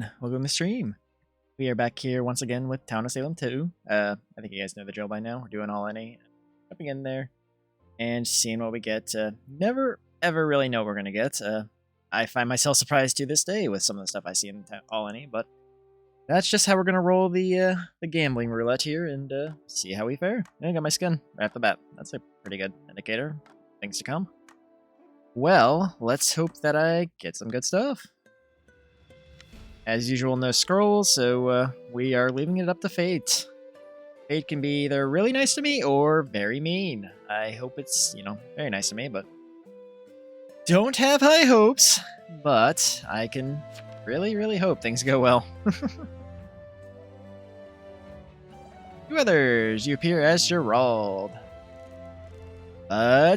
everyone, welcome to the stream. We are back here once again with Town of Salem 2. I think you guys know the drill by now. We're doing all any, jumping in there, and seeing what we get. Never ever really know what we're gonna get. I find myself surprised to this day with some of the stuff I see in all any, but that's just how we're gonna roll the gambling roulette here and see how we fare. I got my skin right off the bat. That's a pretty good indicator. Things to come. Well, let's hope that I get some good stuff. As usual, no scrolls, so we are leaving it up to fate. Fate can be either really nice to me or very mean. I hope it's, very nice to me, but don't have high hopes. But I can really, really hope things go well. To others, you appear as Gerald.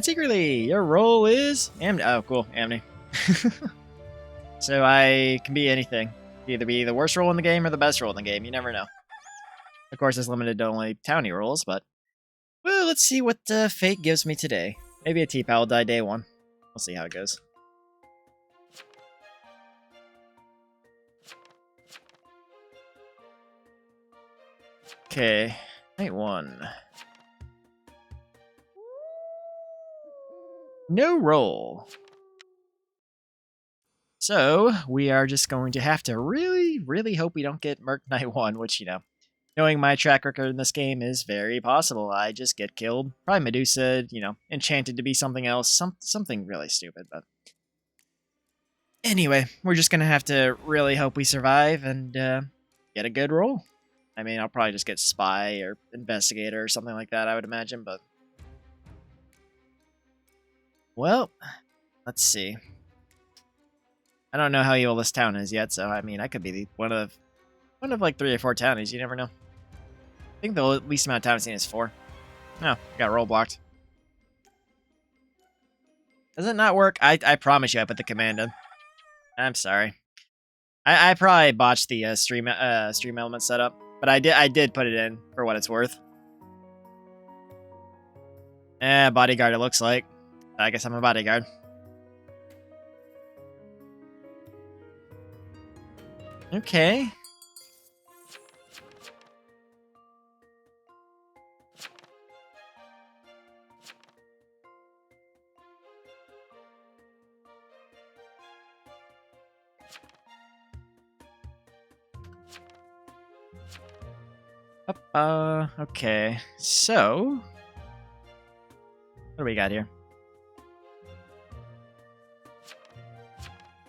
Secretly, your role is oh, cool, Amni. So I can be anything. Either be the worst role in the game or the best role in the game. You never know. Of course, it's limited to only townie roles, but well, let's see what fate gives me today. Maybe a T-Pal will die day one. We'll see how it goes. Okay, night one. No roll. So, we are just going to have to really, really hope we don't get Merc Night 1, which, knowing my track record in this game is very possible. I just get killed. Probably Medusa, enchanted to be something else. Something really stupid, but... Anyway, we're just going to have to really hope we survive and get a good roll. I mean, I'll probably just get Spy or Investigator or something like that, I would imagine, but... Well, let's see. I don't know how evil this town is yet, so I mean, I could be one of like 3 or 4 townies. You never know. I think the least amount of time I've seen is 4. No, got roll blocked. Does it not work? I promise you, I put the command in. I'm sorry. I probably botched the stream element setup, but I did put it in for what it's worth. Bodyguard. It looks like. I guess I'm a bodyguard. Okay. Okay. So, what do we got here?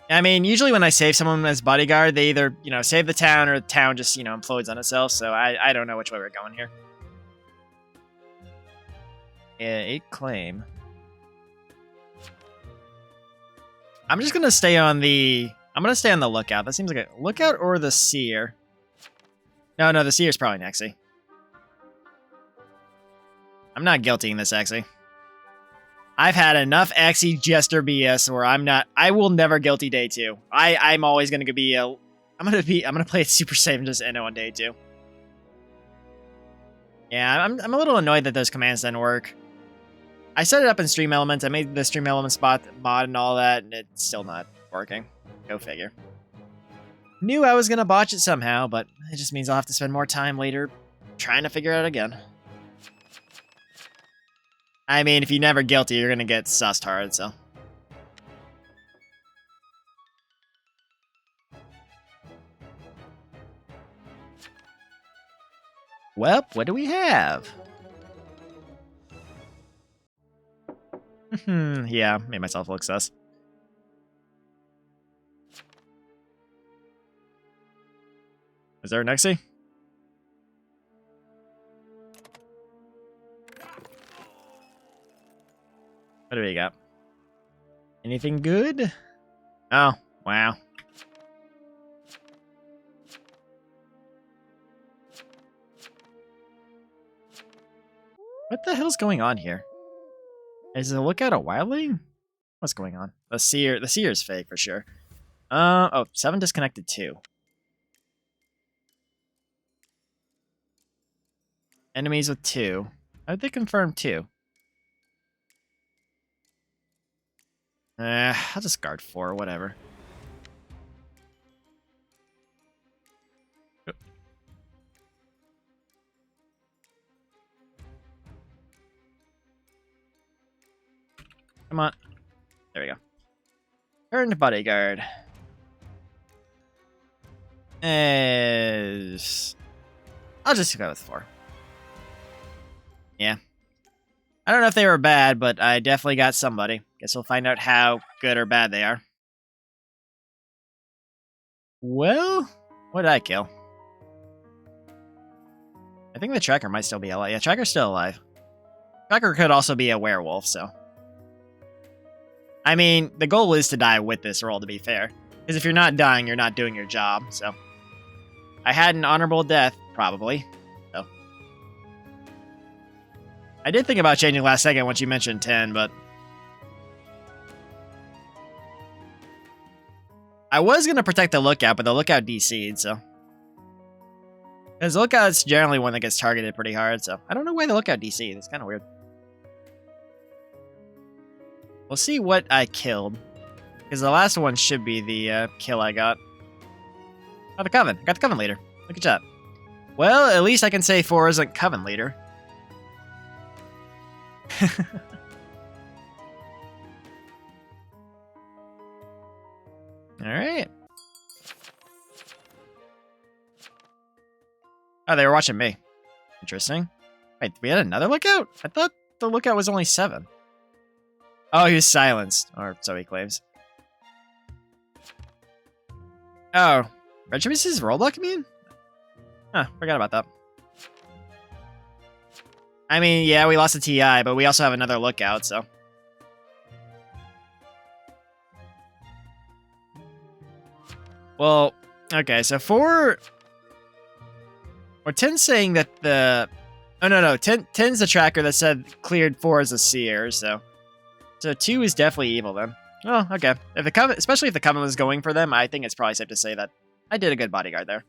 I mean, usually when I save someone as bodyguard, they either, save the town or the town just, implodes on itself. So I don't know which way we're going here. Yeah, 8 claim. I'm just gonna stay on the. I'm gonna stay on the lookout. That seems like a lookout or the seer. No, the seer's probably Nexy. I'm not guilty in this, Exy. I've had enough Exy Jester BS where I will never guilty day 2. I'm always gonna be I'm gonna play it super safe and just NO on day 2. Yeah, I'm a little annoyed that those commands didn't work. I set it up in Stream Elements, I made the Stream Elements mod and all that, and it's still not working. Go figure. Knew I was gonna botch it somehow, but it just means I'll have to spend more time later trying to figure it out again. I mean, if you're never guilty, you're gonna get sussed hard, so. Well, what do we have? Yeah, made myself look sus. Is there a Nexy? What do we got? Anything good? Oh, wow. What the hell's going on here? Is the lookout a wildling? What's going on? The seer's fake for sure. Oh, 7 disconnected 2. Enemies with 2. How did they confirm 2? I'll just guard 4, whatever. Come on. There we go. Turned Bodyguard. I'll just go with 4. Yeah. I don't know if they were bad, but I definitely got somebody. Guess we'll find out how good or bad they are. Well, what did I kill? I think the tracker might still be alive. Yeah, tracker's still alive. Tracker could also be a werewolf, so. I mean, the goal is to die with this roll, to be fair. Because if you're not dying, you're not doing your job, so. I had an honorable death, probably. So. I did think about changing last second once you mentioned 10, but. I was going to protect the lookout, but the lookout DC'd, so. Because the lookout's generally one that gets targeted pretty hard, so. I don't know why the lookout DC'd. It's kind of weird. We'll see what I killed. Because the last one should be the kill I got. Oh, the Coven. I got the Coven Leader. Look at that. Well, at least I can say 4 isn't Coven Leader. Alright. Oh, they were watching me. Interesting. Wait, we had another lookout? I thought the lookout was only 7. Oh, he was silenced. Or so he claims. Oh. Retribution's rollback, you mean? Huh, forgot about that. I mean, yeah, we lost a TI, but we also have another lookout, so. Well, okay, so 4... Or 10's saying that the... Oh, no. 10's the tracker that said cleared 4 as a Seer, so... So 2 is definitely evil, then. Oh, okay. If the Coven, especially if the Coven was going for them, I think it's probably safe to say that I did a good bodyguard there.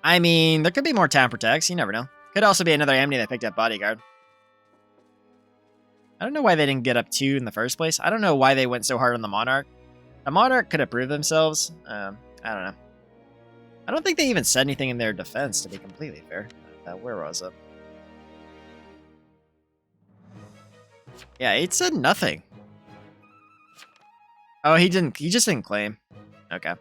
I mean, there could be more town protects, you never know. Could also be another Amni that picked up Bodyguard. I don't know why they didn't get up 2 in the first place. I don't know why they went so hard on the Monarch. The Monarch could have proved themselves. I don't know. I don't think they even said anything in their defense, to be completely fair. Where was it? Yeah, it said nothing. Oh, he just didn't claim. Okay.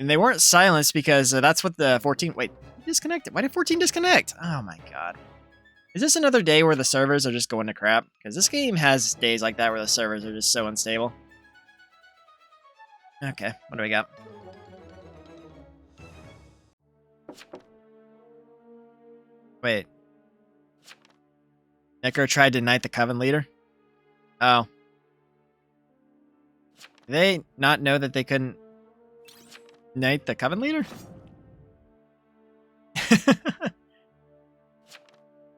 And they weren't silenced because that's what the 14... Wait, disconnected. Why did 14 disconnect? Oh my god. Is this another day where the servers are just going to crap? Because this game has days like that where the servers are just so unstable. Okay, what do we got? Wait. Necro tried to knight the Coven Leader? Oh. Did they not know that they couldn't knight the Coven Leader?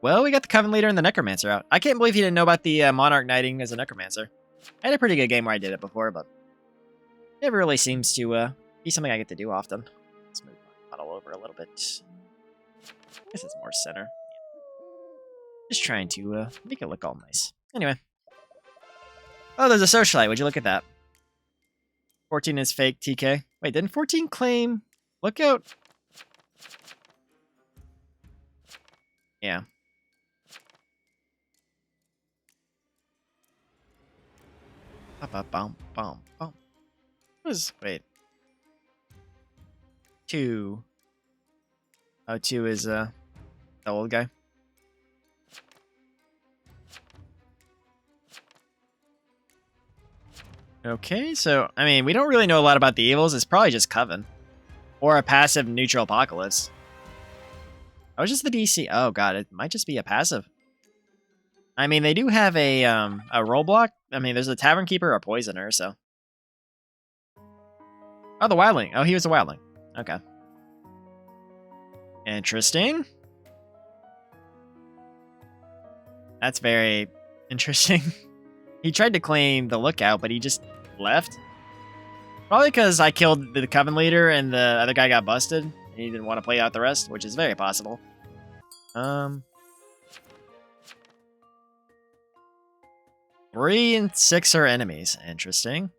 Well, we got the Coven Leader and the Necromancer out. I can't believe he didn't know about the Monarch knighting as a Necromancer. I had a pretty good game where I did it before, but it never really seems to be something I get to do often. Let's move my model over a little bit. I guess it's more center. Just trying to make it look all nice. Anyway. Oh, there's a Socialite. Would you look at that? 14 is fake TK. Wait, didn't 14 claim lookout? Yeah. Bum. What is... Wait. 2. Oh, 2 is the old guy. Okay, so, I mean, we don't really know a lot about the evils. It's probably just Coven. Or a passive neutral apocalypse. Oh, it's just the DC. Oh, god, it might just be a passive. I mean, they do have a roll block. I mean, there's a Tavern Keeper or a Poisoner, so. Oh, the Wildling. Oh, he was a Wildling. Okay. Interesting. That's very interesting. He tried to claim the lookout, but he just left. Probably because I killed the Coven Leader and the other guy got busted. And he didn't want to play out the rest, which is very possible. 3 and 6 are enemies. Interesting.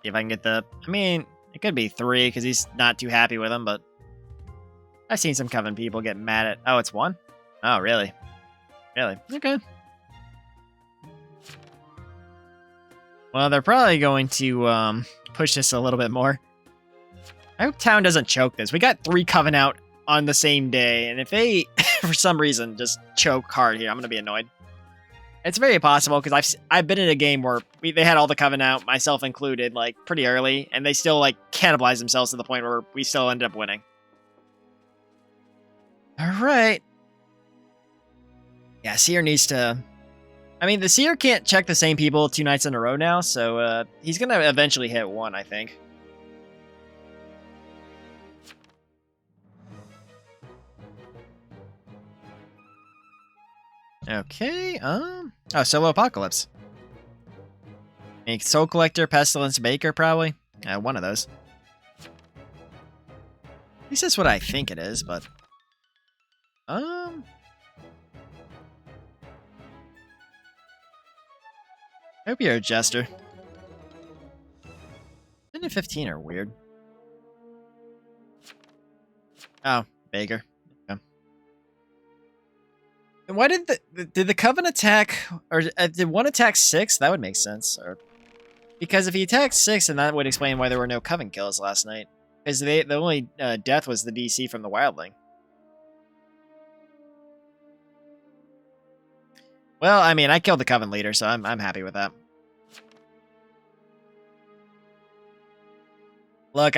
See if I can get the... I mean, it could be 3 because he's not too happy with him, but... I've seen some Coven people get mad at... Oh, it's 1? Oh, really? Really? Okay. Well, they're probably going to push this a little bit more. I hope Town doesn't choke this. We got 3 Coven out on the same day, and if they, for some reason, just choke hard here, I'm going to be annoyed. It's very possible, because I've been in a game where they had all the Coven out, myself included, like, pretty early, and they still, like, cannibalized themselves to the point where we still ended up winning. Alright. Yeah, Seer needs to... I mean, the Seer can't check the same people 2 nights in a row now, so he's going to eventually hit 1, I think. Okay, oh, Solo Apocalypse. Soul Collector, Pestilence, Baker, probably. One of those. At least that's what I think it is, but... I hope you're a Jester. 10 and 15 are weird. Oh, Baker. Okay. And why did the Coven attack, or did one attack 6? That would make sense. Or because if he attacked 6, then that would explain why there were no Coven kills last night. Because the only death was the DC from the Wildling. Well, I mean, I killed the Coven Leader, so I'm happy with that. Look,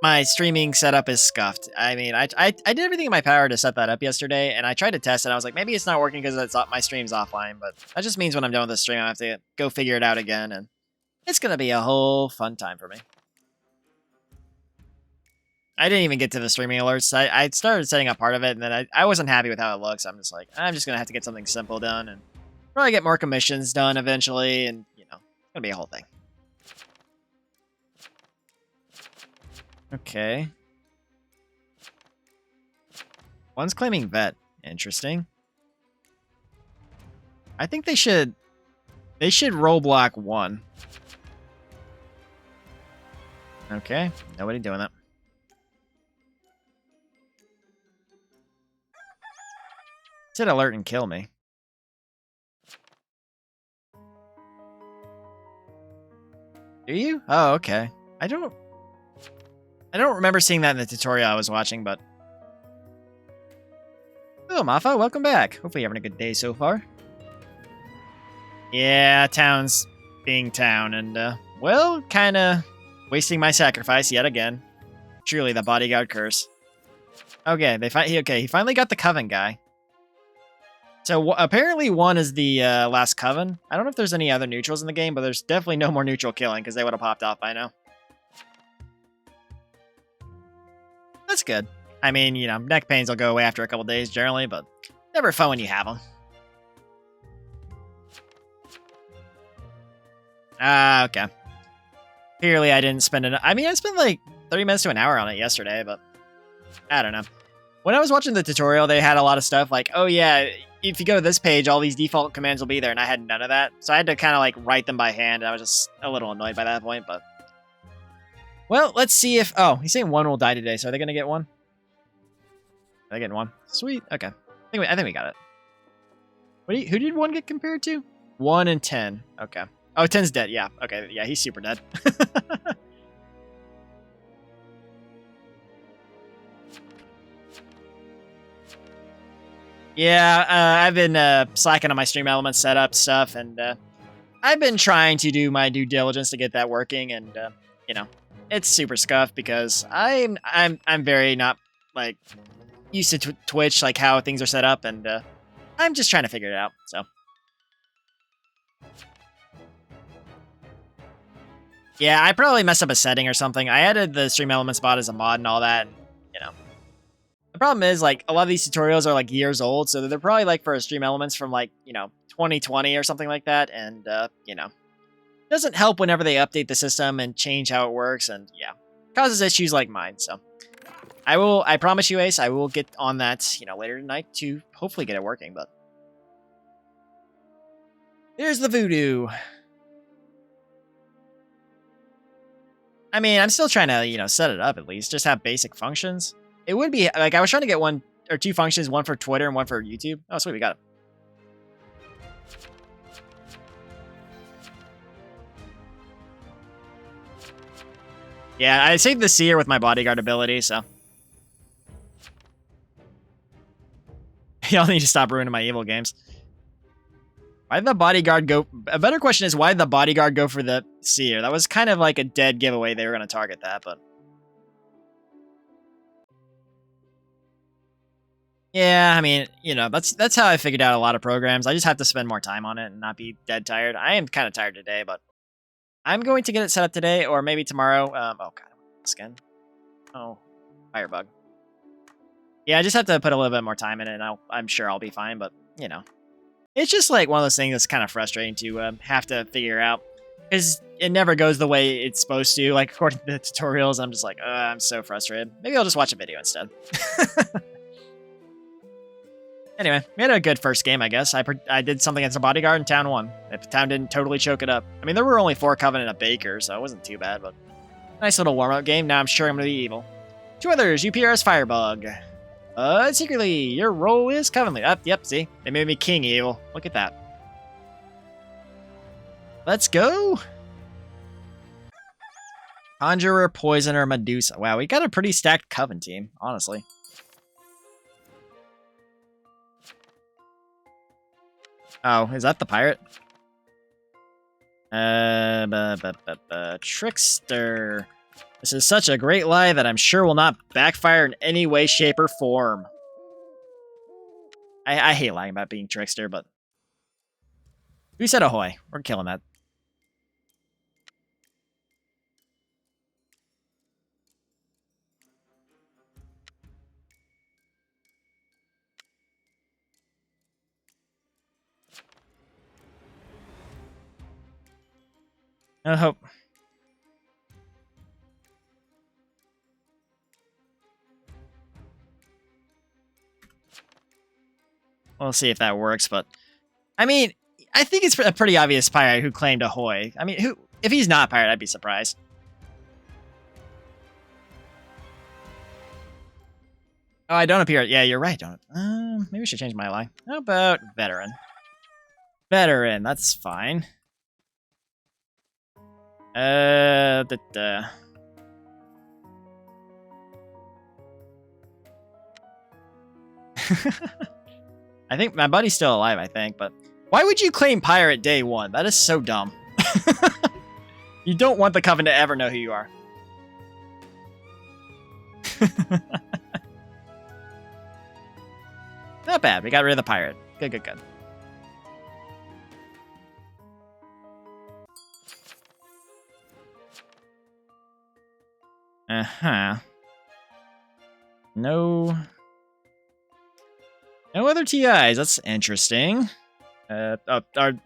my streaming setup is scuffed. I mean, I did everything in my power to set that up yesterday, and I tried to test it. I was like, maybe it's not working because my stream's offline, but that just means when I'm done with the stream, I have to go figure it out again, and it's gonna be a whole fun time for me. I didn't even get to the streaming alerts. I started setting up part of it, and then I wasn't happy with how it looks. I'm just like, I'm just gonna have to get something simple done, and probably get more commissions done eventually, and, you know, it's gonna be a whole thing. Okay. One's claiming vet. Interesting. I think they should roadblock 1. Okay, nobody doing that. Said alert and kill me. Do you? Oh, okay. I don't remember seeing that in the tutorial I was watching, but... Hello, Mafa. Welcome back. Hopefully you're having a good day so far. Yeah, Town's being Town, and, well, kinda wasting my sacrifice yet again. Truly, the Bodyguard curse. Okay, he finally got the Coven guy. So, apparently 1 is the last Coven. I don't know if there's any other neutrals in the game, but there's definitely no more neutral killing, because they would have popped off by now. That's good. I mean, you know, neck pains will go away after a couple days generally, but never fun when you have them. Okay. Clearly I didn't spend enough. I mean, I spent like 30 minutes to an hour on it yesterday, but I don't know. When I was watching the tutorial, they had a lot of stuff like, oh yeah, if you go to this page, all these default commands will be there, and I had none of that. So I had to kind of like write them by hand, and I was just a little annoyed by that point, but... Well, let's see if... Oh, he's saying 1 will die today, so are they going to get 1? Are they getting 1? Sweet, okay. I think we got it. Who did 1 get compared to? 1 and 10, okay. Oh, 10's dead, yeah. Okay, yeah, he's super dead. Yeah, I've been slacking on my stream element setup stuff, and I've been trying to do my due diligence to get that working, and you know, it's super scuffed because I'm very not like used to Twitch, like how things are set up, and I'm just trying to figure it out. So yeah, I probably messed up a setting or something. I added the stream element spot as a mod and all that, and, you know. The problem is, like, a lot of these tutorials are, like, years old, so they're probably, like, for stream elements from, like, you know, 2020 or something like that, and, you know, it doesn't help whenever they update the system and change how it works, and, yeah, causes issues like mine, so. I promise you, Ace, I will get on that, you know, later tonight to hopefully get it working, but. There's the voodoo. I mean, I'm still trying to, you know, set it up at least. Just have basic functions. It would be, like, I was trying to get 1 or 2 functions, one for Twitter and one for YouTube. Oh, sweet, we got it. Yeah, I saved the Seer with my Bodyguard ability, so. Y'all need to stop ruining my evil games. Why did the Bodyguard go... A better question is, why did the Bodyguard go for the Seer? That was kind of like a dead giveaway. They were going to target that, but... Yeah, I mean, you know, that's how I figured out a lot of programs. I just have to spend more time on it and not be dead tired. I am kind of tired today, but... I'm going to get it set up today, or maybe tomorrow. Oh, God. Skin. Oh, Firebug. Yeah, I just have to put a little bit more time in it, and I'm sure I'll be fine, but, you know. It's just like one of those things that's kind of frustrating to have to figure out. Because it never goes the way it's supposed to. Like, according to the tutorials, I'm just like, I'm so frustrated. Maybe I'll just watch a video instead. Anyway, we had a good first game, I guess. I did something against a Bodyguard and Town won. If Town didn't totally choke it up. I mean, there were only 4 Coven and a Baker, so it wasn't too bad, but... Nice little warm-up game. Now I'm sure I'm going to be evil. 2 others, UPR's Firebug. Secretly, your role is Coven Leader. Yep, see? They made me King Evil. Look at that. Let's go! Conjurer, Poisoner, Medusa. Wow, we got a pretty stacked Coven team, honestly. Oh, is that the pirate? Trickster. This is such a great lie that I'm sure will not backfire in any way, shape, or form. I hate lying about being Trickster, but... Who said ahoy? We're killing that. No hope. We'll see if that works, but... I mean, I think it's a pretty obvious pirate who claimed ahoy. I mean, who? If he's not a pirate, I'd be surprised. Oh, I don't appear... Yeah, you're right, don't... maybe I should change my lie. How about veteran? Veteran, that's fine. I think my buddy's still alive, I think, but... Why would you claim pirate day 1? That is so dumb. You don't want the Coven to ever know who you are. Not bad, we got rid of the pirate. Good, good, good. Uh-huh. No other TIs. That's interesting. The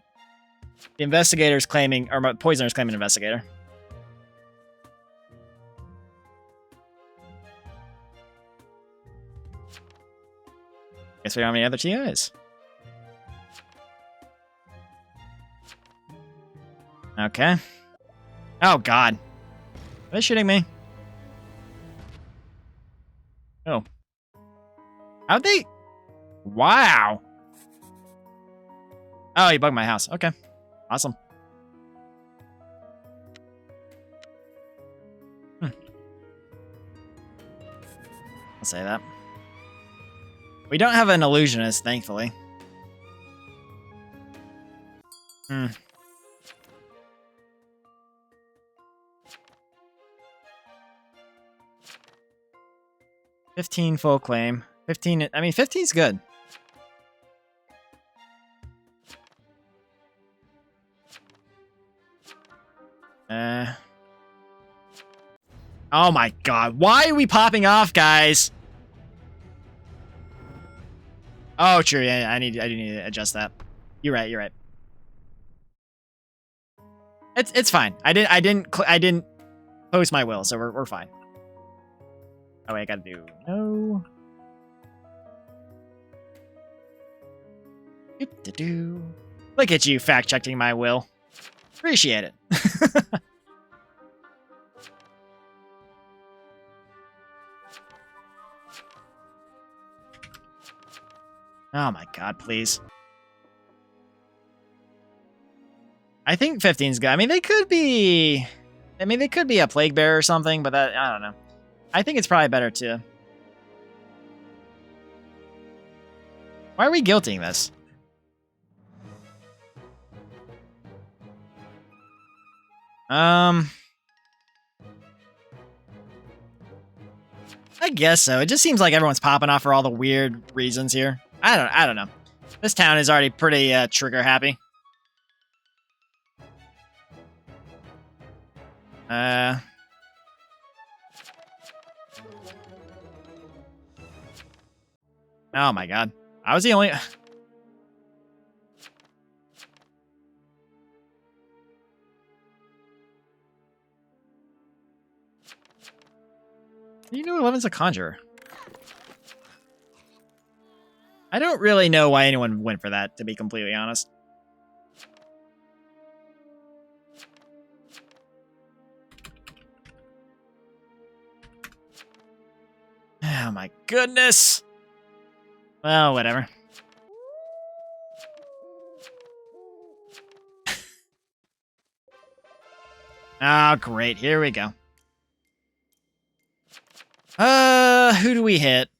investigator's claiming, or Poisoner's claiming investigator. Guess we don't have any other TIs. Okay. Oh, God. Are they shooting me? Oh. How'd they... Wow. Oh, you bugged my house. Okay. Awesome. I'll say that. We don't have an illusionist, thankfully. 15 full claim. 15, I mean, 15's good. Oh my God. Why are we popping off, guys? Oh, true. Yeah, I do need to adjust that. You're right. You're right. It's fine. I didn't post my will, so we're fine. Oh wait, I gotta do no. Look at you fact checking my will. Appreciate it. Oh my god, please. I think 15's good. I mean, they could be... I mean, they could be a Plague Bearer or something, but that... I don't know. I think it's probably better to... Why are we guilting this? I guess so. It just seems like everyone's popping off for all the weird reasons here. I don't know. This town is already pretty trigger happy. Oh my god. I was the only... You know 11's a conjurer. I don't really know why anyone went for that, to be completely honest. Oh my goodness! Well, whatever. Oh, great. Here we go. Who do we hit?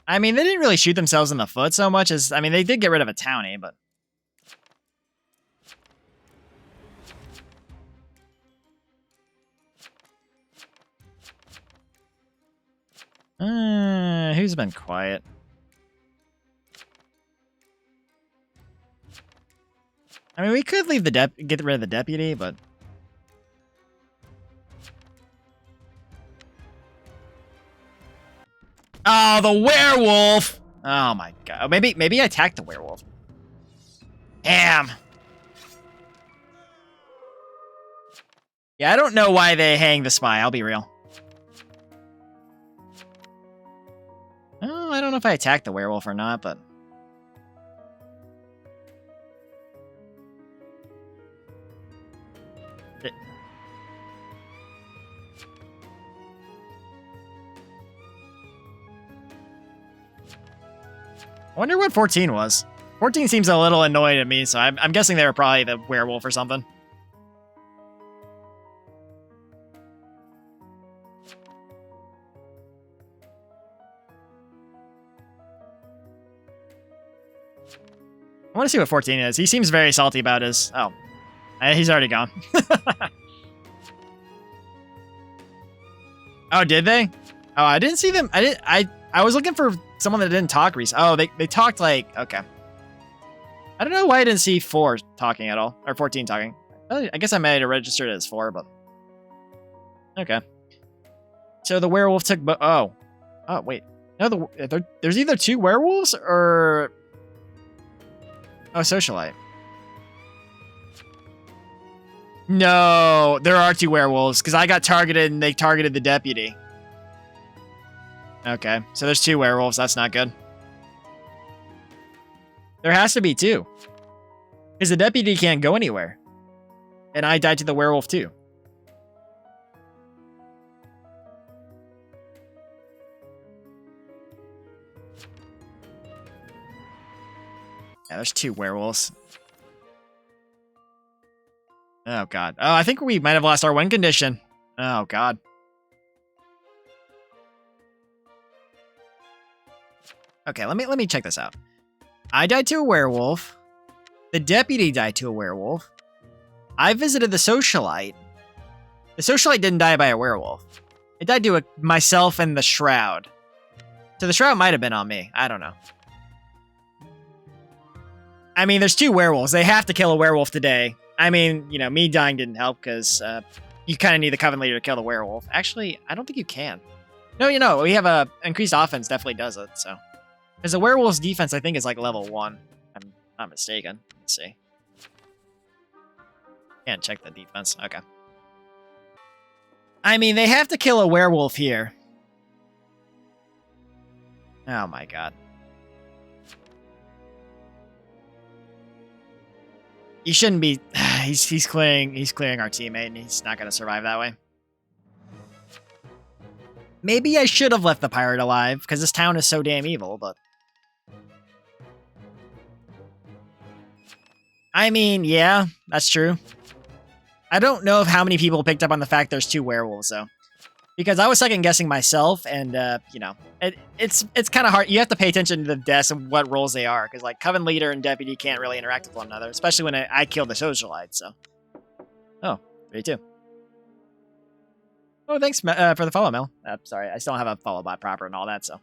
I mean, they didn't really shoot themselves in the foot so much as... I mean, they did get rid of a townie, but... Who's been quiet? I mean, we could leave the get rid of the deputy, but... Oh, the werewolf! Oh my god. Maybe I attacked the werewolf. Damn. Yeah, I don't know why they hang the spy, I'll be real. Oh, I don't know if I attacked the werewolf or not, but... I wonder what 14 was. 14 seems a little annoyed at me, so I'm guessing they were probably the werewolf or something. I want to see what 14 is. He seems very salty about his... Oh. He's already gone. Oh, did they? Oh, I didn't see them. I was looking for someone that didn't talk recently. Oh, they talked like... Okay. I don't know why I didn't see 4 talking at all. Or 14 talking. I guess I might have registered it as 4, but... Okay. So the werewolf took... Oh. Oh, wait. No, there's either 2 werewolves or... Oh, socialite. No, there are 2 werewolves, because I got targeted and they targeted the deputy. Okay, so there's 2 werewolves. That's not good. There has to be 2. Because the deputy can't go anywhere. And I died to the werewolf too. Yeah, there's 2 werewolves. Oh, God. Oh, I think we might have lost our win condition. Oh, God. Okay, let me check this out. I died to a werewolf. The deputy died to a werewolf. I visited the socialite. The socialite didn't die by a werewolf. It died to myself and the shroud. So the shroud might have been on me. I don't know. I mean, there's 2 werewolves. They have to kill a werewolf today. I mean, you know, me dying didn't help because you kind of need the Coven Leader to kill the werewolf. Actually, I don't think you can. No, you know, we have a increased offense definitely does it, so. Because the werewolf's defense, I think, is like level 1. I'm not mistaken. Let's see. Can't check the defense. Okay. I mean, they have to kill a werewolf here. Oh my god. He shouldn't be... He's clearing our teammate, and he's not going to survive that way. Maybe I should have left the pirate alive, because this town is so damn evil, but... I mean, yeah, that's true. I don't know if how many people picked up on the fact there's 2 werewolves, though. Because I was second-guessing myself, and, you know, it's kind of hard. You have to pay attention to the deaths and what roles they are, because, like, Coven Leader and Deputy can't really interact with one another, especially when I killed the Socialite, so... Oh, 32. Oh, thanks for the follow, Mel. Sorry, I still don't have a follow bot proper and all that, so...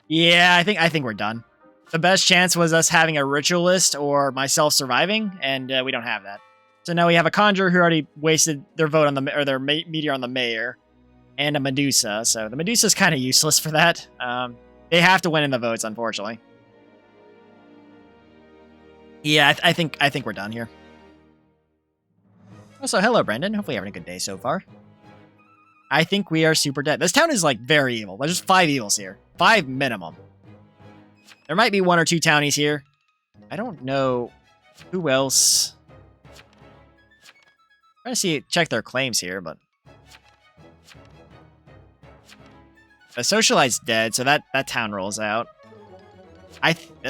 Yeah, I think we're done. The best chance was us having a Ritualist or myself surviving, and we don't have that. So now we have a Conjurer who already wasted their vote on the, or their meteor on the Mayor, and a Medusa. So the Medusa's kind of useless for that. They have to win in the votes, unfortunately. Yeah, I think we're done here. Also, hello, Brendan. Hopefully you're having a good day so far. I think we are super dead. This town is, like, very evil. There's just 5 evils here. 5 minimum. There might be 1 or 2 townies here. I don't know who else... I'm trying to check their claims here, but... The Socialite's dead, so that town rolls out.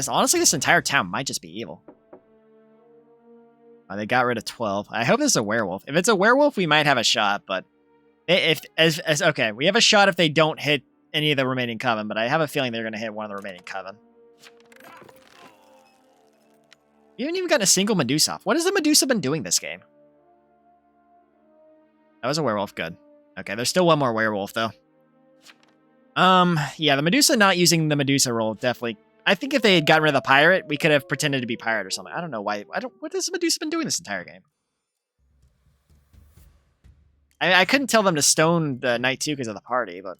Honestly, this entire town might just be evil. They got rid of 12. I hope this is a werewolf. If it's a werewolf, we might have a shot, but... Okay, we have a shot if they don't hit any of the remaining Coven, but I have a feeling they're going to hit one of the remaining Coven. You haven't even gotten a single Medusa off. What has the Medusa been doing this game? That was a werewolf. Good. Okay, there's still 1 more werewolf, though. Yeah, the Medusa not using the Medusa roll definitely... I think if they had gotten rid of the pirate, we could have pretended to be pirate or something. I don't know why... What has Medusa been doing this entire game? I couldn't tell them to stone the Knight 2 because of the party, but...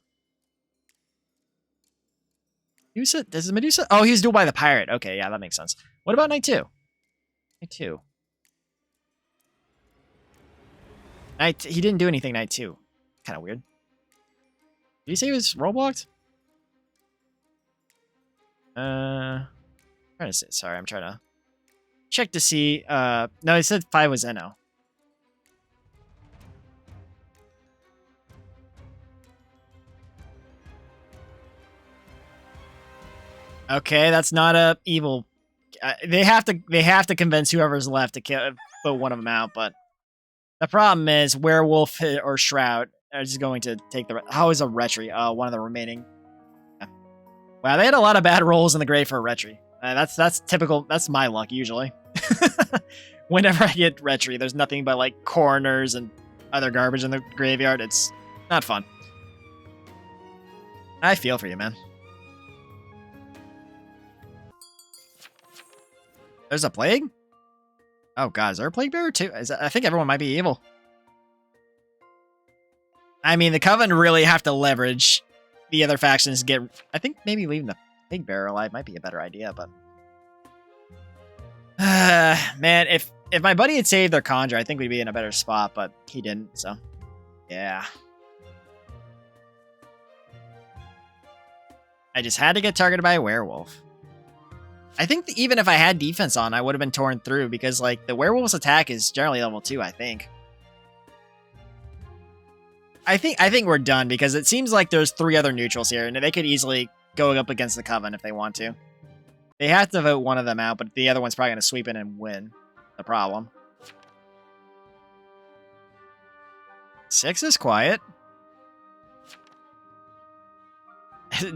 Medusa? Does the Medusa... Oh, he was dueled by the pirate. Okay, yeah, that makes sense. What about Knight 2? Knight 2. He didn't do anything Knight 2. Kind of weird. Did he say he was roll-blocked? I'm trying to check to see. No, he said 5 was Eno. Okay, that's not a evil. They have to convince whoever's left to vote one of them out, but the problem is werewolf or shroud are just going to take the. How is a retry? One of the remaining. Yeah. Wow, they had a lot of bad rolls in the grave for a retry. That's typical. That's my luck usually. Whenever I get retry, there's nothing but like coroners and other garbage in the graveyard. It's not fun. I feel for you, man. There's a plague? Oh god, is there a plague bearer too? I think everyone might be evil. I mean, the Coven really have to leverage the other factions to get... I think maybe leaving the plague bearer alive might be a better idea, but... man, if my buddy had saved their Conjure, I think we'd be in a better spot, but he didn't, so... Yeah. I just had to get targeted by a werewolf. I think that even if I had defense on, I would have been torn through because, like, the werewolf's attack is generally level 2, I think. I think we're done because it seems like there's 3 other neutrals here, and they could easily go up against the Coven if they want to. They have to vote one of them out, but the other one's probably going to sweep in and win. The problem. 6 is quiet.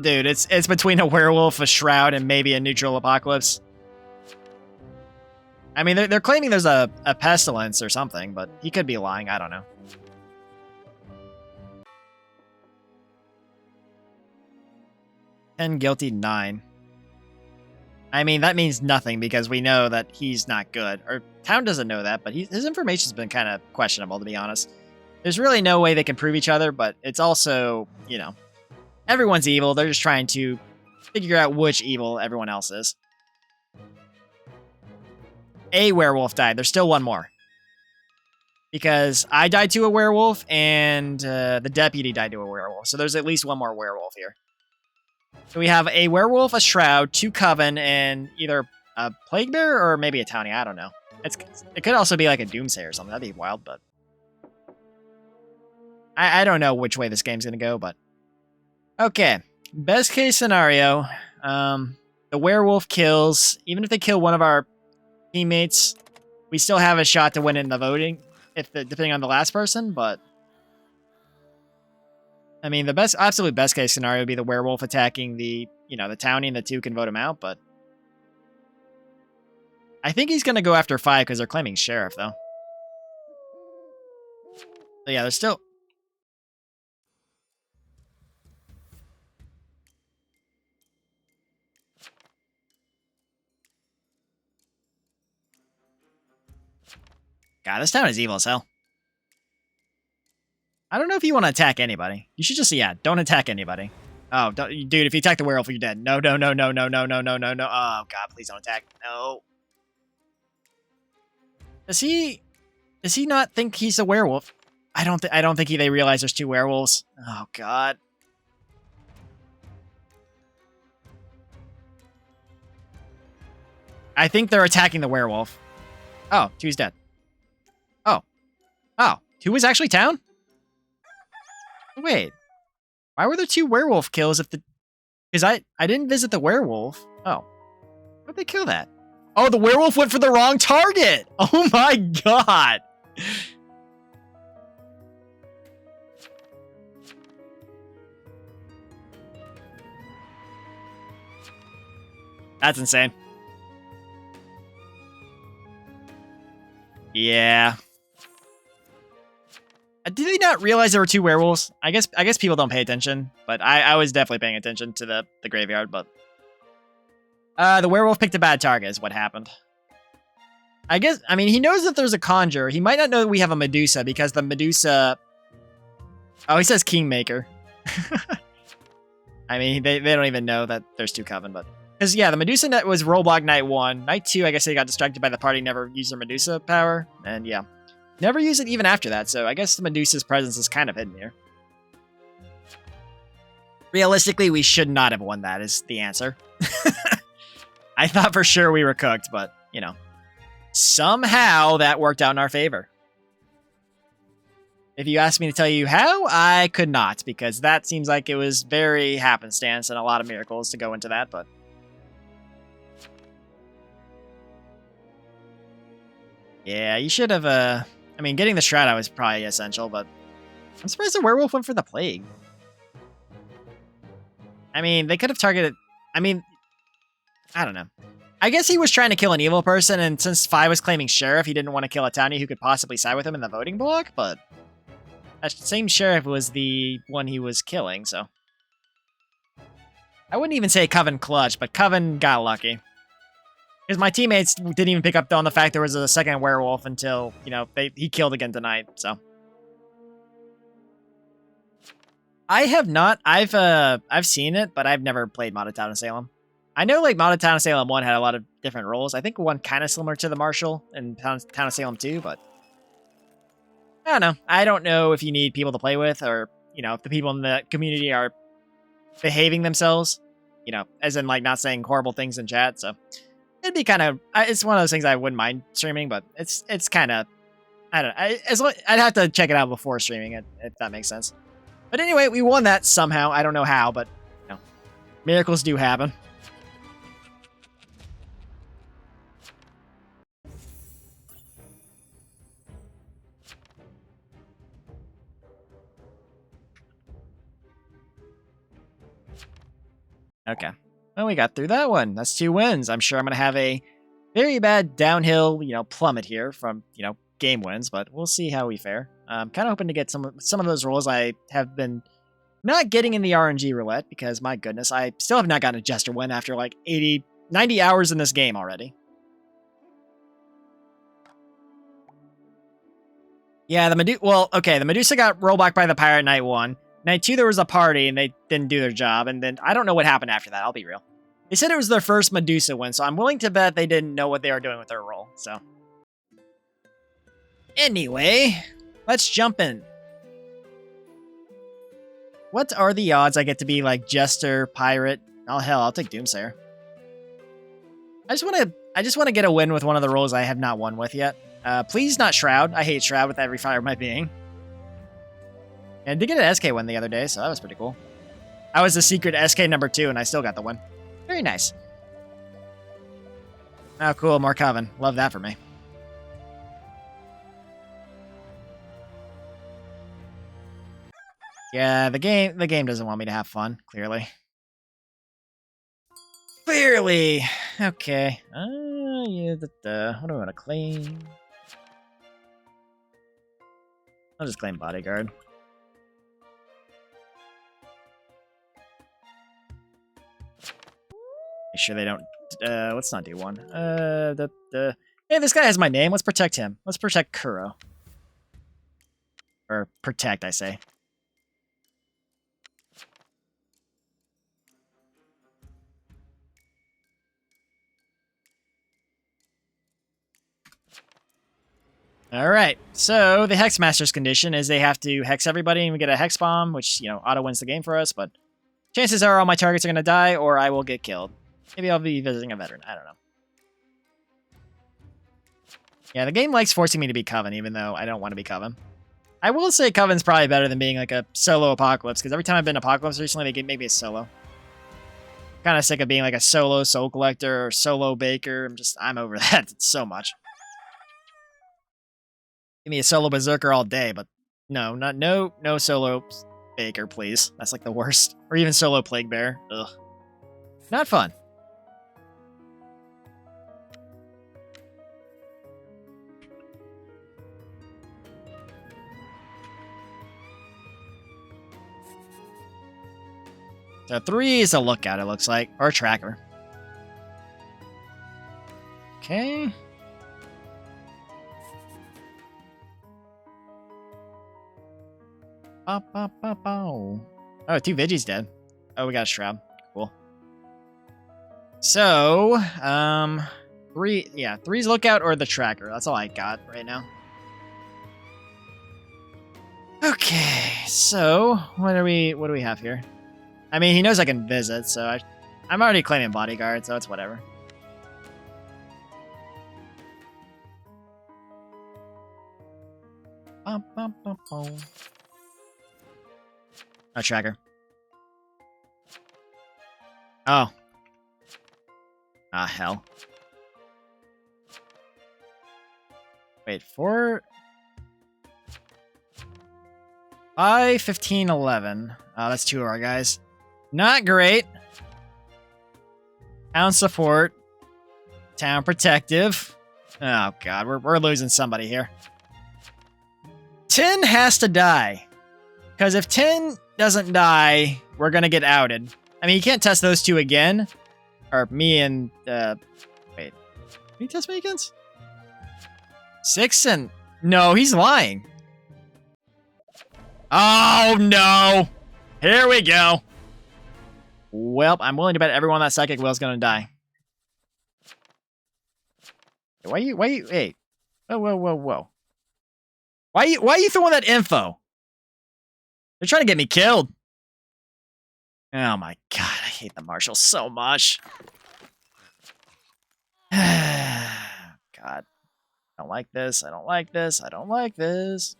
Dude, it's between a werewolf, a shroud, and maybe a neutral apocalypse. I mean, they're claiming there's a pestilence or something, but he could be lying. I don't know. And guilty 9. I mean, that means nothing because we know that he's not good. Or Town doesn't know that, but his information's been kind of questionable, to be honest. There's really no way they can prove each other, but it's also, you know... Everyone's evil. They're just trying to figure out which evil everyone else is. A werewolf died. There's still 1 more. Because I died to a werewolf, and the deputy died to a werewolf. So there's at least 1 more werewolf here. So we have a werewolf, a shroud, 2 Coven, and either a plague bearer or maybe a townie. I don't know. It could also be like a doomsayer or something. That'd be wild, but... I don't know which way this game's gonna go, but okay. Best case scenario, the werewolf kills. Even if they kill one of our teammates, we still have a shot to win in the voting, depending on the last person. But I mean, the absolute best case scenario would be the werewolf attacking the townie, and the two can vote him out. But I think he's gonna go after 5 because they're claiming sheriff, though. So yeah, there's still. God, this town is evil as hell. I don't know if you want to attack anybody. You should just, yeah, don't attack anybody. Oh, dude, if you attack the werewolf, you're dead. No, no, no, no, no, no, no, no, no, no. Oh, God, please don't attack. No. Does he not think he's a werewolf? I don't think they realize there's 2 werewolves. Oh, God. I think they're attacking the werewolf. Oh, 2's dead. Oh, 2 was actually town? Wait. Why were there 2 werewolf kills if the... Because I didn't visit the werewolf. Oh. How'd they kill that? Oh, the werewolf went for the wrong target! Oh my god! That's insane. Yeah. Did they not realize there were 2 werewolves? I guess people don't pay attention, but I was definitely paying attention to the graveyard, but the werewolf picked a bad target is what happened. I mean, he knows that there's a conjure. He might not know that we have a Medusa because the Medusa... Oh, he says Kingmaker. I mean, they don't even know that there's 2 Coven, but... Because, yeah, the Medusa net was rollblock night 1. Night 2, I guess they got distracted by the party, never used their Medusa power, and yeah. Never use it even after that, so I guess the Medusa's presence is kind of hidden here. Realistically, we should not have won that, is the answer. I thought for sure we were cooked, but, you know. Somehow that worked out in our favor. If you asked me to tell you how, I could not, because that seems like it was very happenstance and a lot of miracles to go into that, but... Yeah, you should have, I mean, getting the Shroud was probably essential, but I'm surprised the werewolf went for the plague. I mean, they could have targeted... I mean, I don't know. I guess he was trying to kill an evil person, and since 5 was claiming sheriff, he didn't want to kill a townie who could possibly side with him in the voting block, but that same sheriff was the one he was killing, so... I wouldn't even say Coven clutch, but Coven got lucky. Because my teammates didn't even pick up on the fact there was a second werewolf until, you know, he killed again tonight, so. I have not. I've seen it, but I've never played Mod of Town of Salem. I know, like, Mod of Town of Salem 1 had a lot of different roles. I think one kind of similar to the Marshal in Town of Salem 2, but I don't know. I don't know if you need people to play with or, you know, if the people in the community are behaving themselves, you know, as in, like, not saying horrible things in chat, so. It'd be kind of... It's one of those things I wouldn't mind streaming, but it's kind of... I don't know. I'd have to check it out before streaming it, if that makes sense. But anyway, we won that somehow. I don't know how, but, you know, miracles do happen. Okay. Well, we got through that one. That's 2 wins. I'm sure I'm going to have a very bad downhill, you know, plummet here from, you know, game wins, but we'll see how we fare. I'm kind of hoping to get some of those rolls I have been not getting in the RNG roulette because, my goodness, I still have not gotten a Jester win after like 90 hours in this game already. Yeah, the Medusa got rollback by the Pirate night 1. Night 2, there was a party, and they didn't do their job, and then I don't know what happened after that, I'll be real. They said it was their first Medusa win, so I'm willing to bet they didn't know what they were doing with their role, so. Anyway, let's jump in. What are the odds I get to be, like, Jester, Pirate? Oh, hell, I'll take Doomsayer. I just want to get a win with one of the roles I have not won with yet. Please not Shroud. I hate Shroud with every fibre of my being. And I did get an SK win the other day, so that was pretty cool. I was the secret SK number 2, and I still got the win. Very nice. Oh, cool. More Coven. Love that for me. Yeah, the game doesn't want me to have fun, clearly. Clearly! Okay. Yeah, what do I want to claim? I'll just claim Bodyguard. Make sure they don't... let's not do one. Hey, this guy has my name. Let's protect him. Let's protect Kuro. Or protect, I say. Alright, so the Hex Master's condition is they have to hex everybody and we get a Hex Bomb, which, you know, auto wins the game for us, but chances are all my targets are going to die or I will get killed. Maybe I'll be visiting a veteran. I don't know. Yeah, the game likes forcing me to be Coven, even though I don't want to be Coven. I will say Coven's probably better than being like a solo Apocalypse, because every time I've been Apocalypse recently, they make me a solo. Kind of sick of being like a solo Soul Collector or solo Baker. I'm over that so much. Give me a solo Berserker all day, but no solo Baker, please. That's like the worst. Or even solo Plague Bearer. Ugh. Not fun. So 3 is a lookout, it looks like. Or a tracker. Okay. Oh, 2 Vigi's dead. Oh, we got a Shroud. Cool. So, 3's lookout or the tracker. That's all I got right now. Okay, so what do we have here? I mean, he knows I can visit, so I'm already claiming Bodyguard, so it's whatever. Oh, tracker. Oh. Ah, hell. Wait, 4... 5, 15, 11. Oh, that's 2 of our guys. Not great. Town support. Town protective. Oh, God. We're losing somebody here. 10 has to die. Because if 10 doesn't die, we're going to get outed. I mean, you can't test those 2 again. Or me and... wait. Can you test me against? 6 and... No, he's lying. Oh, no. Here we go. Well, I'm willing to bet everyone that Psychic Will's going to die. Why you... Hey. Whoa. Why are you throwing that info? They're trying to get me killed. Oh my God, I hate the Marshal so much. God. I don't like this. I don't like this. I don't like this.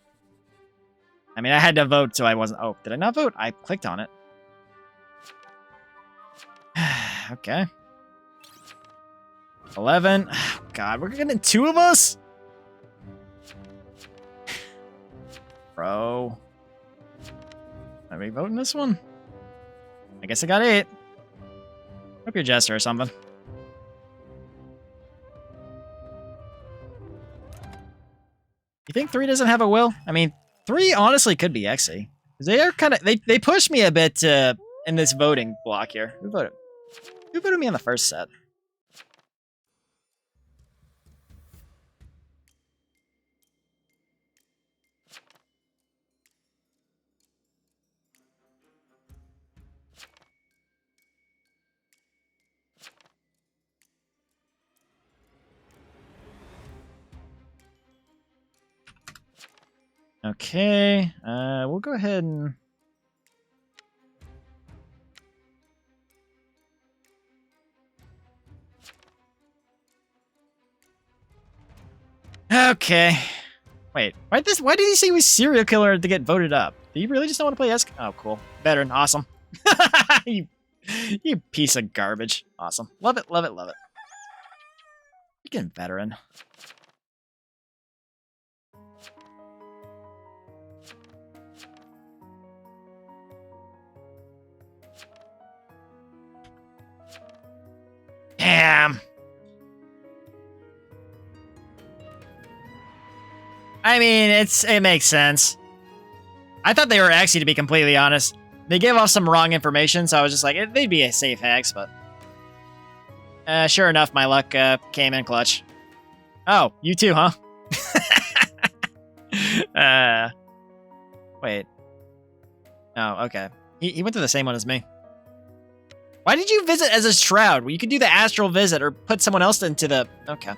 I mean, I had to vote, so I wasn't... Oh, did I not vote? I clicked on it. Okay. 11. Oh, God, we're getting 2 of us? Bro. Are we voting this one? I guess I got 8. Hope you're Jester or something. You think 3 doesn't have a will? I mean, 3 honestly could be Xe. They are kind of... They pushed me a bit in this voting block here. Who voted me on the first set? Okay, we'll go ahead and... Okay. Wait, why did he say he was serial killer to get voted up? Do you really just don't want to play Esk? Oh, cool. Veteran. Awesome. you piece of garbage. Awesome. Love it, love it, love it. Freaking veteran. Damn. I mean, it makes sense. I thought they were Hexy, to be completely honest. They gave off some wrong information, so I was just like, they'd be a safe Hex, but... sure enough, my luck came in clutch. Oh, you too, huh? Wait. Oh, okay. He went to the same one as me. Why did you visit as a Shroud? Well, you could do the Astral Visit or put someone else into the... Okay.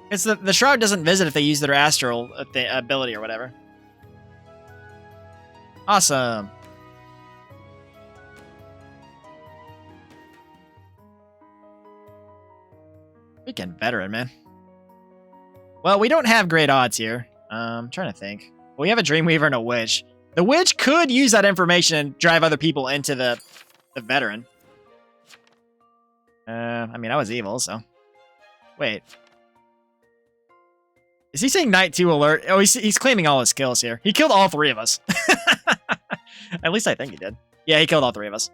It's the Shroud doesn't visit if they use their Astral ability or whatever. Awesome. Freaking veteran, man. Well, we don't have great odds here. I'm trying to think. Well, we have a Dreamweaver and a Witch. The Witch could use that information and drive other people into the veteran. I mean, I was evil, so... Wait. Is he saying Night 2 alert? Oh, he's claiming all his kills here. He killed all 3 of us. At least I think he did. Yeah, he killed all 3 of us.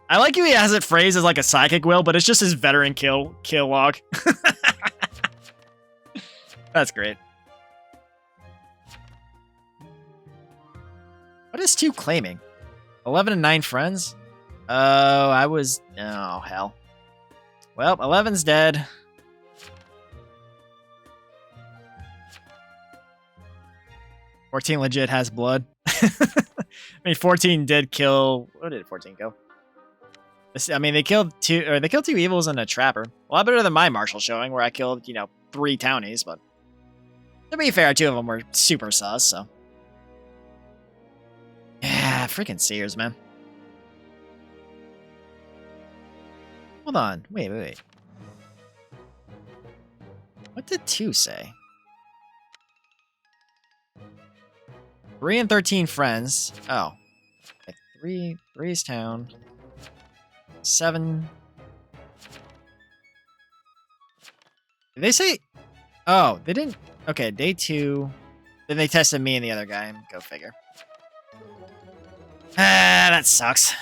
I like how he has it phrased as like a psychic will, but it's just his veteran kill log. That's great. What is 2 claiming? 11 and 9 friends? Oh, I was... Oh, hell. Well, 11's dead. "14 legit has blood." I mean, 14 did kill... What did 14 kill? I mean, they killed 2 evils and a trapper. A lot better than my martial showing, where I killed, 3 townies, but... To be fair, 2 of them were super sus, so... Yeah, freaking Seers, man. Hold on. Wait. What did 2 say? 3 and 13 friends. Oh. Okay, 3's town. 7. Did they say... Oh, they didn't... Okay, day 2. Then they tested me and the other guy. Go figure. Ah, that sucks.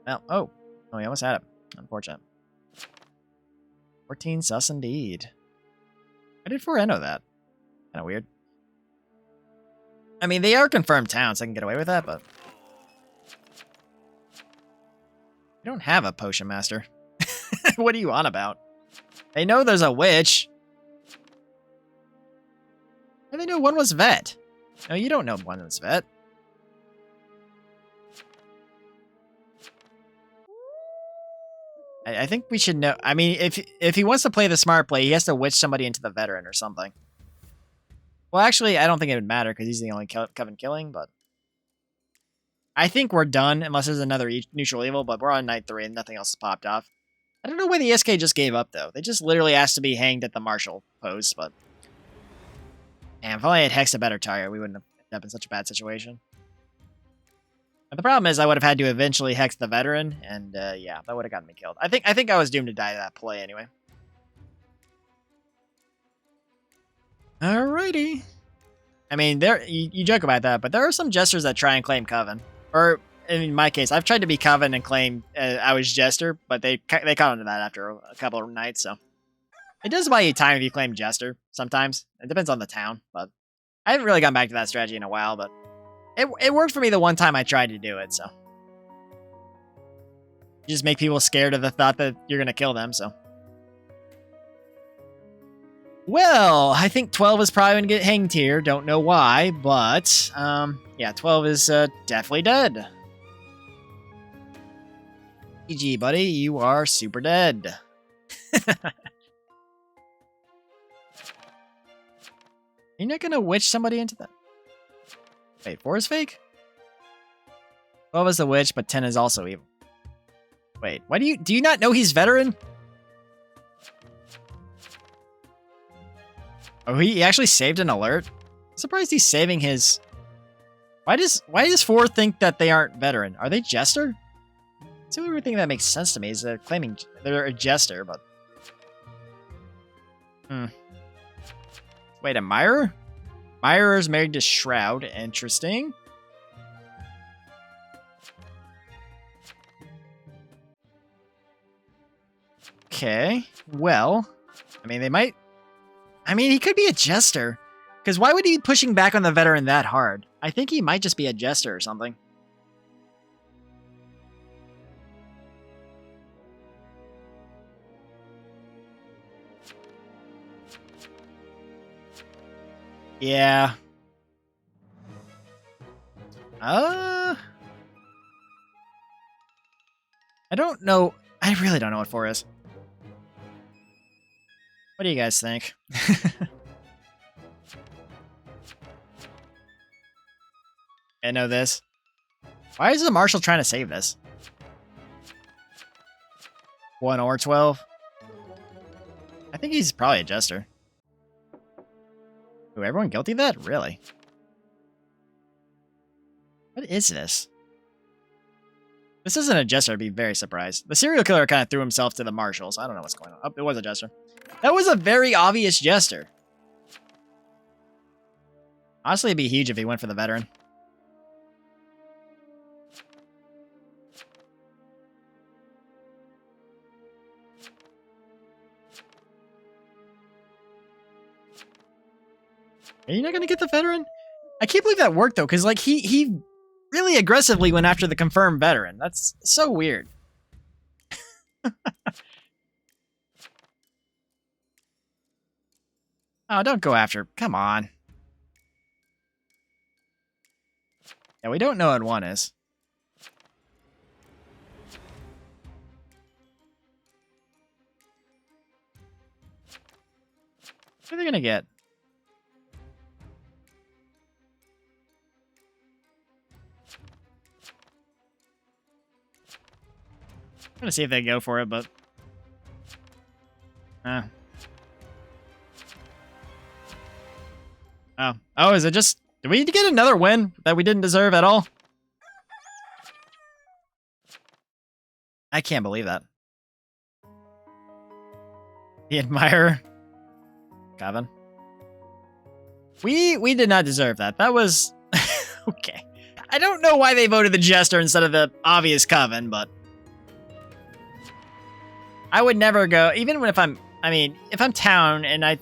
Well, oh, we almost had it. Unfortunate. 14 sus indeed. I did 4 know that. Kind of weird. I mean, they are confirmed towns, so I can get away with that, but... I don't have a potion master. What are you on about? They know there's a witch. And they know one was vet. No, you don't know one was vet. I think we should know. I mean, if he wants to play the smart play, he has to witch somebody into the veteran or something. Well, actually, I don't think it would matter because he's the only Coven killing, but... I think we're done, unless there's another neutral evil, but we're on night 3 and nothing else has popped off. I don't know why the SK just gave up, though. They just literally asked to be hanged at the martial post, but... Man, if only I had hexed a better target, we wouldn't have ended up in such a bad situation. But the problem is I would have had to eventually hex the veteran, and yeah, that would have gotten me killed. I think I was doomed to die to that play anyway. Alrighty. I mean, you joke about that, but there are some jesters that try and claim Coven. Or, in my case, I've tried to be Coven and claim I was Jester, but they caught on to that after a couple of nights, so... It does buy you time if you claim Jester, sometimes. It depends on the town, but... I haven't really gone back to that strategy in a while, but... It worked for me the one time I tried to do it, so... You just make people scared of the thought that you're gonna kill them, so... Well, I think 12 is probably gonna get hanged here. Don't know why, but... yeah, 12 is definitely dead. GG, buddy. You are super dead. You're not gonna witch somebody into that? Wait, 4 is fake? 12 is the witch, but 10 is also evil. Wait, why do you not know he's veteran? Oh, he actually saved an alert? Surprised he's saving his... Why does 4 think that they aren't veteran? Are they jester? It's the only thing that makes sense to me is they're claiming they're a jester, but... Wait, a Myra? Myra's married to Shroud. Interesting. Okay. Well, I mean, they might... I mean, he could be a jester. Because why would he be pushing back on the veteran that hard? I think he might just be a jester or something. Yeah. I don't know. I really don't know what 4 is. What do you guys think? I know this. Why is the marshal trying to save this? 1 or 12? I think he's probably a jester. Ooh, everyone guilty of that? Really? What is this? This isn't a jester, I'd be very surprised. The serial killer kind of threw himself to the marshals. I don't know what's going on. Oh, it was a jester. That was a very obvious jester. Honestly, it'd be huge if he went for the veteran. Are you not gonna get the veteran? I can't believe that worked though, because like he really aggressively went after the confirmed veteran. That's so weird. Oh, don't go after. Come on. Yeah, we don't know what 1 is. What are they gonna get? I'm gonna see if they go for it, but... Oh. Oh, is it just... Do we need to get another win that we didn't deserve at all? I can't believe that. The Admirer. Coven. We did not deserve that. That was... okay. I don't know why they voted the Jester instead of the obvious Coven, but... I would never go... Even when if I'm... I mean, if I'm Town and I...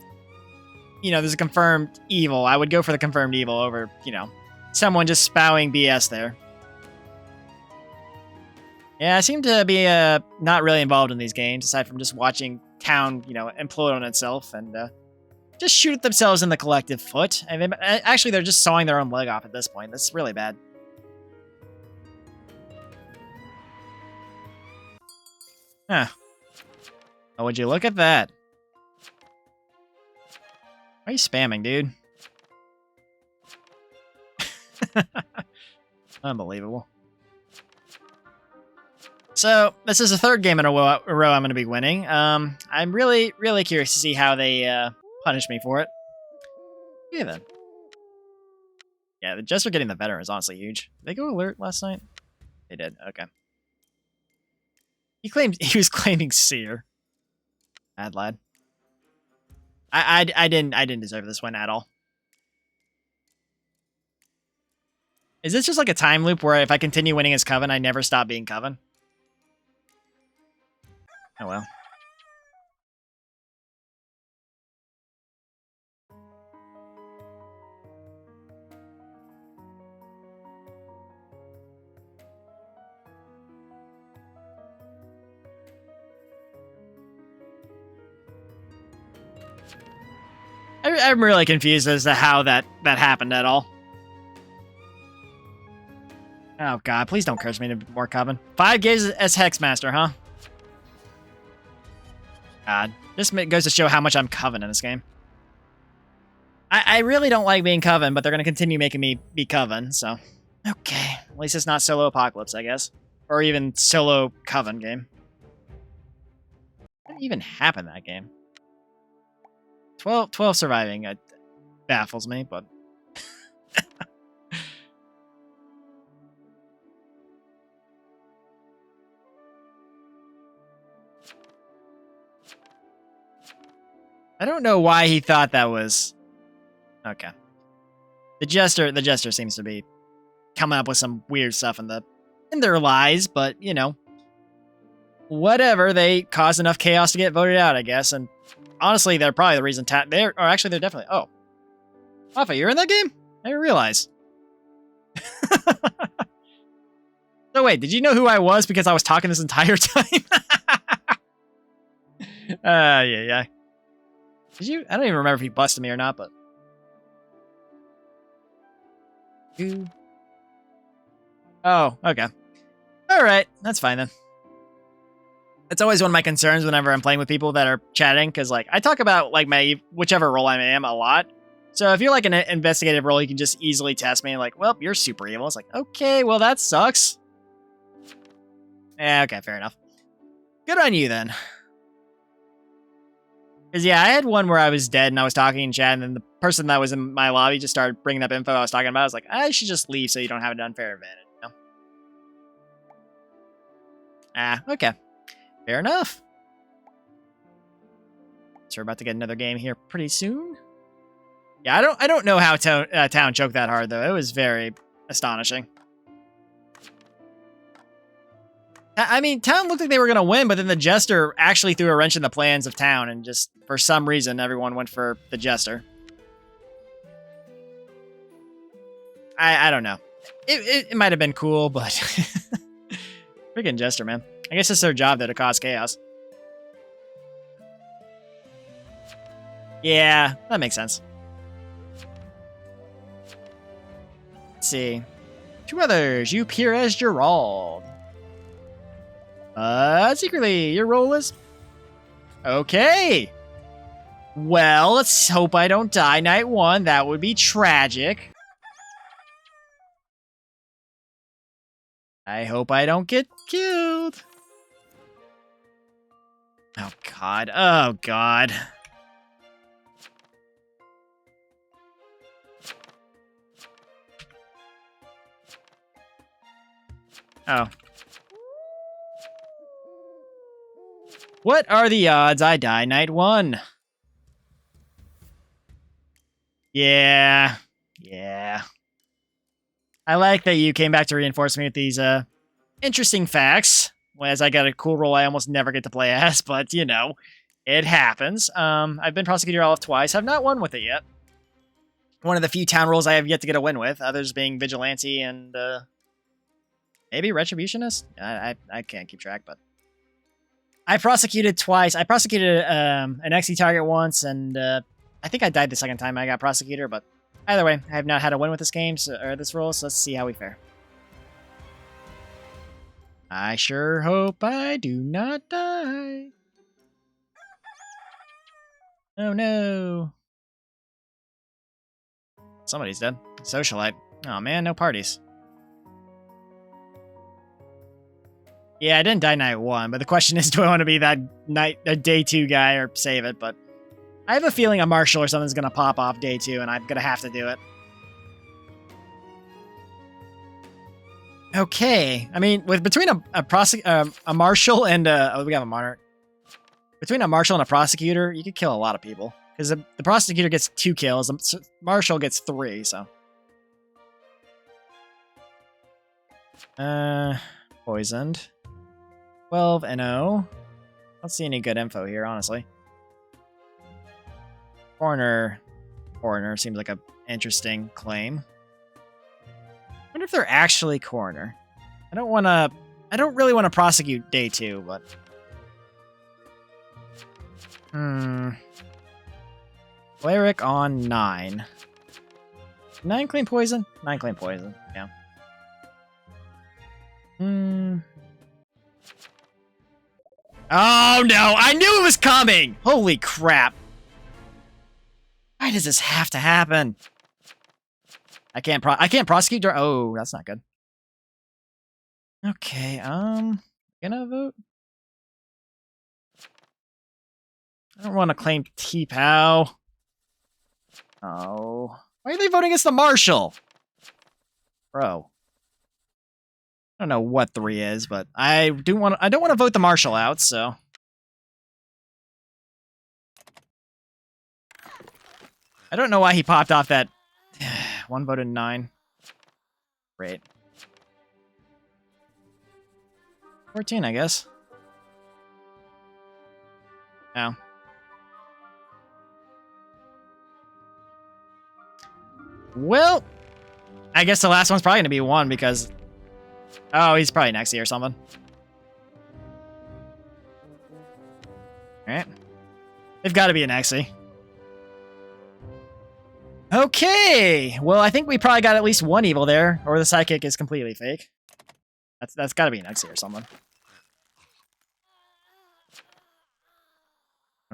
You know, there's a confirmed evil, I would go for the confirmed evil over, you know, someone just spouting BS there. Yeah, I seem to be not really involved in these games, aside from just watching Town, you know, implode on itself and just shoot themselves in the collective foot. I mean, actually, they're just sawing their own leg off at this point. That's really bad. Huh. Oh, would you look at that? Why are you spamming, dude? Unbelievable. So, this is the 3rd game in a row I'm going to be winning. I'm really, really curious to see how they punish me for it. Yeah, then. Yeah, just for getting the veteran is honestly huge. Did they go alert last night? They did, okay. He was claiming Seer. Bad lad. I didn't deserve this one at all. Is this just like a time loop where if I continue winning as Coven, I never stop being Coven? Oh well. I'm really confused as to how that happened at all. Oh god, please don't curse me to more Coven. 5 games as Hex Master, huh? God, this goes to show how much I'm Coven in this game. I really don't like being Coven, but they're going to continue making me be Coven, so... Okay, at least it's not solo Apocalypse, I guess. Or even solo Coven game. What even happened in that game? 12 surviving. It baffles me, but... I don't know why he thought that was... Okay. The Jester seems to be coming up with some weird stuff in their lies, but, you know. Whatever, they caused enough chaos to get voted out, I guess, and honestly, they're probably the reason they're definitely... Oh. Alpha, you're in that game? I didn't realize. So wait, did you know who I was because I was talking this entire time? Yeah. Did you? I don't even remember if he busted me or not, but... Oh, okay. Alright, that's fine then. That's always one of my concerns whenever I'm playing with people that are chatting, because, like, I talk about, like, my whichever role I am a lot. So if you're, like, an investigative role, you can just easily test me, like, well, you're super evil. It's like, okay, well, that sucks. Yeah, okay, fair enough. Good on you, then. Because, yeah, I had one where I was dead and I was talking in chat, and then the person that was in my lobby just started bringing up info I was talking about. I was like, I should just leave so you don't have an unfair advantage. You know? Ah, okay. Fair enough. So we're about to get another game here pretty soon. Yeah, I don't know how Town choked that hard, though. It was very astonishing. I mean, Town looked like they were going to win, but then the Jester actually threw a wrench in the plans of Town, and just, for some reason, everyone went for the Jester. I don't know. It might have been cool, but... Freaking Jester, man. I guess it's their job, though, to cause chaos. Yeah, that makes sense. Let's see. 2 others. You appear as Gerald. Secretly, your role is... Okay. Well, let's hope I don't die night 1. That would be tragic. I hope I don't get killed. Oh, God. Oh, God. Oh. What are the odds I die night 1? Yeah. I like that you came back to reinforce me with these interesting facts. As I got a cool role I almost never get to play as, but, you know, it happens. I've been Prosecutor all of twice. I've not won with it yet. One of the few town roles I have yet to get a win with, others being Vigilante and maybe Retributionist? I can't keep track, but... I prosecuted twice. I prosecuted an XE target once, and I think I died the second time I got Prosecutor, but either way, I have not had a win with this game, or this role, so let's see how we fare. I sure hope I do not die. Oh no. Somebody's dead. Socialite. Oh man, no parties. Yeah, I didn't die night 1, but the question is, do I want to be that day 2 guy or save it? But I have a feeling a Marshal or something's gonna pop off day 2, and I'm gonna have to do it. Okay, I mean, between a Marshal and we have a Monarch. Between a Marshal and a Prosecutor, you could kill a lot of people because the Prosecutor gets 2 kills, the Marshal gets 3. So, poisoned. 12 and 0. Don't see any good info here, honestly. Coroner seems like a interesting claim. I wonder if they're actually coroner. I don't really want to prosecute day 2, but... Cleric on 9. 9 claim poison? 9 claim poison, yeah. Oh no, I knew it was coming! Holy crap. Why does this have to happen? I can't prosecute during... Oh, that's not good. Okay, gonna vote? I don't want to claim T-Pow. Oh. Why are they voting against the Marshal? Bro. I don't know what 3 is, but I don't want to vote the Marshal out, so. I don't know why he popped off that 1 voted 9. Great. 14, I guess. Oh. Well, I guess the last one's probably going to be 1 because... Oh, he's probably Nexie or something. Alright. They've got to be a Nexie. Okay! Well, I think we probably got at least 1 evil there, or the Psychic is completely fake. That's got to be an Nexie or something.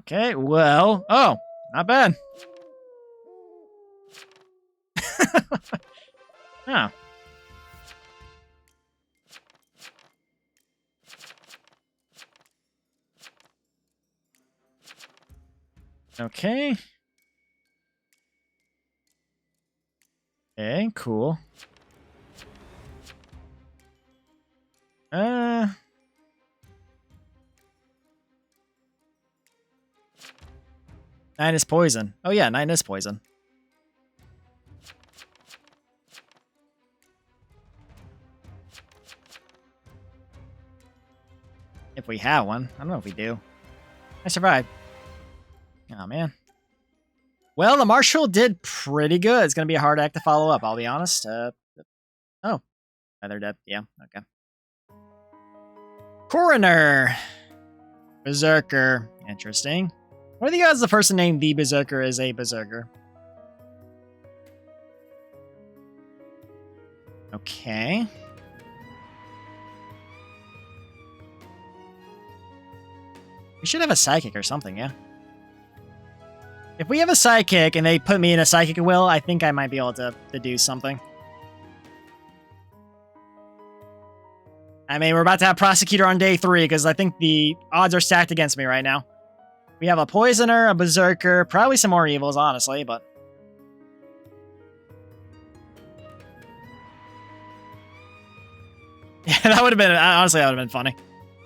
Okay, well... Oh, not bad. Oh. Okay. Okay, cool. 9 is poison. Oh yeah, 9 is poison. If we have one. I don't know if we do. I survived. Oh, man. Well, the Marshal did pretty good. It's going to be a hard act to follow up, I'll be honest. Oh. They're dead. Yeah, okay. Coroner. Berserker. Interesting. What are the odds the person named the Berserker is a Berserker? Okay. We should have a Psychic or something, yeah? If we have a Psychic and they put me in a Psychic will, I think I might be able to do something. I mean, we're about to have Prosecutor on day 3, because I think the odds are stacked against me right now. We have a Poisoner, a Berserker, probably some more evils, honestly, but... Yeah, that would have been... Honestly, that would have been funny.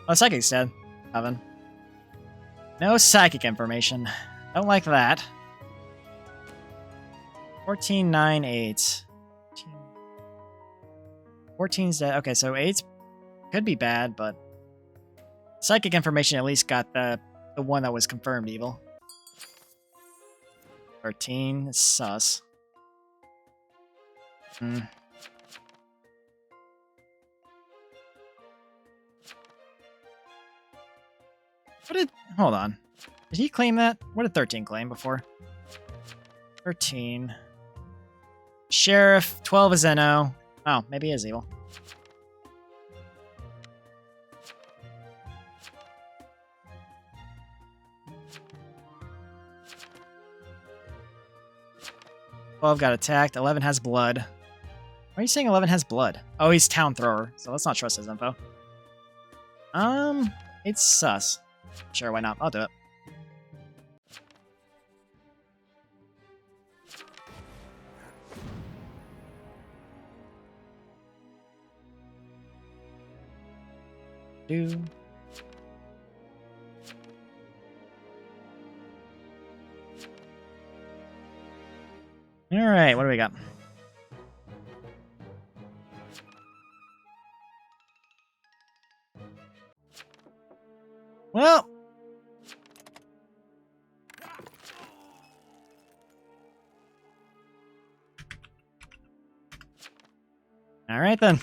Oh, Psychic's dead. Coven. No Psychic information. Don't like that. 14, 9, 8. 14's dead. Okay, so 8's could be bad, but Psychic information at least got the one that was confirmed evil. 13 is sus. What did... Hold on. Did he claim that? What did 13 claim before? 13. Sheriff. 12 is NO. Oh, maybe he is evil. Twelve got attacked. 11 has blood. Why are you saying 11 has blood? Oh, he's Town Thrower, so let's not trust his info. It's sus. Sure, why not? I'll do it. Alright, what do we got? Well... Alright then.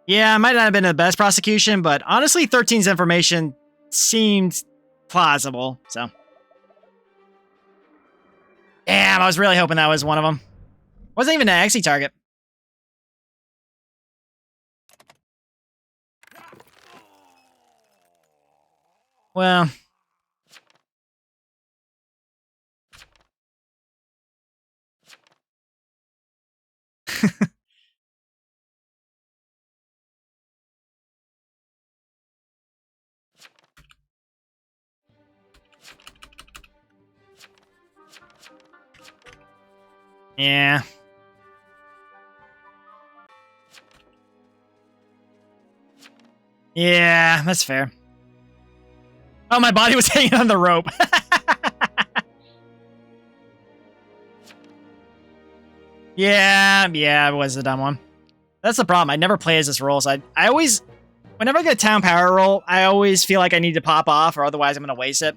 Yeah, it might not have been the best prosecution, but honestly, 13's information seemed plausible, so. Damn, I was really hoping that was one of them. Wasn't even an Nexie target. Well. Yeah. Yeah, that's fair. Oh, my body was hanging on the rope. Yeah, it was a dumb one. That's the problem. I never play as this role, so I always, whenever I get a town power roll, I always feel like I need to pop off, or otherwise I'm going to waste it.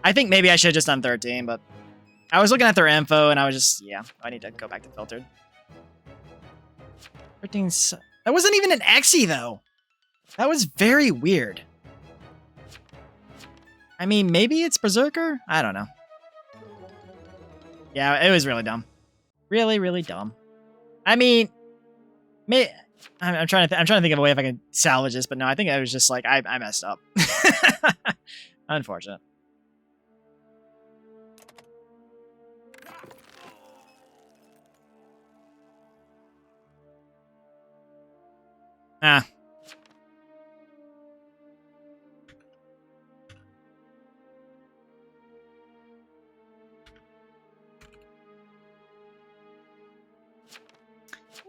I think maybe I should have just done 13, but I was looking at their info, and I was just, yeah, I need to go back to filtered. 13, that wasn't even an Exy, though. That was very weird. I mean, maybe it's Berserker? I don't know. Yeah, it was really dumb. Really, really dumb. I mean, I'm trying to think of a way if I can salvage this, but no, I think I was just like I messed up. Unfortunate. Ah.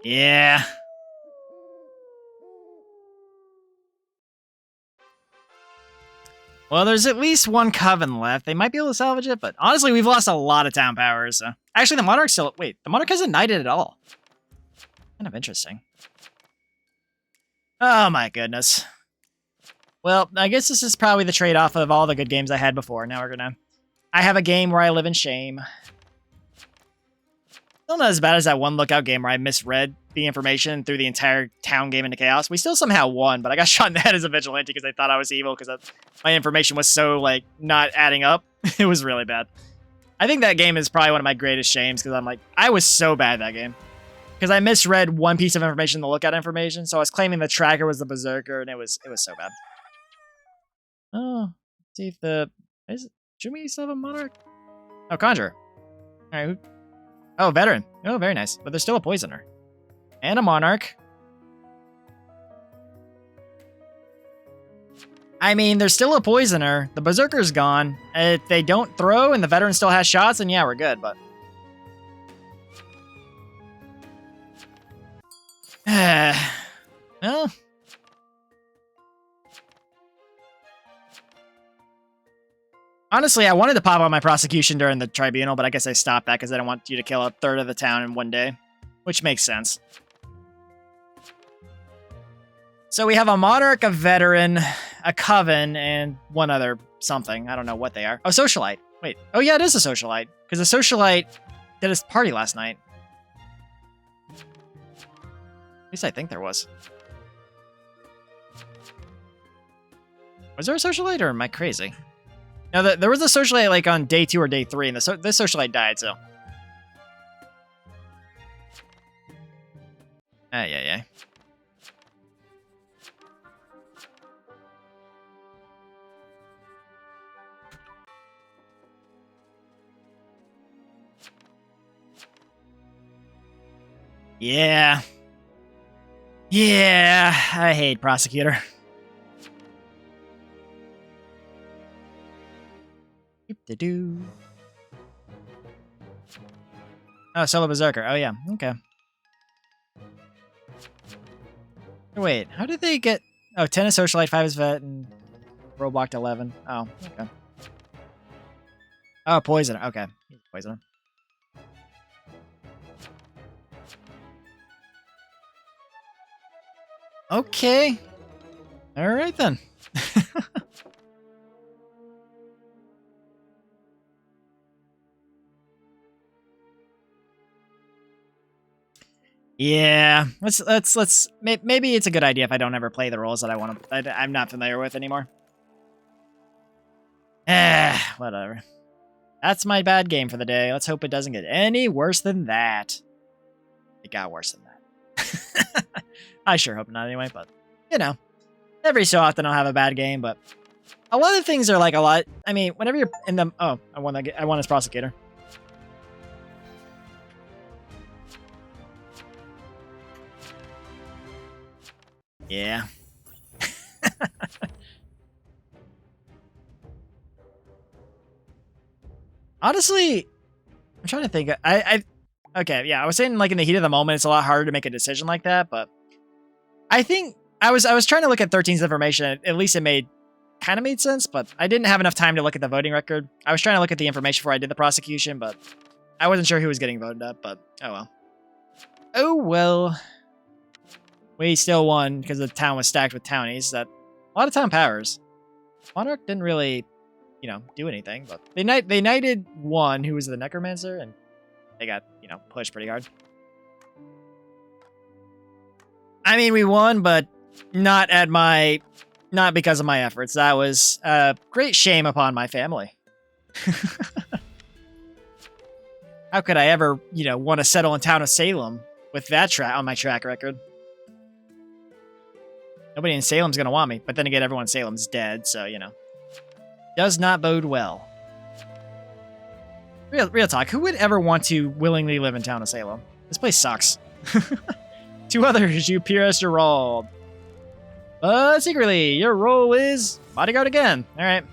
Yeah. Well, there's at least one Coven left. They might be able to salvage it, but honestly, we've lost a lot of town powers. So. Actually, the Monarch still... Wait, the Monarch hasn't knighted at all. Kind of interesting. Oh my goodness. Well, I guess this is probably the trade-off of all the good games I had before. Now we're gonna... I have a game where I live in shame. Still not as bad as that one Lookout game where I misread the information through the entire town game into chaos. We still somehow won, but I got shot in the head as a vigilante because they thought I was evil because my information was so, like, not adding up. It was really bad. I think that game is probably one of my greatest shames because I'm like, I was so bad that game. Because I misread one piece of information, the Lookout information, so I was claiming the tracker was the Berserker, and it was so bad. Oh, let's see if should we still have a Monarch? Oh, Conjurer. Alright, oh, Veteran. Oh, very nice. But there's still a Poisoner. And a Monarch. I mean, there's still a Poisoner. The Berserker's gone. If they don't throw and the Veteran still has shots, then yeah, we're good, but... well... Honestly, I wanted to pop on my Prosecution during the Tribunal, but I guess I stopped that because I don't want you to kill a third of the town in one day. Which makes sense. So we have a Monarch, a Veteran, a Coven, and one other something. I don't know what they are. Oh, Socialite. Wait. Oh, yeah, it is a Socialite. Because the Socialite did his party last night. At least I think there was. Was there a Socialite, or am I crazy? No, there was a Socialite like on day 2 or day 3, and this Socialite died, so. Yeah. Yeah. Yeah, I hate Prosecutor. Oh, Solo Berserker. Oh, yeah. Okay. Wait, how did they get... Oh, 10 is Socialite, 5 is Vet, and Roadblocked 11. Oh, okay. Oh, Poisoner. Okay. Poisoner. Okay. All right, then. Yeah, let's maybe it's a good idea if I don't ever play the roles that I'm not familiar with anymore. Whatever. That's my bad game for the day. Let's hope it doesn't get any worse than that. It got worse than that. I sure hope not anyway, but you know, every so often I'll have a bad game, but a lot of things are like a lot. I mean, whenever you're in the I won as Prosecutor. Yeah. Honestly, I'm trying to think. I Okay, yeah, I was saying like in the heat of the moment, it's a lot harder to make a decision like that, but I think I was trying to look at 13's information. At least it kind of made sense, but I didn't have enough time to look at the voting record. I was trying to look at the information before I did the prosecution, but I wasn't sure who was getting voted up, but oh well. Oh well. We still won because the town was stacked with townies. That a lot of town powers. Monarch didn't really, do anything, but they knighted one who was the necromancer, and they got, pushed pretty hard. I mean, we won, but not because of my efforts. That was a great shame upon my family. How could I ever, want to settle in Town of Salem with that on my track record? Nobody in Salem's going to want me, but then again, everyone in Salem's dead, so, Does not bode well. Real talk, who would ever want to willingly live in Town of Salem? This place sucks. 2 others, you pierced your role. Secretly, your role is Bodyguard again. Alright.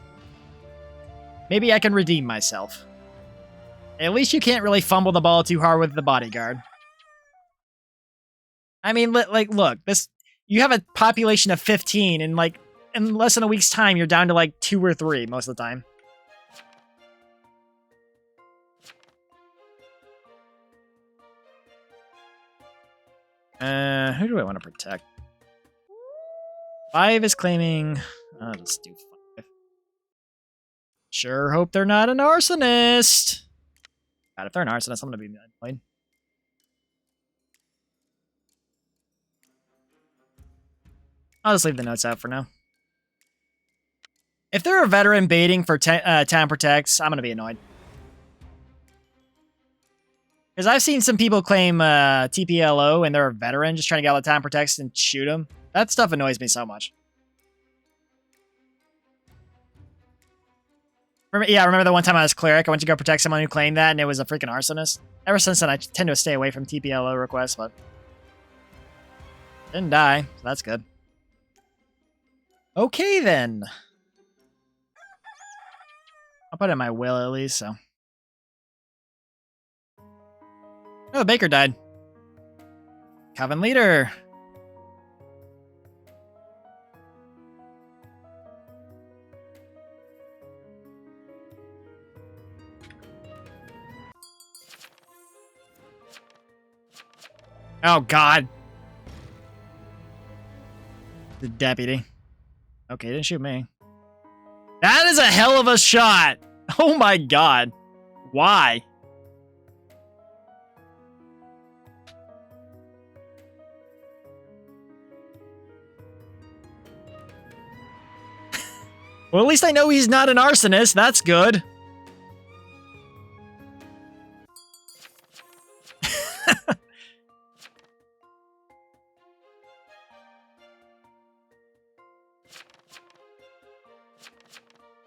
Maybe I can redeem myself. At least you can't really fumble the ball too hard with the Bodyguard. I mean, look, you have a population of 15, and in less than a week's time, you're down to 2 or 3 most of the time. Who do I want to protect? 5 is claiming... I'll just do 5. Sure hope they're not an arsonist. God, if they're an arsonist, I'm gonna be annoyed. I'll just leave the notes out for now. If they're a veteran baiting for Town Protects, I'm gonna be annoyed. Because I've seen some people claim TPLO and they're a veteran just trying to get all the Town Protects and shoot them. That stuff annoys me so much. Remember the one time I was cleric, I went to go protect someone who claimed that, and it was a freaking arsonist? Ever since then, I tend to stay away from TPLO requests, but... Didn't die, so that's good. Okay, then. I'll put it in my will, at least, so... Oh, the baker died. Coven Leader. Oh, God. The deputy. Okay, didn't shoot me. That is a hell of a shot. Oh, my God. Why? Well, at least I know he's not an arsonist. That's good.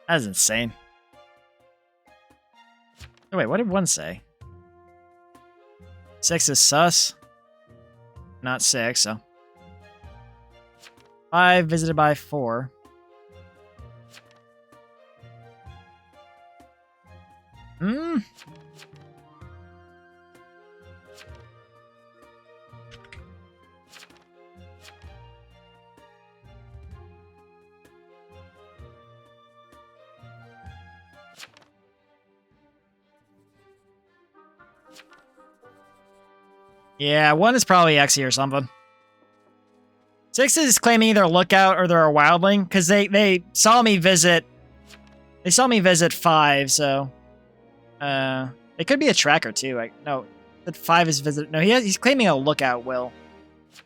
That's insane. Oh, wait, what did 1 say? 6 is sus. Not 6, so. 5 visited by 4. Hmm. Yeah, 1 is probably Exy or something. 6 is claiming either a lookout or they're a wildling, because they saw me visit. They saw me visit 5, so. It could be a tracker too. No, that 5 is visit. No, he's claiming a lookout will.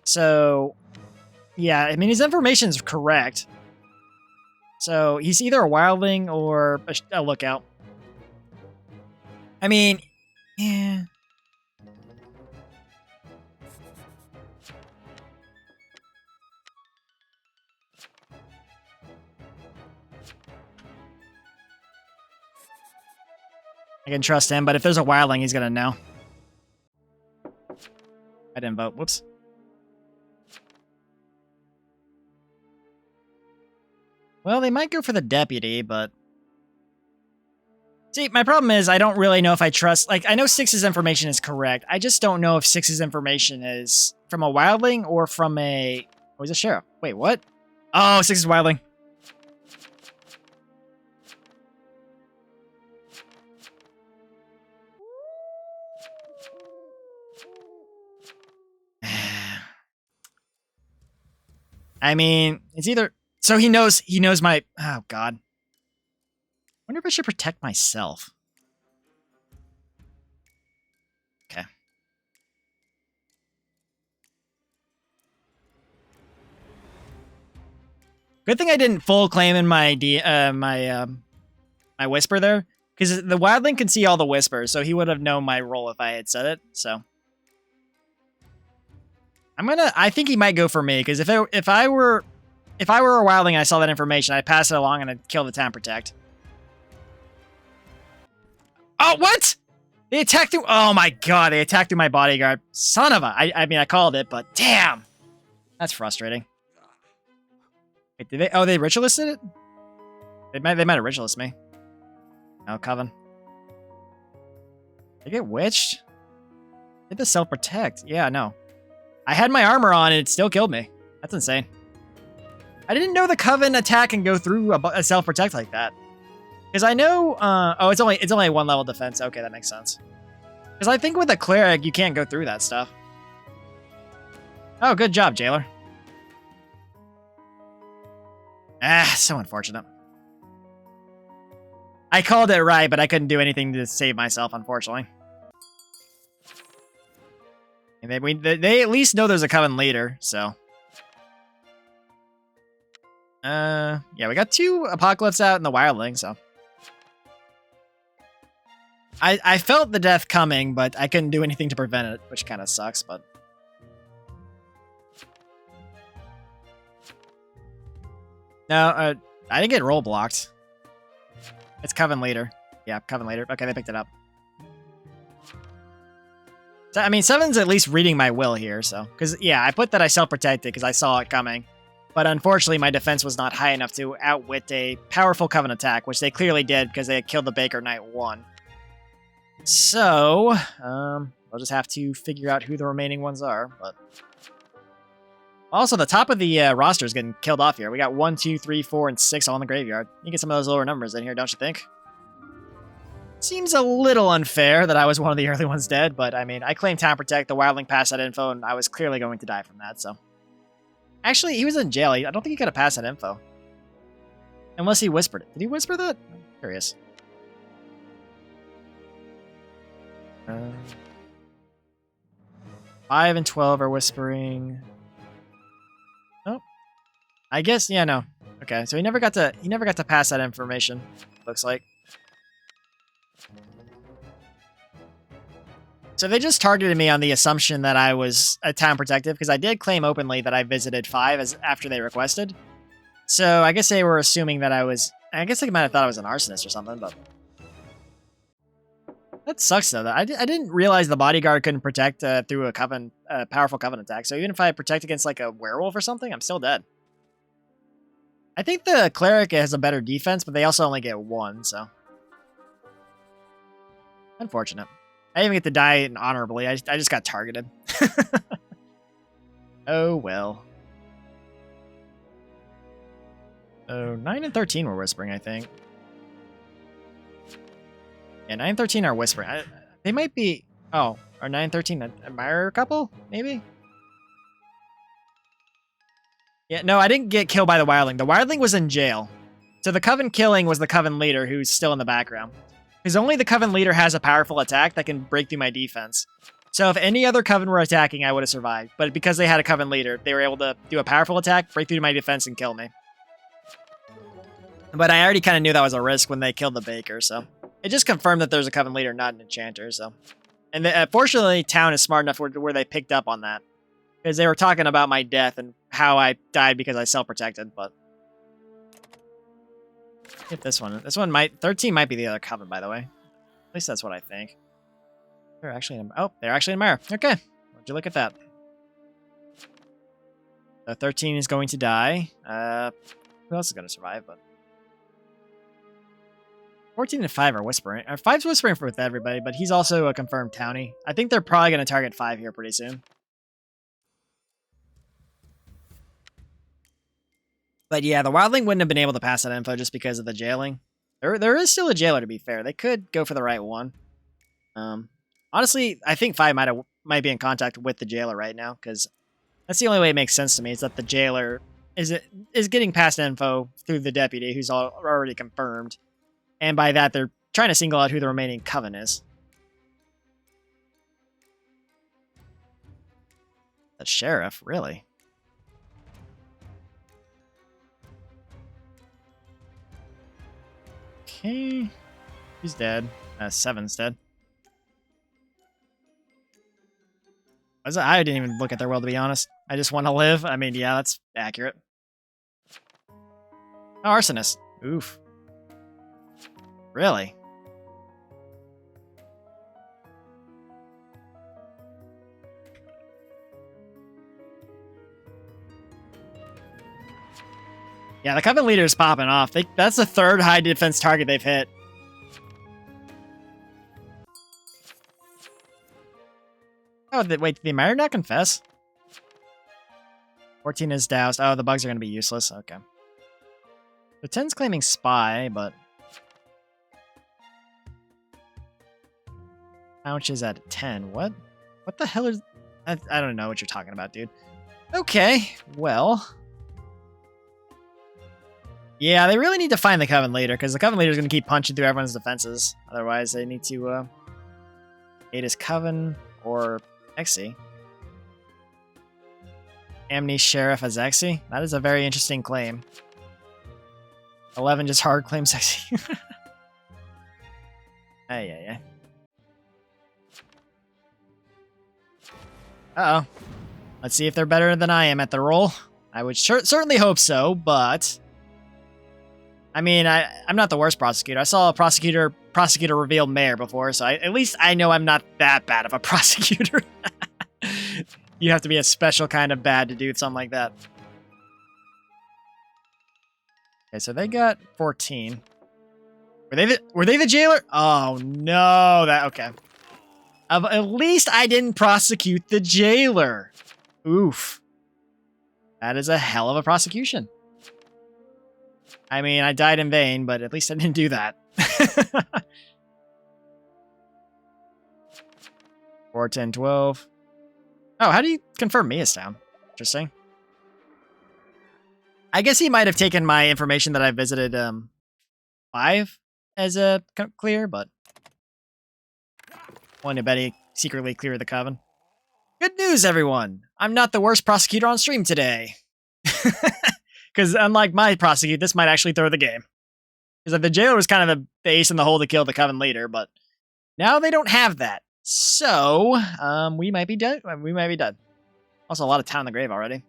So, yeah, I mean his information's correct. So he's either a wildling or a lookout. I mean, yeah. I can trust him, but if there's a wildling, he's gonna know. I didn't vote. Whoops. Well, they might go for the deputy, but See, my problem is I don't really know if I trust... Like, I know 6's information is correct. I just don't know if 6's information is from a wildling or from a... Oh, he's a sheriff. Wait, what? Oh, 6 is wildling. I mean, it's either... So he knows my... Oh, God. I wonder if I should protect myself. Okay. Good thing I didn't full claim in my my whisper there, because the wildling can see all the whispers, so he would have known my role if I had said it. So I think he might go for me, because if I were a wildling and I saw that information, I'd pass it along and I'd kill the town protect. Oh, what? They attacked through... Oh my god, they attacked through my bodyguard. Son of a... I mean, I called it, but damn! That's frustrating. Wait, did they... Oh, they ritualisted it? They might have ritualisted me. Oh, Coven. They get witched? Did the self-protect? Yeah, no. I had my armor on and it still killed me. That's insane. I didn't know the Coven attack can go through a self-protect like that. Because I know... oh, it's only 1 level defense. Okay, that makes sense. Because I think with a cleric, you can't go through that stuff. Oh, good job, jailer. Ah, so unfortunate. I called it right, but I couldn't do anything to save myself, unfortunately. And they at least know there's a Coven Leader, so... yeah, we got 2 Apocalypse out in the Wildling, so... I felt the death coming, but I couldn't do anything to prevent it, which kind of sucks, but... No, I didn't get roll blocked. It's Coven Leader. Yeah, Coven Leader. Okay, they picked it up. So, I mean, 7's at least reading my will here, so... Because, yeah, I put that I self-protected because I saw it coming. But unfortunately, my defense was not high enough to outwit a powerful Coven attack, which they clearly did because they had killed the Baker Knight 1. So, we'll just have to figure out who the remaining ones are, but... Also, the top of the roster is getting killed off here. We got 1, 2, 3, 4, and 6 all in the graveyard. You get some of those lower numbers in here, don't you think? Seems a little unfair that I was one of the early ones dead, but I mean, I claimed Town Protect, the Wildling passed that info, and I was clearly going to die from that, so... Actually, he was in jail. I don't think he could have passed that info. Unless he whispered it. Did he whisper that? I'm curious. 5 and 12 are whispering. Oh, I guess yeah. No. Okay, so he never got to pass that information. Looks like. So they just targeted me on the assumption that I was a town protective because I did claim openly that I visited 5 as after they requested. So I guess they were assuming that I was. I guess they might have thought I was an arsonist or something, but. That sucks, though. I didn't realize the bodyguard couldn't protect through a powerful Coven attack. So even if I protect against, like, a werewolf or something, I'm still dead. I think the cleric has a better defense, but they also only get 1, so... Unfortunate. I didn't even get to die honorably. I just got targeted. Oh, well. Oh, 9 and 13 were whispering, I think. Yeah, 9 and 13 are whispering. They might be... Oh, are 9 and 13 an admirer couple? Maybe? Yeah, no, I didn't get killed by the Wildling. The Wildling was in jail. So the Coven killing was the Coven Leader, who's still in the background. Because only the Coven Leader has a powerful attack that can break through my defense. So if any other Coven were attacking, I would have survived. But because they had a Coven Leader, they were able to do a powerful attack, break through my defense, and kill me. But I already kind of knew that was a risk when they killed the Baker, so... It just confirmed that there's a Coven Leader, not an Enchanter, so... And fortunately, Town is smart enough where they picked up on that. Because they were talking about my death and how I died because I self-protected, but... Hit this one. This one might... 13 might be the other Coven, by the way. At least that's what I think. They're actually in... Oh, they're actually in Mire. Okay. Would you look at that? 13 is going to die. Who else is going to survive, but... 14 and 5 are whispering. 5's whispering with everybody, but he's also a confirmed townie. I think they're probably going to target 5 here pretty soon. But yeah, the Wildling wouldn't have been able to pass that info just because of the jailing. There is still a jailer, to be fair. They could go for the right one. Honestly, I think 5 might be in contact with the jailer right now, because that's the only way it makes sense to me, is that the jailer is getting past info through the deputy, who's already confirmed. And by that, they're trying to single out who the remaining Coven is. The sheriff, really? Okay. He's dead. 7's dead. I didn't even look at their will, to be honest. I just want to live. I mean, yeah, that's accurate. Oh, arsonist. Oof. Really? Yeah, the Coven Leader is popping off. That's the 3rd high defense target they've hit. Oh, wait, did the Mayor not confess? 14 is doused. Oh, the bugs are going to be useless. Okay. The 10's claiming spy, but... Ouch is at 10. What? What the hell is... I don't know what you're talking about, dude. Okay, well... Yeah, they really need to find the Coven Leader, because the Coven Leader is going to keep punching through everyone's defenses. Otherwise, they need to aid his Coven or Exy. Amnesiac Sheriff as Exy? That is a very interesting claim. 11 just hard claims Exy. Ay. Uh-oh. Let's see if they're better than I am at the role. I would certainly hope so, but... I mean, I'm not the worst prosecutor. I saw a prosecutor reveal mayor before, so at least I know I'm not that bad of a prosecutor. You have to be a special kind of bad to do something like that. Okay, so they got 14. Were they the jailer? Oh no, okay. At least I didn't prosecute the jailer. Oof. That is a hell of a prosecution. I mean, I died in vain, but at least I didn't do that. 4, 10, 12. Oh, how do you confirm me as down? Interesting. I guess he might have taken my information that I visited 5 as a clear, but... Wanted to bet he secretly cleared the Coven. Good news, everyone! I'm not the worst prosecutor on stream today. Because unlike my prosecutor, this might actually throw the game. Because the jailer was kind of the ace in the hole to kill the Coven Leader, but now they don't have that. So, we might be done. We might be done. Also, a lot of Town in the Grave already.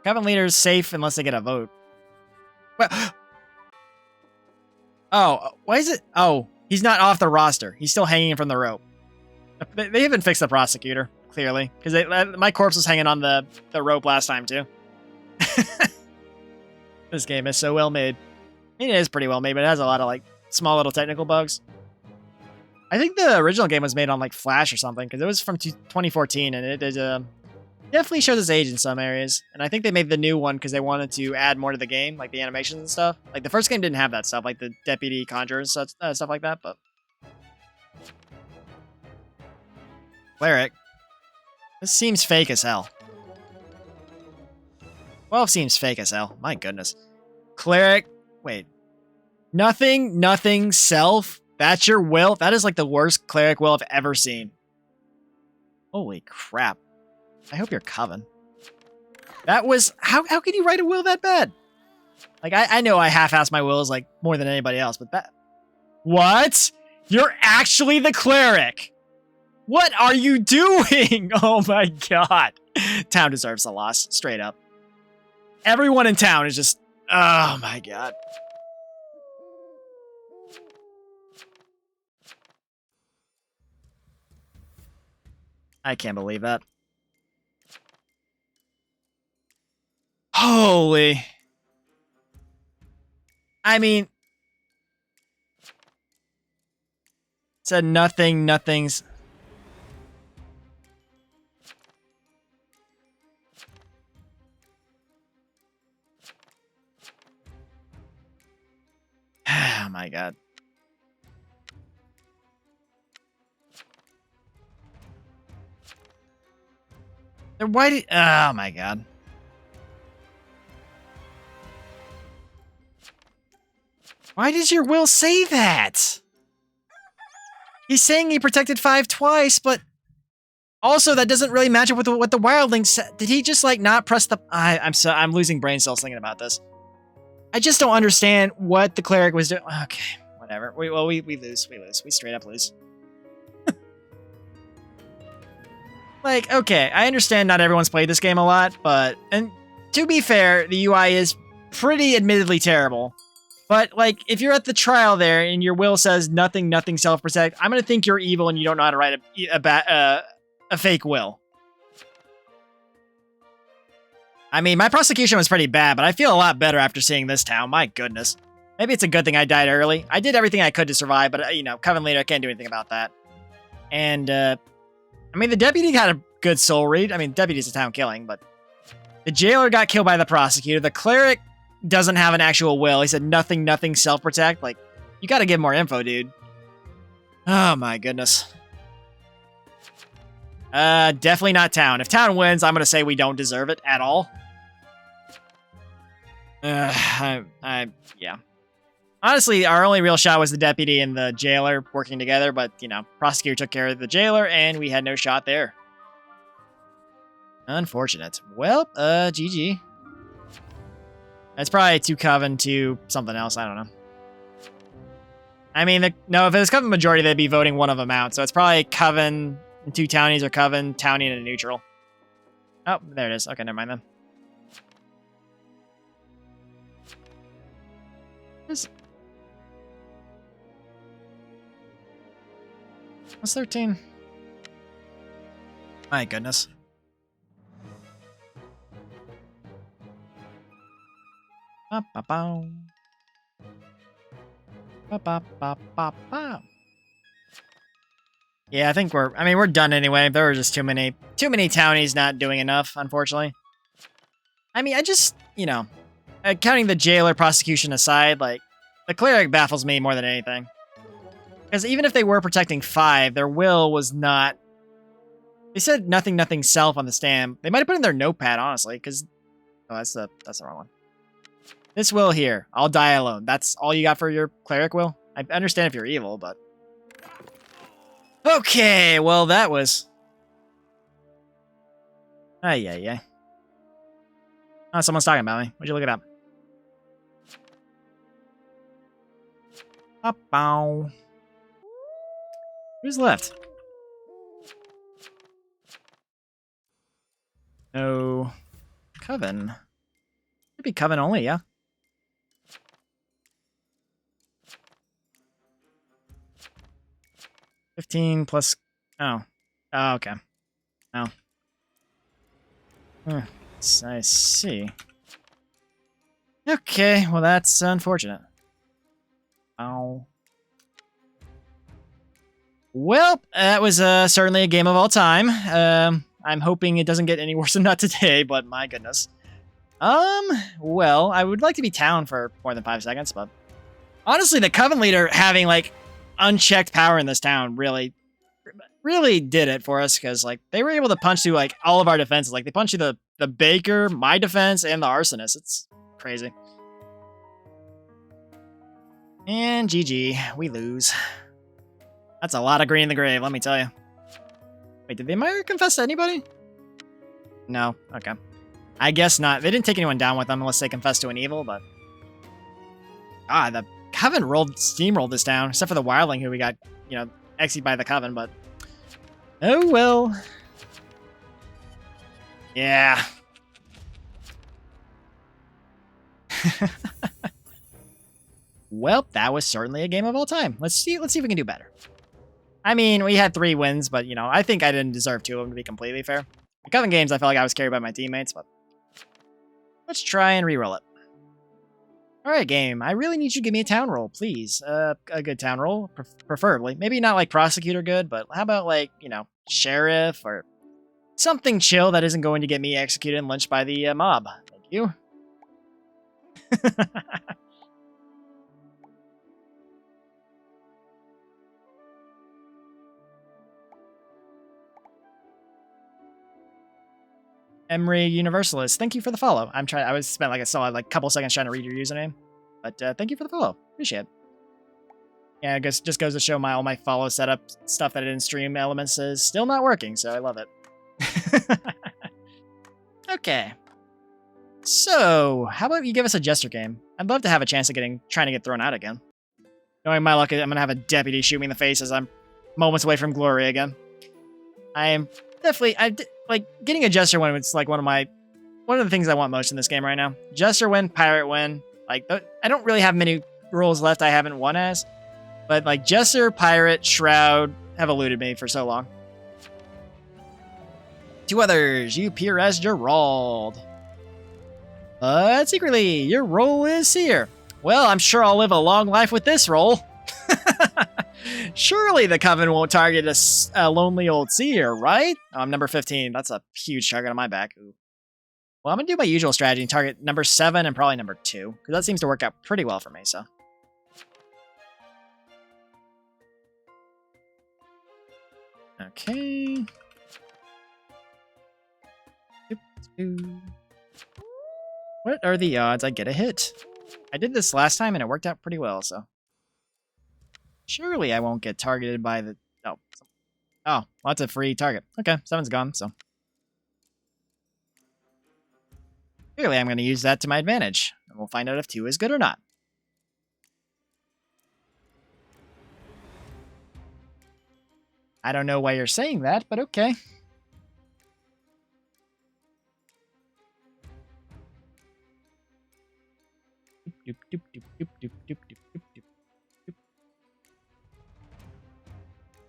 Coven Leader is safe unless they get a vote. Well, oh, why is it? Oh, he's not off the roster. He's still hanging from the rope. They haven't fixed the prosecutor, clearly. Because my corpse was hanging on the rope last time, too. This game is so well made. I mean, it is pretty well made, but it has a lot of like small little technical bugs. I think the original game was made on like Flash or something, because it was from 2014, and it definitely shows its age in some areas. And I think they made the new one because they wanted to add more to the game, like the animations and stuff. Like the first game didn't have that stuff, like the deputy conjurers, stuff like that. But Cleric, this seems fake as hell. 12 seems fake as hell. My goodness. Cleric. Wait. Nothing, self. That's your will? That is like the worst cleric will I've ever seen. Holy crap. I hope you're Coven. That was... How can you write a will that bad? Like, I know I half-assed my wills like more than anybody else, but that... What? You're actually the cleric! What are you doing? Oh my god. Town deserves a loss. Straight up. Everyone in town is just... Oh my god. I can't believe that. Holy... I mean... Said nothing, nothing's... Oh my god. Why did... Oh my god. Why did your will say that? He's saying he protected 5 twice, but... Also, that doesn't really match up with what the wildling said. Did he just, like, not press the... I'm losing brain cells thinking about this. I just don't understand what the cleric was doing. Okay, whatever. We lose. We lose. We straight up lose. Like, okay, I understand not everyone's played this game a lot, but... And to be fair, the UI is pretty admittedly terrible. But, like, if you're at the trial there and your will says nothing, nothing self-protect, I'm gonna think you're evil and you don't know how to write a fake will. I mean, my prosecution was pretty bad, but I feel a lot better after seeing this town. My goodness. Maybe it's a good thing I died early. I did everything I could to survive, but, you know, Coven Leader, I can't do anything about that. And, I mean, the deputy had a good soul read. I mean, deputy's a town killing, but... The jailer got killed by the prosecutor. The cleric doesn't have an actual will. He said nothing, nothing self-protect. Like, you gotta give more info, dude. Oh, my goodness. Definitely not town. If town wins, I'm gonna say we don't deserve it at all. Yeah. Honestly, our only real shot was the deputy and the jailer working together, but, you know, prosecutor took care of the jailer, and we had no shot there. Unfortunate. Well, GG. That's probably 2 Coven, 2 something else, I don't know. I mean, no, if it was Coven majority, they'd be voting one of them out, so it's probably Coven and 2 Townies, or Coven, Townie, and a neutral. Oh, there it is. Okay, never mind then. What's 13? My goodness. Ba-ba-bow. Ba-ba-ba-ba-ba. Yeah, I think we're done anyway. There were just too many townies not doing enough, unfortunately. I mean, I just, you know, counting the jailer prosecution aside, like, the cleric baffles me more than anything. Because even if they were protecting 5, their will was not... They said nothing, nothing self on the stand. They might have put in their notepad, honestly, because... Oh, that's the wrong one. This will here. I'll die alone. That's all you got for your cleric will? I understand if you're evil, but... Okay, well, that was... Ay. Oh, someone's talking about me. Would you look it up? Bow. Who's left? No. Coven. Could be Coven only, yeah. $15 plus... Oh. Oh, okay. Oh. I see. Okay, well that's unfortunate. Ow. Well, that was certainly a game of all time. I'm hoping it doesn't get any worse than that today, but my goodness. Well, I would like to be town for more than 5 seconds, but... Honestly, the Coven Leader having, like, unchecked power in this town really did it for us, because, like, they were able to punch through, like, all of our defenses. Like, they punched through the Baker, my defense, and the Arsonist. It's crazy. And GG. We lose. That's a lot of green in the grave, let me tell you. Wait, did the Admirer confess to anybody? No. Okay. I guess not. They didn't take anyone down with them unless they confessed to an evil, but... Ah, the Coven steamrolled this down, except for the Wildling who we got, you know, exited by the Coven, but... Oh, well. Yeah. Well, that was certainly a game of all time. Let's see if we can do better. I mean, we had 3 wins, but, you know, I think I didn't deserve 2 of them, to be completely fair. The Coven games, I felt like I was carried by my teammates, but... Let's try and re-roll it. Alright, game. I really need you to give me a town roll, please. A good town roll, preferably. Maybe not like Prosecutor good, but how about like, you know, Sheriff or something chill that isn't going to get me executed and lynched by the mob. Thank you. Emery Universalist, thank you for the follow. I was spent like a solid like couple seconds trying to read your username, but thank you for the follow. Appreciate it. Yeah, I guess just goes to show all my follow setup stuff that I didn't stream elements is still not working, so I love it. Okay. So, how about you give us a Jester game? I'd love to have a chance of trying to get thrown out again. Knowing my luck, I'm gonna have a deputy shoot me in the face as I'm moments away from glory again. I am definitely, like, getting a Jester win was like one of the things I want most in this game right now. Jester win, Pirate win. Like, I don't really have many roles left I haven't won as. But, like, Jester, Pirate, Shroud have eluded me for so long. Two others. You appear as Gerald. But secretly, your role is Seer. Well, I'm sure I'll live a long life with this role. Surely the Coven won't target a lonely old Seer, right? Oh, I'm number 15. That's a huge target on my back. Ooh. Well, I'm going to do my usual strategy and target number 7 and probably number 2. Because that seems to work out pretty well for me, so. Okay. What are the odds I get a hit? I did this last time and it worked out pretty well, so. Surely I won't get targeted by the... Oh. Oh, well, that's a free target. Okay, 7's gone, so. Clearly I'm going to use that to my advantage. And we'll find out if 2 is good or not. I don't know why you're saying that, but okay. Doop, doop, doop, doop, doop, doop, doop, doop, doop.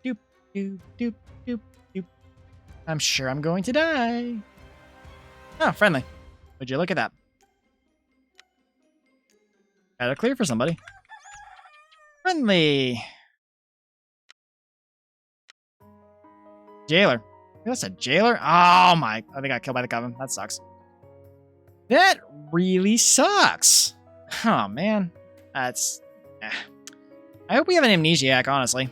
Doop, doop, doop, doop, doop. I'm sure I'm going to die. Oh, friendly. Would you look at that? Got a clear for somebody. Friendly. Jailer. That's a jailer? Oh my. I think I got killed by the Coven. That sucks. That really sucks. Oh man. That's... I hope we have an Amnesiac, honestly.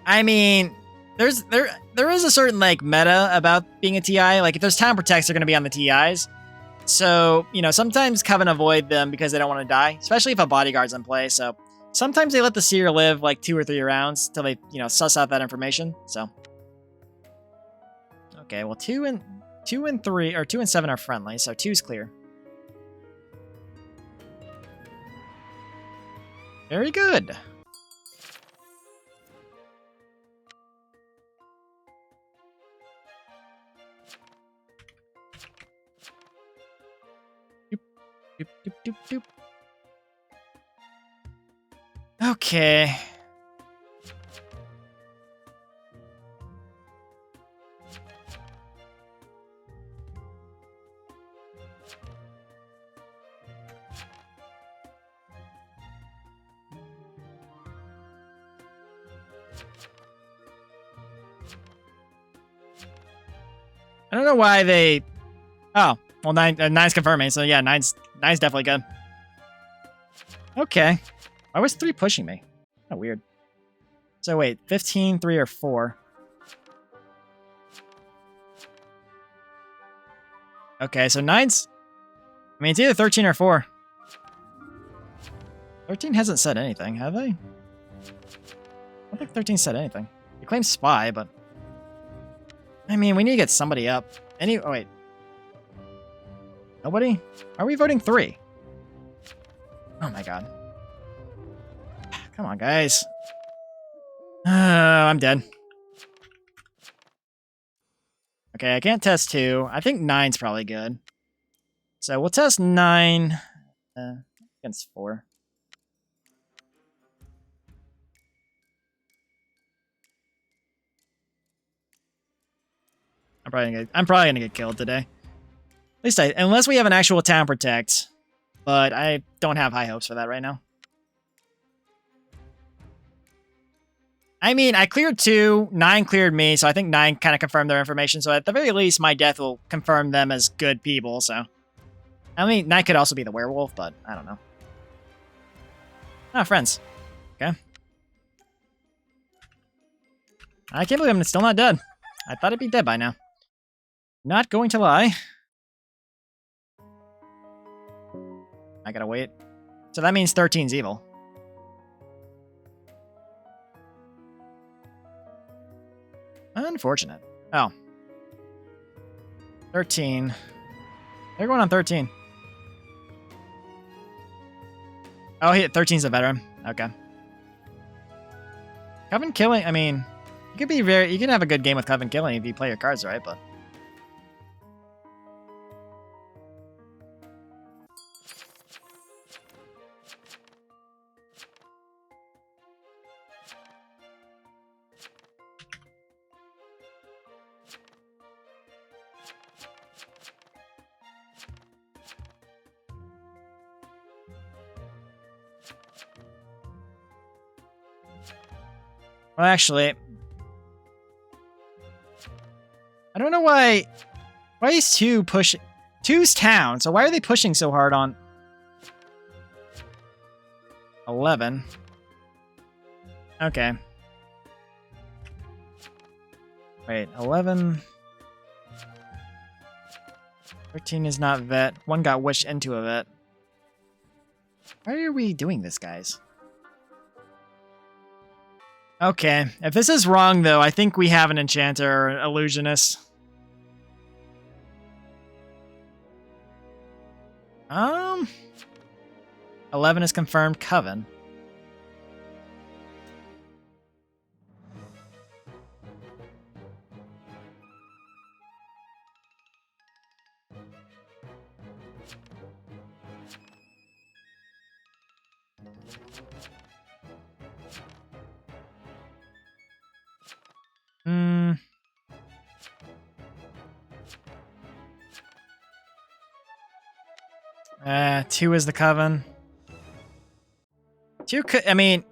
I mean, there is a certain like meta about being a TI. Like if there's town protects, they're going to be on the TIs. So, you know, sometimes Coven avoid them because they don't want to die, especially if a Bodyguard's in play. So sometimes they let the Seer live like 2 or 3 rounds till they, you know, suss out that information. So, okay, well, 2 and 3 or 2 and 7 are friendly, so 2's clear. Very good. Doop, doop, doop, doop, doop. Okay. I don't know why they... Oh, well, 9's confirming, so yeah, 9's definitely good. Okay. Why was 3 pushing me? Oh, weird. So wait, 15, 3, or 4? Okay, so 9's... I mean, it's either 13 or 4. 13 hasn't said anything, have they? I don't think 13 said anything. He claims spy, but... I mean, we need to get somebody up. Oh, wait. Nobody? Are we voting 3? Oh my god. Come on, guys. I'm dead. Okay, I can't test 2. I think 9's probably good. So we'll test 9 against 4. I'm probably gonna get killed today. least unless we have an actual town protect. But I don't have high hopes for that right now. I mean, I cleared 2, 9 cleared me, so I think 9 kind of confirmed their information. So at the very least, my death will confirm them as good people, so. I mean, 9 could also be the werewolf, but I don't know. Ah, friends. Okay. I can't believe I'm still not dead. I thought I'd be dead by now. Not going to lie. I gotta wait. So that means 13's evil. Unfortunate. Oh. 13. They're going on 13. Oh, 13's a veteran. Okay. Coven killing, I mean, you can have a good game with Coven killing if you play your cards right, but. Well, actually, I don't know why is 2 pushing. 2's town, so why are they pushing so hard on 11? Okay. Wait, 11. 13 is not vet. 1 got wished into a vet. Why are we doing this, guys? Okay, if this is wrong, though, I think we have an enchanter or an illusionist. 11 is confirmed Coven. Hmm. 2 is the Coven. 2 could, I mean...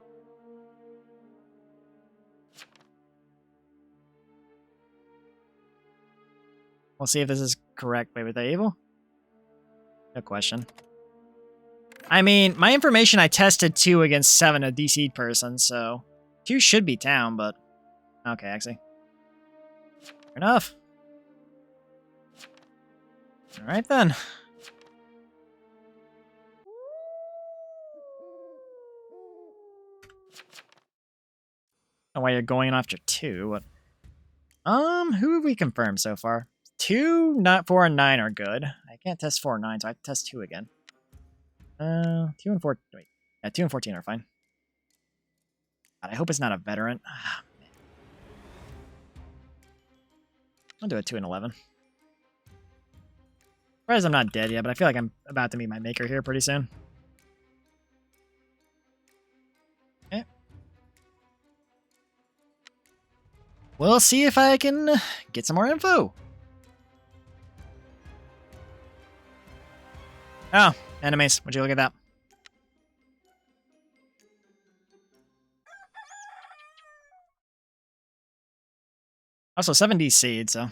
We'll see if this is correct. Wait, were they evil? No question. I mean, my information, I tested 2 against 7, a DC'd person, so... 2 should be town, but... Okay, actually. Fair enough. Alright then. Oh, why you're going after 2? What? Who have we confirmed so far? 2, not 4, and 9 are good. I can't test 4 and 9, so I have to test 2 again. 2 and 4. Wait. Yeah, 2 and 14 are fine. God, I hope it's not a veteran. Ah, man. I'll do a 2 and 11. Surprised I'm not dead yet, but I feel like I'm about to meet my maker here pretty soon. Okay. We'll see if I can get some more info. Oh, enemies. Would you look at that? Also, 7D seed, so.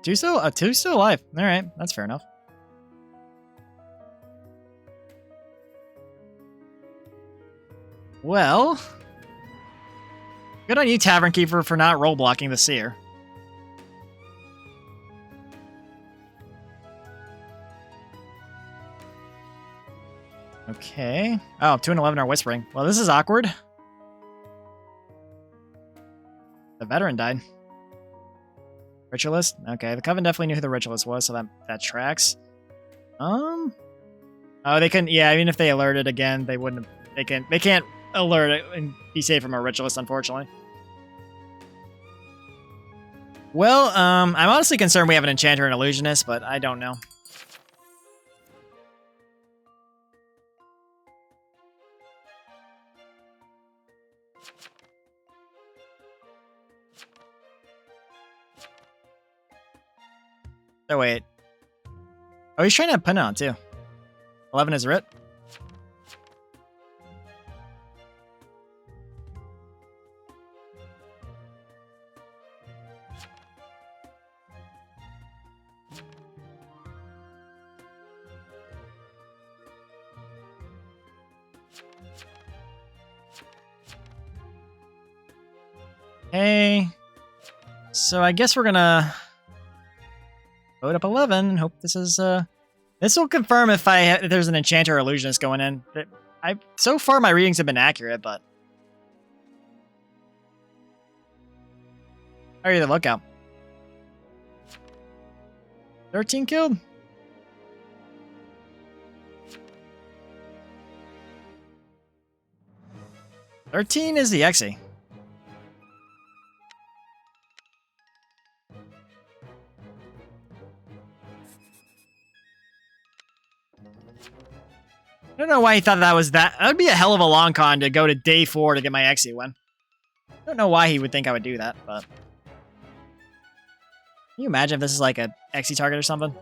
2's still alive. Alright, that's fair enough. Well. Good on you, Tavern Keeper, for not role blocking the Seer. Okay. Oh, 2 and 11 are whispering. Well, this is awkward. The veteran died. Ritualist? Okay, the Coven definitely knew who the Ritualist was, so that tracks. Oh, they couldn't. Yeah, even if they alerted again, they wouldn't. They can't alert and be safe from a Ritualist, unfortunately. Well, I'm honestly concerned we have an Enchanter and Illusionist, but I don't know. Oh, wait. Oh, he's trying to pin it on, too. 11 is Rit. Hey. So I guess we're gonna load up 11 and hope this is this will confirm if there's an enchanter or illusionist going in. So far my readings have been accurate, but are you the lookout? 13 killed. "13 is the Exy. I don't know why he thought that was that. That would be a hell of a long con to go to day 4 to get my Exy win. I don't know why he would think I would do that, but... Can you imagine if this is like a Exy target or something?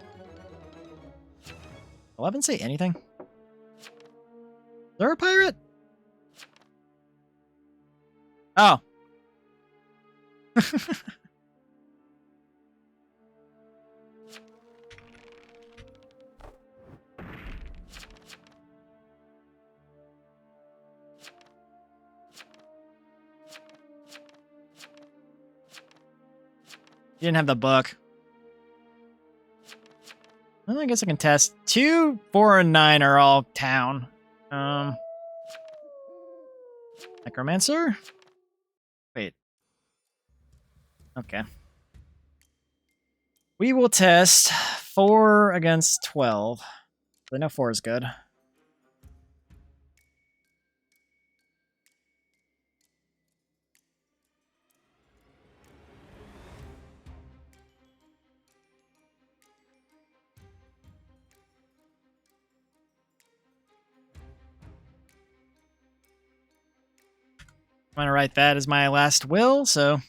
11 say anything? Is there a pirate? Oh. You didn't have the book. Well, I guess I can test. 2, 4, and 9 are all town. Necromancer? Wait. Okay. We will test 4 against 12. I know 4 is good. I'm gonna write that as my last will, so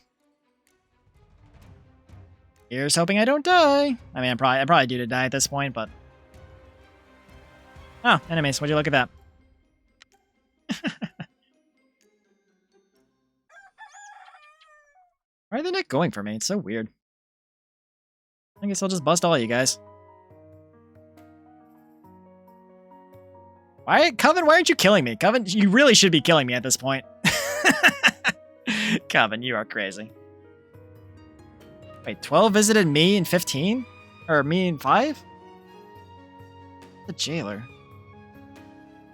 here's hoping I don't die. I mean, I'm probably due to die at this point, but oh, enemies! Would you look at that? Why are they not going for me? It's so weird. I guess I'll just bust all of you guys. Coven, why aren't you killing me? Coven, you really should be killing me at this point. Coven, you are crazy. Wait, 12 visited me in 15? Or me in 5? The jailer.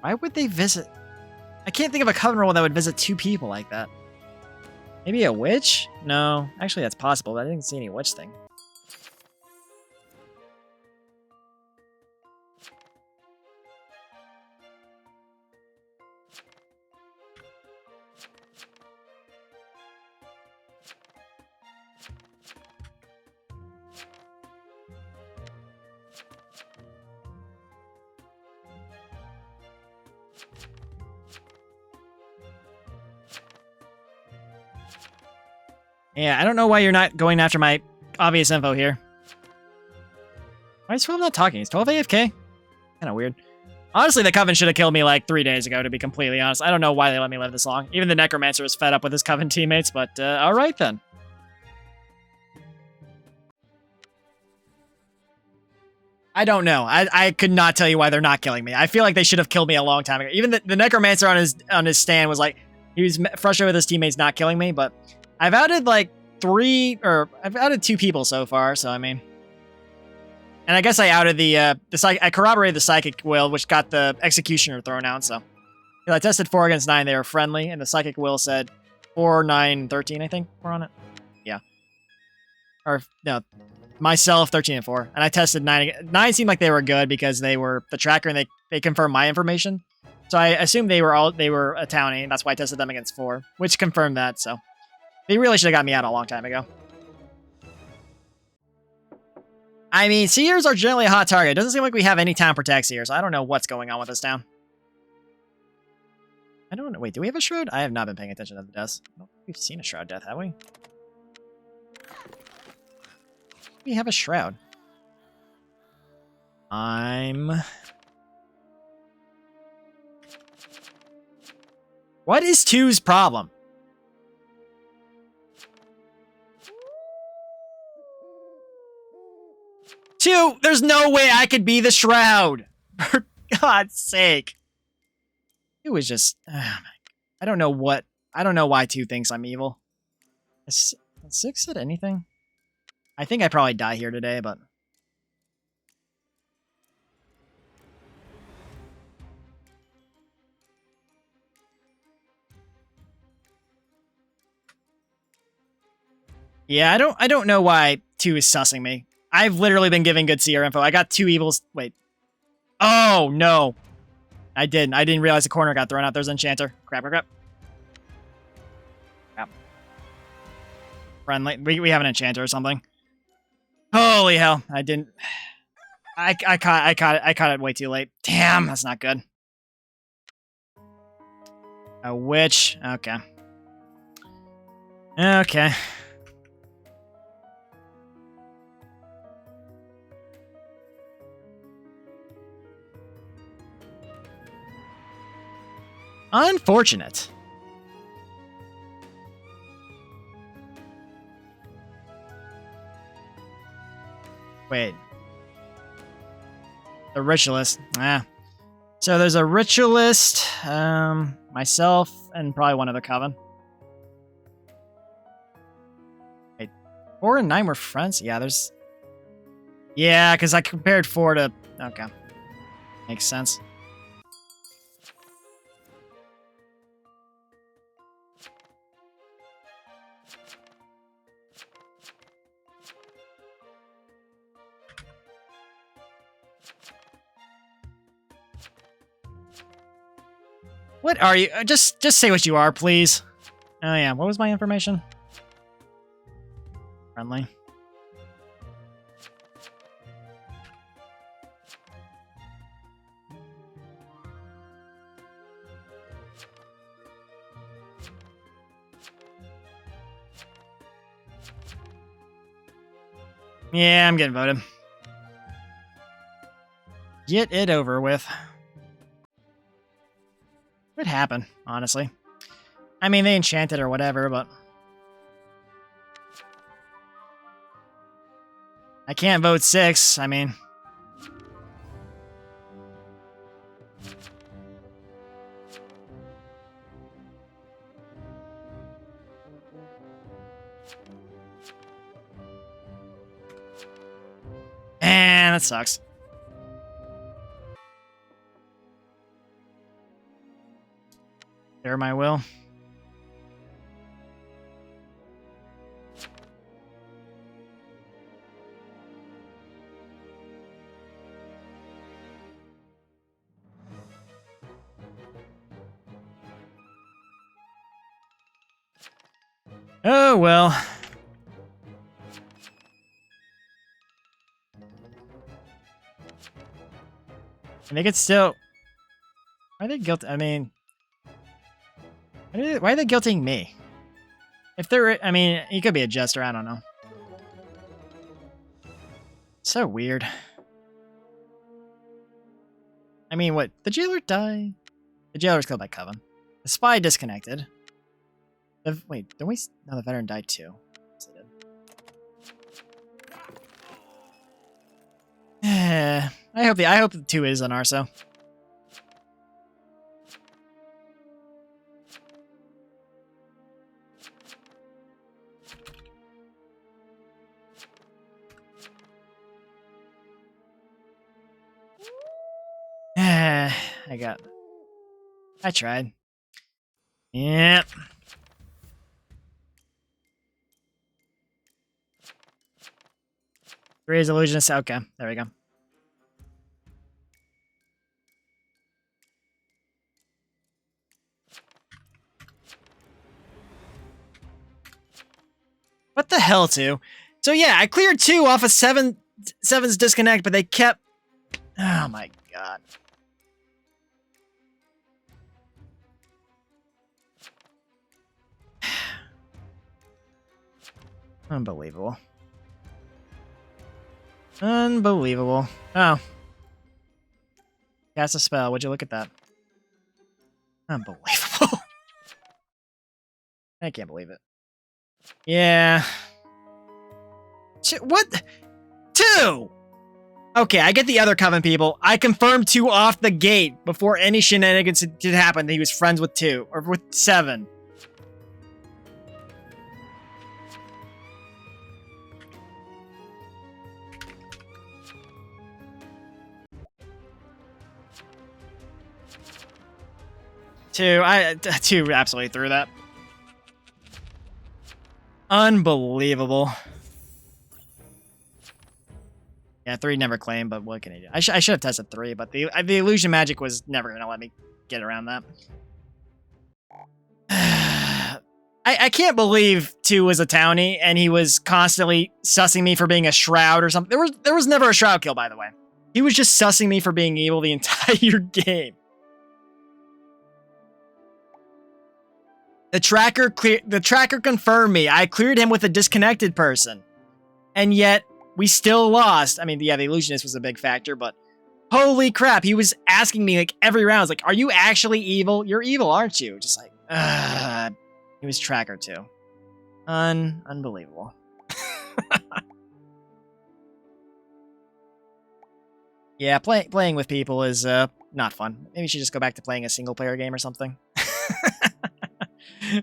Why would they visit? I can't think of a Coven role that would visit 2 people like that. Maybe a witch? No, actually that's possible, but I didn't see any witch thing. Yeah, I don't know why you're not going after my obvious info here. Why is 12 not talking? Is 12 AFK? Kind of weird. Honestly, the Coven should have killed me like 3 days ago, to be completely honest. I don't know why they let me live this long. Even the Necromancer was fed up with his Coven teammates, but alright then. I don't know. I could not tell you why they're not killing me. I feel like they should have killed me a long time ago. Even the Necromancer on his stand was like, he was frustrated with his teammates not killing me, but I've outed like 2 people so far, so I mean. And I guess I outed I corroborated the Psychic Will, which got the Executioner thrown out, so. I tested 4 against 9, they were friendly, and the Psychic Will said 4, 9, 13, I think we're on it. Yeah. Or, no, myself, 13 and 4. And I tested 9. 9 seemed like they were good because they were the tracker and they confirmed my information. So I assumed they were a townie, and that's why I tested them against 4, which confirmed that, so. They really should have got me out a long time ago. I mean, Seers are generally a hot target. It doesn't seem like we have any town protect Seers. I don't know what's going on with this town. I don't know. Wait, do we have a Shroud? I have not been paying attention to the deaths. I don't think we've seen a Shroud death, have we? We have a Shroud. What is 2's problem? 2, there's no way I could be the Shroud. For God's sake. 2 was just... I don't know why 2 thinks I'm evil. Has 6 said anything? I think I probably die here today, but... Yeah, I don't know why 2 is sussing me. I've literally been giving good Seer info. I got 2 evils. Wait. Oh, no. I didn't realize the corner got thrown out. There's an enchanter. Crap. Friendly. We have an enchanter or something. Holy hell. I didn't... I caught it way too late. Damn, that's not good. A witch. Okay. Okay. Unfortunate. Wait. The ritualist. So there's a ritualist, myself, and probably one other coven. Wait, 4 and 9 were friends? Yeah, there's... Yeah, because I compared 4 to... Okay. Makes sense. What are you? Just say what you are, please. Oh yeah, what was my information? Friendly. Yeah, I'm getting voted. Get it over with. What happened, honestly? I mean, they enchanted or whatever, but... I can't vote 6, I mean... Man, that sucks. Share my will. Oh, well. I think it's still... Are they guilty? I mean... Why are they guilting me? If they're... I mean, he could be a jester, I don't know. So weird. I mean, what? The jailer died? The jailer was killed by Coven. The spy disconnected. Wait, don't we... No, the veteran died too. Yes, it did. I hope the 2 is on Arso. I tried. Yep. Raise illusionist. Okay, there we go. What the hell, 2? So yeah, I cleared 2 off of 7's disconnect, but they kept... Oh my god. Unbelievable. Unbelievable. Oh. Cast a spell. Would you look at that? Unbelievable. I can't believe it. Yeah. What? 2! Okay, I get the other Coven people. I confirmed 2 off the gate before any shenanigans did happen that he was friends with 2, or with 7. Two absolutely threw that. Unbelievable. Yeah, 3 never claimed, but what can I do? I should have tested 3, but the illusion magic was never going to let me get around that. I can't believe 2 was a townie, and he was constantly sussing me for being a shroud or something. There was never a shroud kill, by the way. He was just sussing me for being evil the entire game. The tracker confirmed me. I cleared him with a disconnected person. And yet, we still lost. I mean, yeah, the illusionist was a big factor, but holy crap, he was asking me like every round. I was like, are you actually evil? You're evil, aren't you? Just like, he was tracker too. Unbelievable. Yeah, playing with people is not fun. Maybe you should just go back to playing a single player game or something.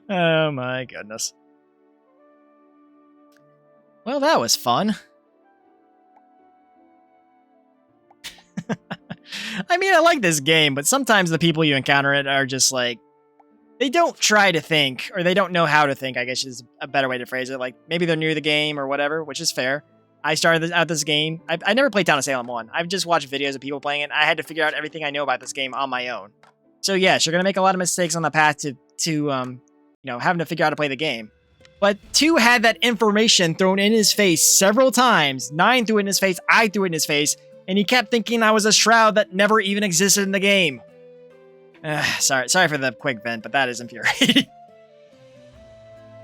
Oh my goodness. Well, that was fun. I mean, I like this game, but sometimes the people you encounter it are just like, they don't try to think, or they don't know how to think, I guess is a better way to phrase it. Like, maybe they're new to the game or whatever, which is fair. I started out this game. I never played Town of Salem 1. I've just watched videos of people playing it. I had to figure out everything I know about this game on my own. So yes, you're going to make a lot of mistakes on the path to you know, having to figure out how to play the game. But 2 had that information thrown in his face several times. 9 threw it in his face, I threw it in his face, and he kept thinking I was a shroud that never even existed in the game. Sorry for the quick vent, but that is infuriating.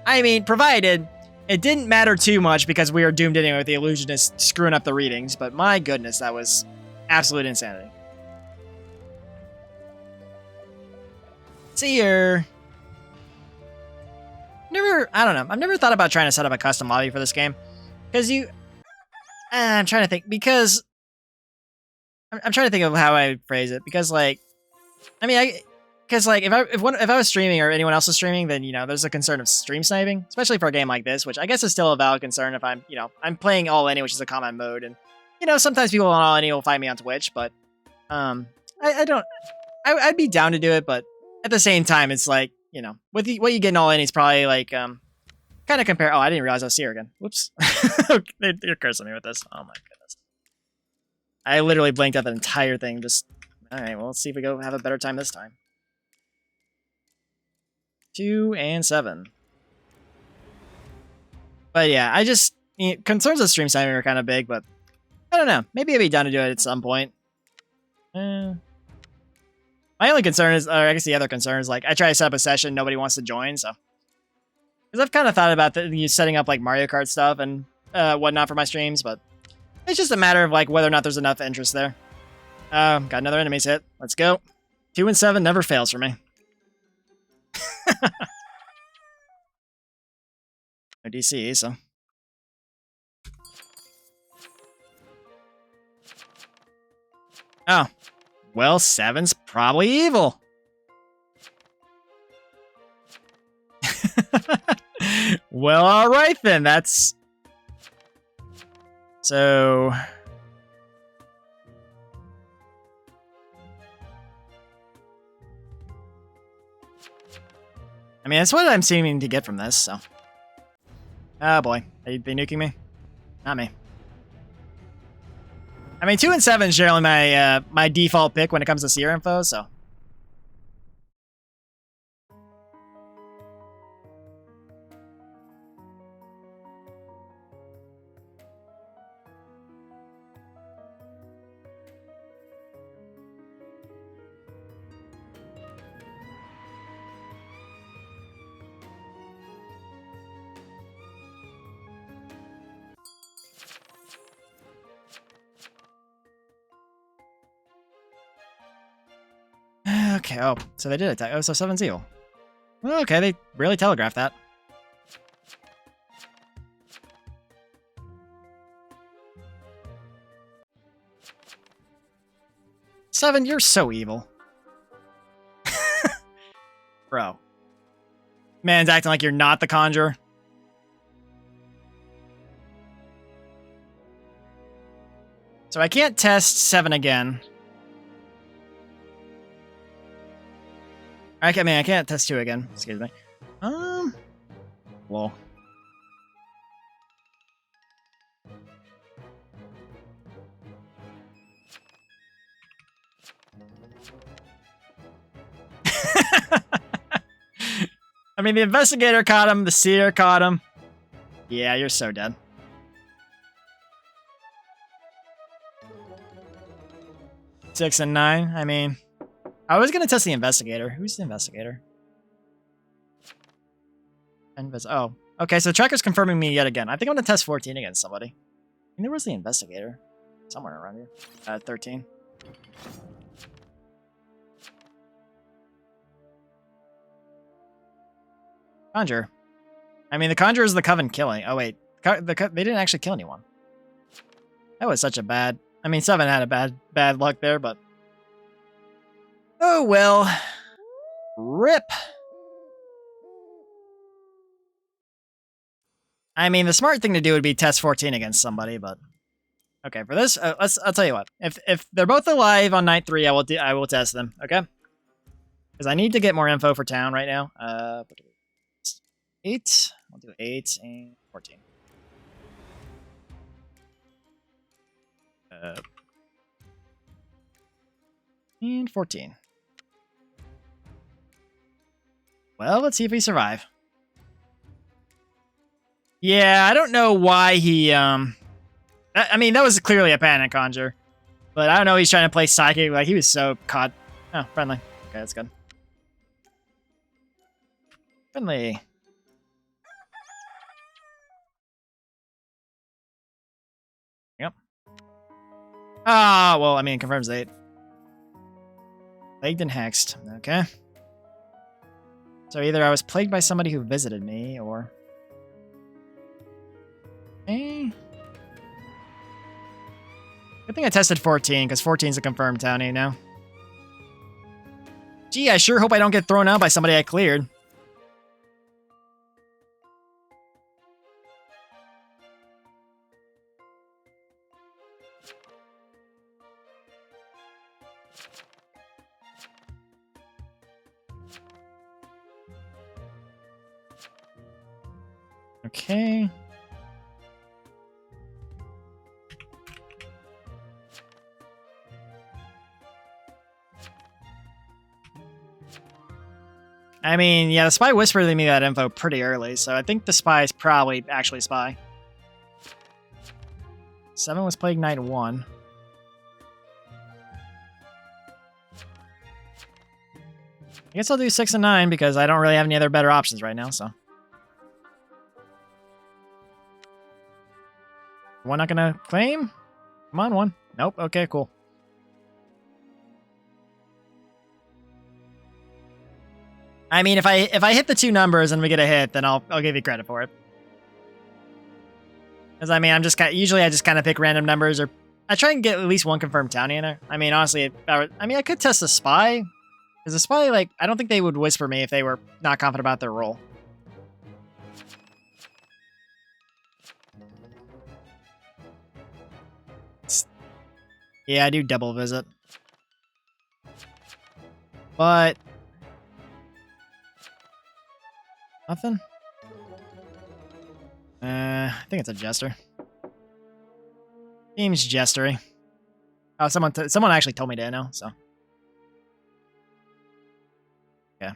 I mean, provided it didn't matter too much because we were doomed anyway with the illusionist screwing up the readings, but my goodness, that was absolute insanity. Seer. I don't know. I've never thought about trying to set up a custom lobby for this game. Because I'm trying to think. Because I'm trying to think of how I phrase it. Because, like, I mean, because, like, if I was streaming or anyone else was streaming, then, you know, there's a concern of stream sniping. Especially for a game like this, which I guess is still a valid concern if I'm, you know, I'm playing All Any, which is a combat mode. And, you know, sometimes people on All Any will find me on Twitch. But, I'd be down to do it. But at the same time, it's like, you know, what you get in All In is probably like, kind of compare. Oh, I didn't realize I was Seer again. Whoops. You're cursing me with this. Oh my goodness. I literally blanked out the entire thing. Just, all right, well, let's see if we go have a better time this time. 2 and 7. But yeah, I just, you know, concerns of stream sniping are kind of big, but I don't know. Maybe I'd be down to do it at some point. My only concern is, or I guess the other concern is, like, I try to set up a session, nobody wants to join, so. Because I've kind of thought about setting up, like, Mario Kart stuff and whatnot for my streams, but it's just a matter of, like, whether or not there's enough interest there. Got another enemies hit. Let's go. 2 and 7 never fails for me. No DC, so. Oh. Well, 7's probably evil. Well, alright then, that's... So... I mean, that's what I'm seeming to get from this, so... Oh boy, are they nuking me? Not me. I mean, 2 and 7 is generally my my default pick when it comes to Seer info, so. Okay, oh, so they did attack. Oh, so 7 Zeal. Okay, they really telegraphed that. Seven, you're so evil. Bro. Man's acting like you're not the Conjurer. So I can't test 7 again. I can't test 2 again. Excuse me. Lol. I mean, the Investigator caught him, the Seer caught him. Yeah, you're so dead. Six and 9, I mean... I was gonna test the Investigator. Who's the Investigator? Oh, okay, so Tracker's confirming me yet again. I think I'm gonna test 14 against somebody. I think there was the Investigator. Somewhere around here. 13. Conjure. I mean, the Conjure is the Coven killing. Oh, wait. They didn't actually kill anyone. That was such a bad... I mean, 7 had a bad luck there, but... Oh, well. RIP. I mean, the smart thing to do would be test 14 against somebody, but... Okay, for this, I'll tell you what. If they're both alive on night 3, I will test them, okay? Because I need to get more info for town right now. 8. I'll do 8 and 14. And 14. Well, let's see if we survive. Yeah, I don't know why he, I mean, that was clearly a panic conjure. But I don't know, he's trying to play psychic, like, he was so caught. Oh, friendly. Okay, that's good. Friendly. Yep. Ah, well, I mean, confirms 8. Plagued and hexed. Okay. So either I was plagued by somebody who visited me, or... Eh. Good thing I tested 14, because 14's a confirmed townie now. Gee, I sure hope I don't get thrown out by somebody I cleared. Okay. I mean, yeah, the spy whispered me that info pretty early, so I think the spy is probably actually spy. 7 was plague night 1. I guess I'll do 6 and 9 because I don't really have any other better options right now, so. One not gonna claim? Come on, 1. Nope, okay, cool. I mean, if I hit the 2 numbers and we get a hit, then I'll give you credit for it. Because I mean, usually I just kind of pick random numbers, or I try and get at least 1 confirmed townie in there. I mean, honestly, I could test the spy, because the spy, like, I don't think they would whisper me if they were not confident about their role. Yeah, I do double visit, but. Nothing? I think it's a jester. Seems jestery. Oh, someone actually told me to know, so. Yeah.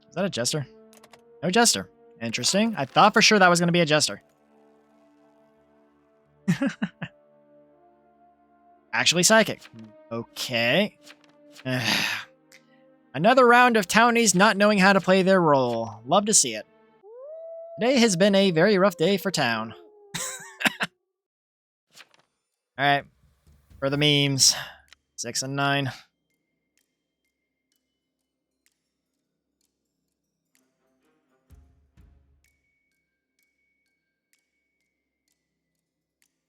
Is that a jester? No jester. Interesting. I thought for sure that was going to be a jester. Actually psychic. Okay. Another round of townies not knowing how to play their role. Love to see it. Today has been a very rough day for town. Alright. For the memes. 6 and 9.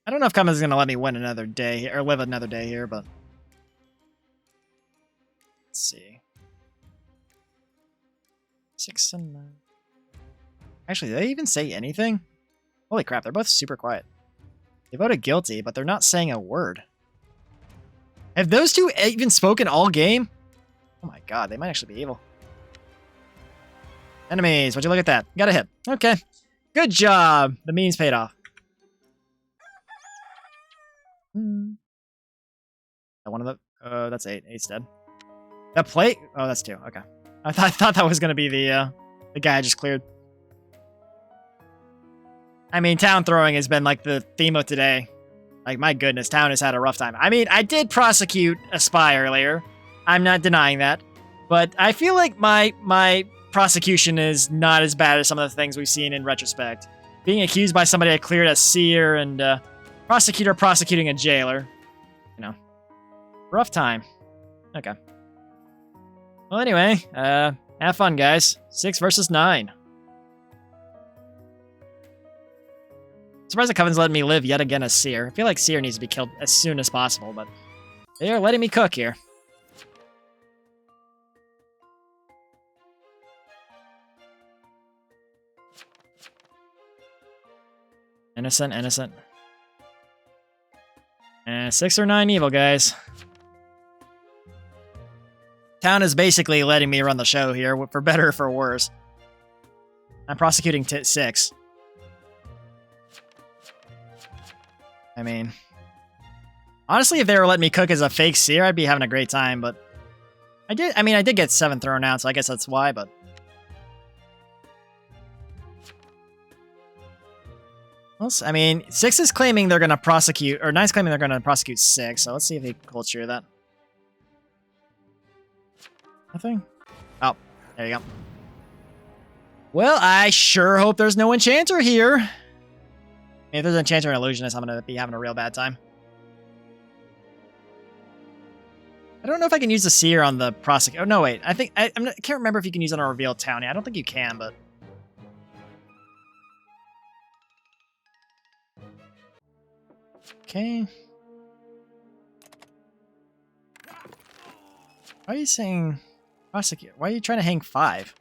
I don't know if Coven's going to let me win another day, or live another day here, but... Let's see. 6 and 9. Actually, did they even say anything? Holy crap, they're both super quiet. They voted guilty, but they're not saying a word. Have those two even spoken all game? Oh my god, they might actually be evil. Enemies, would you look at that? Got a hit. Okay. Good job. The memes paid off. One of the... that's 8. 8's dead. The plate... Oh, that's 2. Okay. I thought that was going to be the guy I just cleared. I mean, town throwing has been like the theme of today. Like, my goodness, town has had a rough time. I mean, I did prosecute a spy earlier. I'm not denying that. But I feel like my prosecution is not as bad as some of the things we've seen in retrospect. Being accused by somebody I cleared as Seer and Prosecutor prosecuting a jailer. You know. Rough time. Okay. Well, anyway, have fun, guys. 6 versus 9. Surprised the Coven's letting me live yet again as Seer. I feel like Seer needs to be killed as soon as possible, but they are letting me cook here. Innocent, innocent. 6 or 9 evil, guys. Town is basically letting me run the show here, for better or for worse. I'm prosecuting 6. I mean... Honestly, if they were letting me cook as a fake Seer, I'd be having a great time, but... I did get 7 thrown out, so I guess that's why, but... Well, I mean, 6 is claiming they're going to prosecute, or 9's claiming they're going to prosecute 6, so let's see if they culture that. Nothing? Oh, there you go. Well, I sure hope there's no enchanter here. If there's an enchanter and illusionist, I'm going to be having a real bad time. I don't know if I can use the Seer on the prosecutor. Oh, no, wait. I can't remember if you can use it on a revealed townie. I don't think you can, but... Okay. Why are you saying prosecute? Why are you trying to hang 5?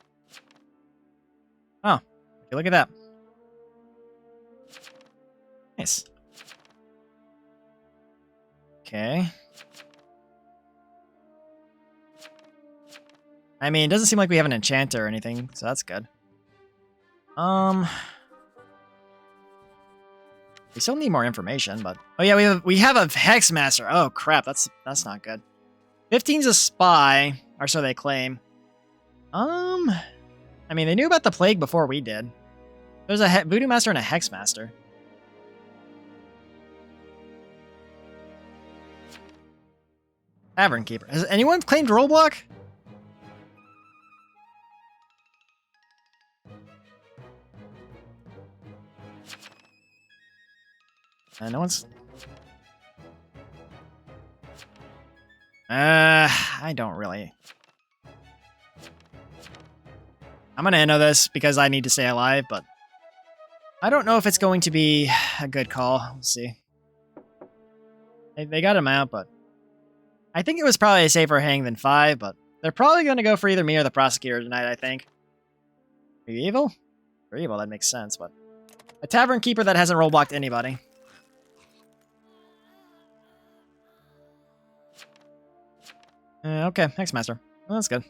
Oh, look at that. Nice. Okay. I mean, it doesn't seem like we have an enchanter or anything, so that's good. We still need more information, but... Oh yeah, we have a Hex Master. Oh crap, that's not good. 15's a spy, or so they claim. I mean, they knew about the plague before we did. There's a Voodoo Master and a Hex Master. Tavern Keeper. Has anyone claimed Rollblock? No one's... I don't really... I'm gonna end this because I need to stay alive, but... I don't know if it's going to be a good call. We'll see. They got him out, but... I think it was probably a safer hang than 5, but... They're probably gonna go for either me or the Prosecutor tonight, I think. Are you evil? For evil, that makes sense, but... A Tavern Keeper that hasn't rollblocked anybody. Okay, Hex Master. Well, that's good.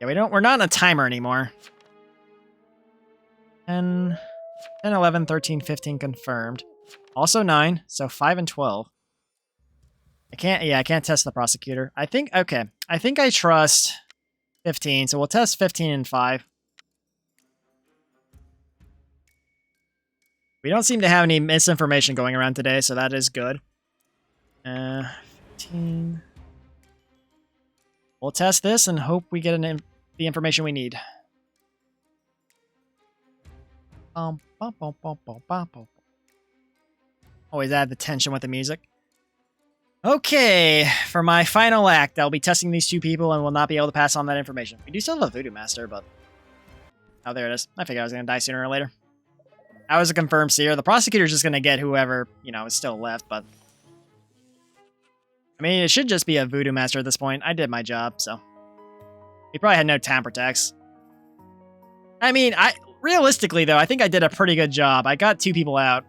Yeah, we're not on a timer anymore. 10, 11, 13, 15 confirmed. Also 9, so 5 and 12. I can't test the Prosecutor. I think I trust 15, so we'll test 15 and 5. We don't seem to have any misinformation going around today, so that is good. 15. We'll test this and hope we get the information we need. Always add the tension with the music. Okay, for my final act, I'll be testing these 2 people and will not be able to pass on that information. We do still have a Voodoo Master, but... Oh, there it is. I figured I was going to die sooner or later. I was a confirmed Seer. The Prosecutor's just going to get whoever, you know, is still left, but... I mean, it should just be a Voodoo Master at this point. I did my job, so... He probably had no Town Protects. I mean, realistically, though, I think I did a pretty good job. I got 2 people out.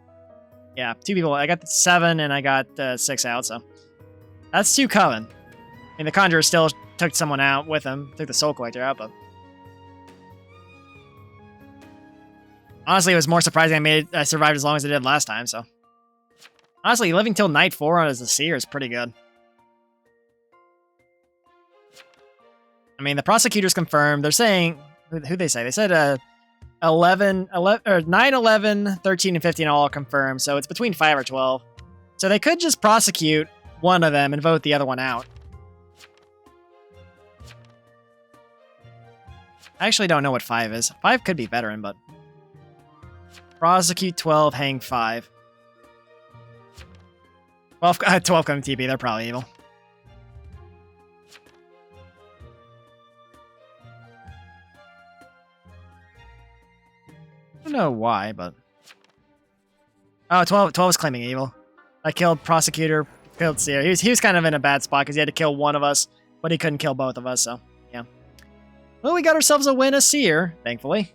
Yeah, 2 people. I got 7 and I got 6 out, so... That's 2 Coven. I mean, the Conjurer still took someone out with him. Took the Soul Collector out, but... Honestly, it was more surprising I survived as long as I did last time, so... Honestly, living till night 4 as a Seer is pretty good. I mean, the Prosecutor's confirmed. They're saying... Who'd they say? They said 9, 11, 13, and 15 all confirmed, so it's between 5 or 12. So they could just prosecute one of them and vote the other one out. I actually don't know what 5 is. 5 could be veteran, but... Prosecute 12, hang 5. 12 come TP, they're probably evil. I don't know why, but... Oh, 12 is claiming evil. I killed Prosecutor, killed Seer. He was kind of in a bad spot because he had to kill one of us, but he couldn't kill both of us, so, yeah. Well, we got ourselves a win, a Seer, thankfully.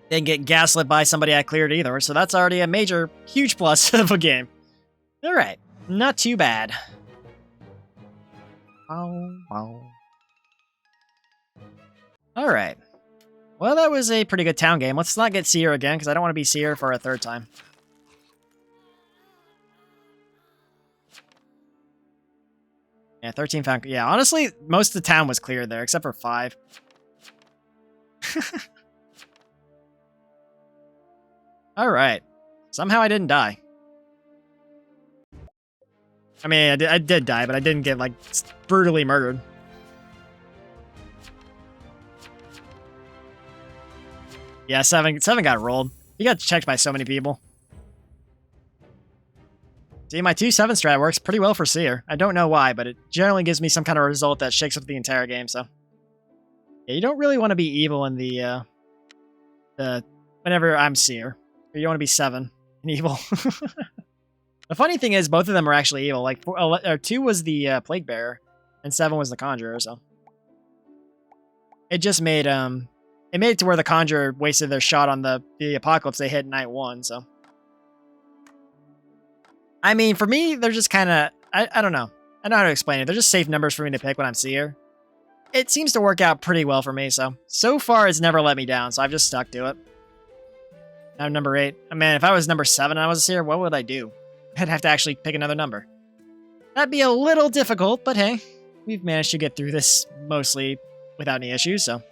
Didn't get gaslit by somebody I cleared either, so that's already a major, huge plus of a game. Alright, not too bad. Alright. Well, that was a pretty good town game. Let's not get Seer again, because I don't want to be Seer for a 3rd time. Yeah, 13 found... Yeah, honestly, most of the town was cleared there, except for 5. Alright. Somehow I didn't die. I mean, I did die, but I didn't get, like, brutally murdered. Yeah, 7 got rolled. He got checked by so many people. See, my 2-7 strat works pretty well for Seer. I don't know why, but it generally gives me some kind of result that shakes up the entire game, so... Yeah, you don't really want to be evil in the whenever I'm Seer. You don't want to be 7 and evil. The funny thing is, both of them are actually evil. Like, 2 was the Plague Bearer, and 7 was the Conjurer, so... It just made, It made it to where the Conjurer wasted their shot on the Apocalypse they hit night 1, so... I mean, for me, they're just kind of... I don't know. I don't know how to explain it. They're just safe numbers for me to pick when I'm Seer. It seems to work out pretty well for me, so far it's never let me down, so I've just stuck to it. I'm number 8. I mean, if I was number 7 and I was a Seer, what would I do? I'd have to actually pick another number. That'd be a little difficult, but hey, we've managed to get through this mostly without any issues, so...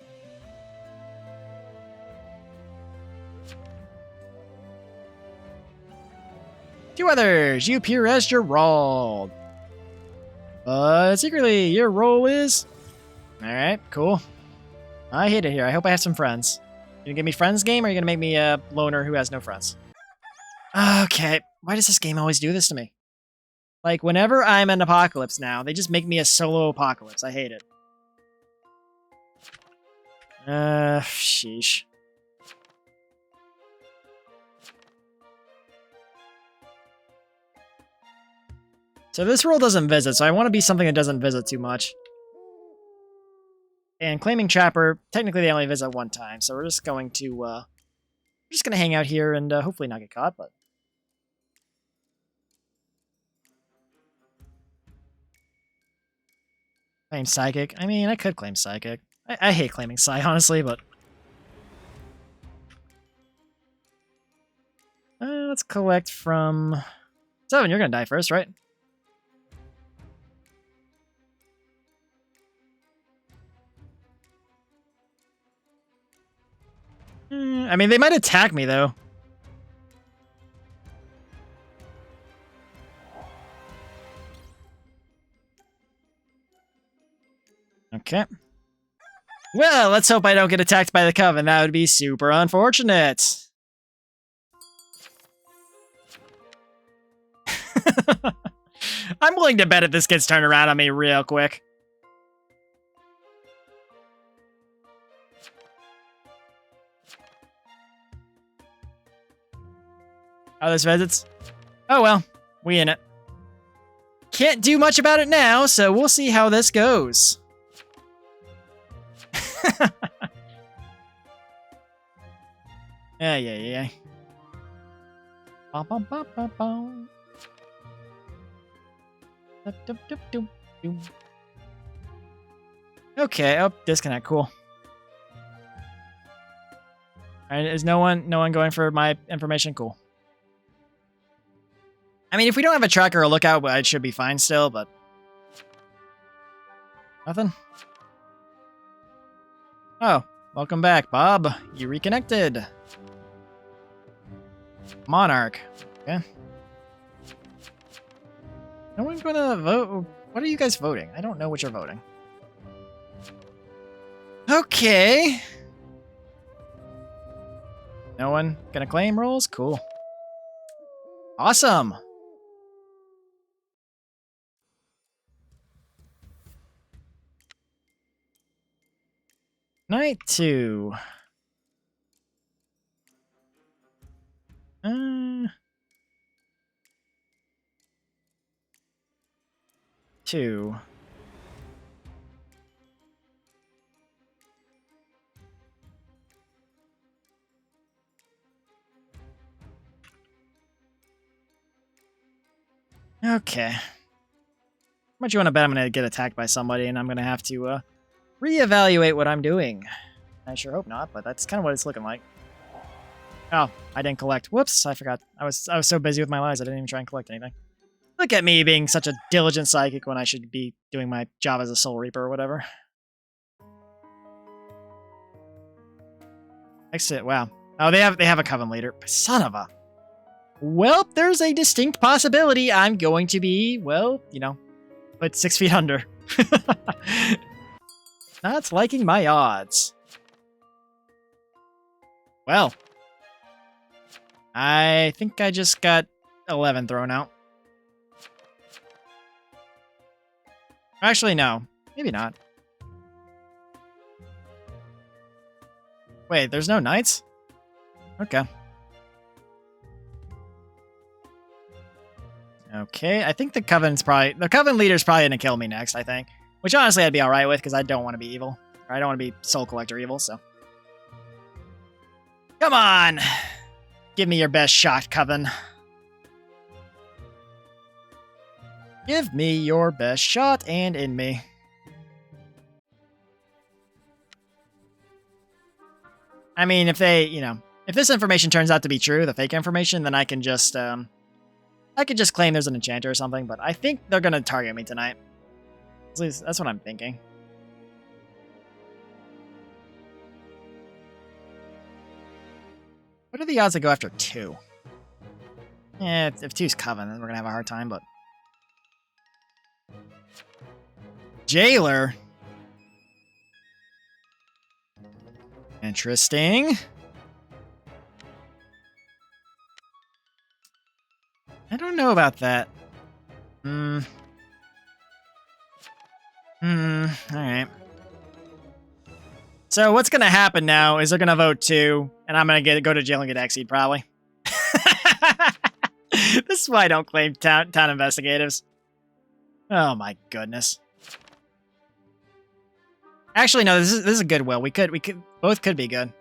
2 others, you appear as Gerald. Secretly, your role is... Alright, cool. I hate it here. I hope I have some friends. You gonna give me friends game, or are you gonna make me a loner who has no friends? Okay, why does this game always do this to me? Like, whenever I'm an Apocalypse now, they just make me a solo Apocalypse. I hate it. Sheesh. So this rule doesn't visit, so I want to be something that doesn't visit too much. And claiming Trapper, technically they only visit 1 time, so we're just going to, hang out here and hopefully not get caught, but... Claim Psychic. I mean, I could claim Psychic. I hate claiming Psy, honestly, but... let's collect from... 7, you're gonna die first, right? I mean, they might attack me, though. Okay. Well, let's hope I don't get attacked by the Coven. That would be super unfortunate. I'm willing to bet if this gets turned around on me real quick. Others visits. Oh well, we in it. Can't do much about it now, so we'll see how this goes. Yeah. Bum, bum, bum, bum, bum. Okay, oh, disconnect, cool. Alright, is no one going for my information? Cool. I mean, if we don't have a tracker or lookout, it should be fine still, but... Nothing? Oh, welcome back, Bob. You reconnected. Monarch. Okay. No one's gonna vote. What are you guys voting? I don't know what you're voting. Okay. No one gonna claim roles? Cool. Awesome. Night 2. 2. Okay. How much you want to bet I'm going to get attacked by somebody and I'm going to have to reevaluate what I'm doing? I sure hope not, but that's kind of what it's looking like. Oh, I didn't collect. Whoops, I forgot. I was so busy with my lies, I didn't even try and collect anything. Look at me being such a diligent psychic when I should be doing my job as a Soul Reaper or whatever. Exit, wow. Oh, they have a Coven Leader. Son of a... Well, there's a distinct possibility I'm going to be, well, you know, but 6 feet under. Not liking my odds. Well, I think I just got 11 thrown out. Actually, no. Maybe not. Wait, there's no knights? Okay. Okay, I think the Coven Leader's probably gonna kill me next, I think. Which honestly I'd be alright with, because I don't want to be evil. Or I don't want to be Soul Collector evil, so. Come on! Give me your best shot, Coven. Give me your best shot, and in me. I mean, if they, you know, if this information turns out to be true, the fake information, then I can just claim there's an enchanter or something, but I think they're gonna target me tonight. At least that's what I'm thinking. What are the odds to go after 2? Yeah, if 2's Coven, then we're gonna have a hard time, but... Jailer? Interesting. I don't know about that. Alright. So what's gonna happen now is they're gonna vote 2, and I'm gonna go to jail and get exied, probably. This is why I don't claim town investigatives. Oh my goodness. Actually, no, this is a good will. We could both could be good.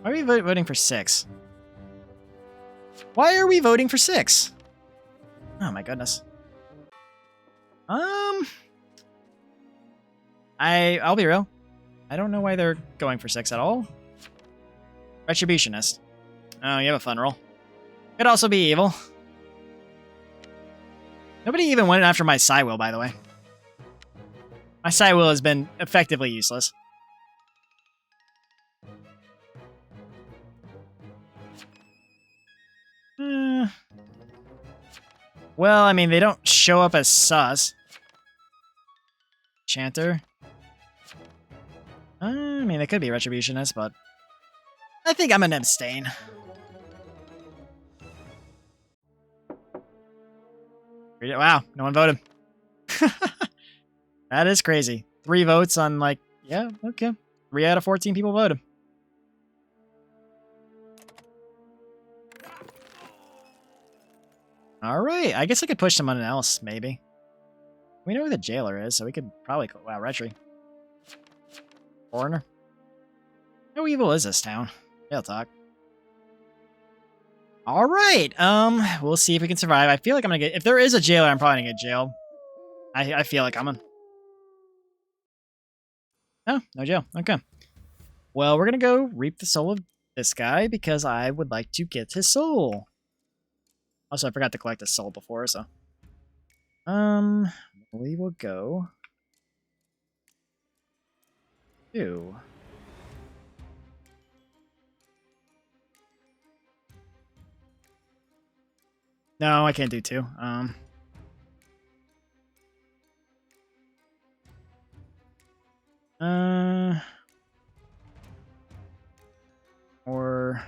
Why are we voting for 6? Why are we voting for 6? Oh my goodness. I'll be real. I don't know why they're going for 6 at all. Retributionist. Oh, you have a fun roll. Could also be evil. Nobody even went after my Psi Will, by the way. My Psi Will has been effectively useless. Well, I mean, they don't show up as sus. Chanter. I mean, they could be Retributionist, but I think I'm gonna abstain. Wow, no one voted. That is crazy. 3 votes on, like, Yeah, okay. 3 out of 14 people voted. Alright, I guess I could push someone else, maybe. We know who the jailer is, so we could probably... Wow, Retry. Foreigner. How evil is this town? They'll talk. Alright, we'll see if we can survive. I feel like I'm gonna get... If there is a jailer, I'm probably gonna get jailed. I feel like I'm gonna... Oh, no jail. Okay. Well, we're gonna go reap the soul of this guy because I would like to get his soul. Also, I forgot to collect his soul before, so... We will go... to... No, I can't do 2. Or...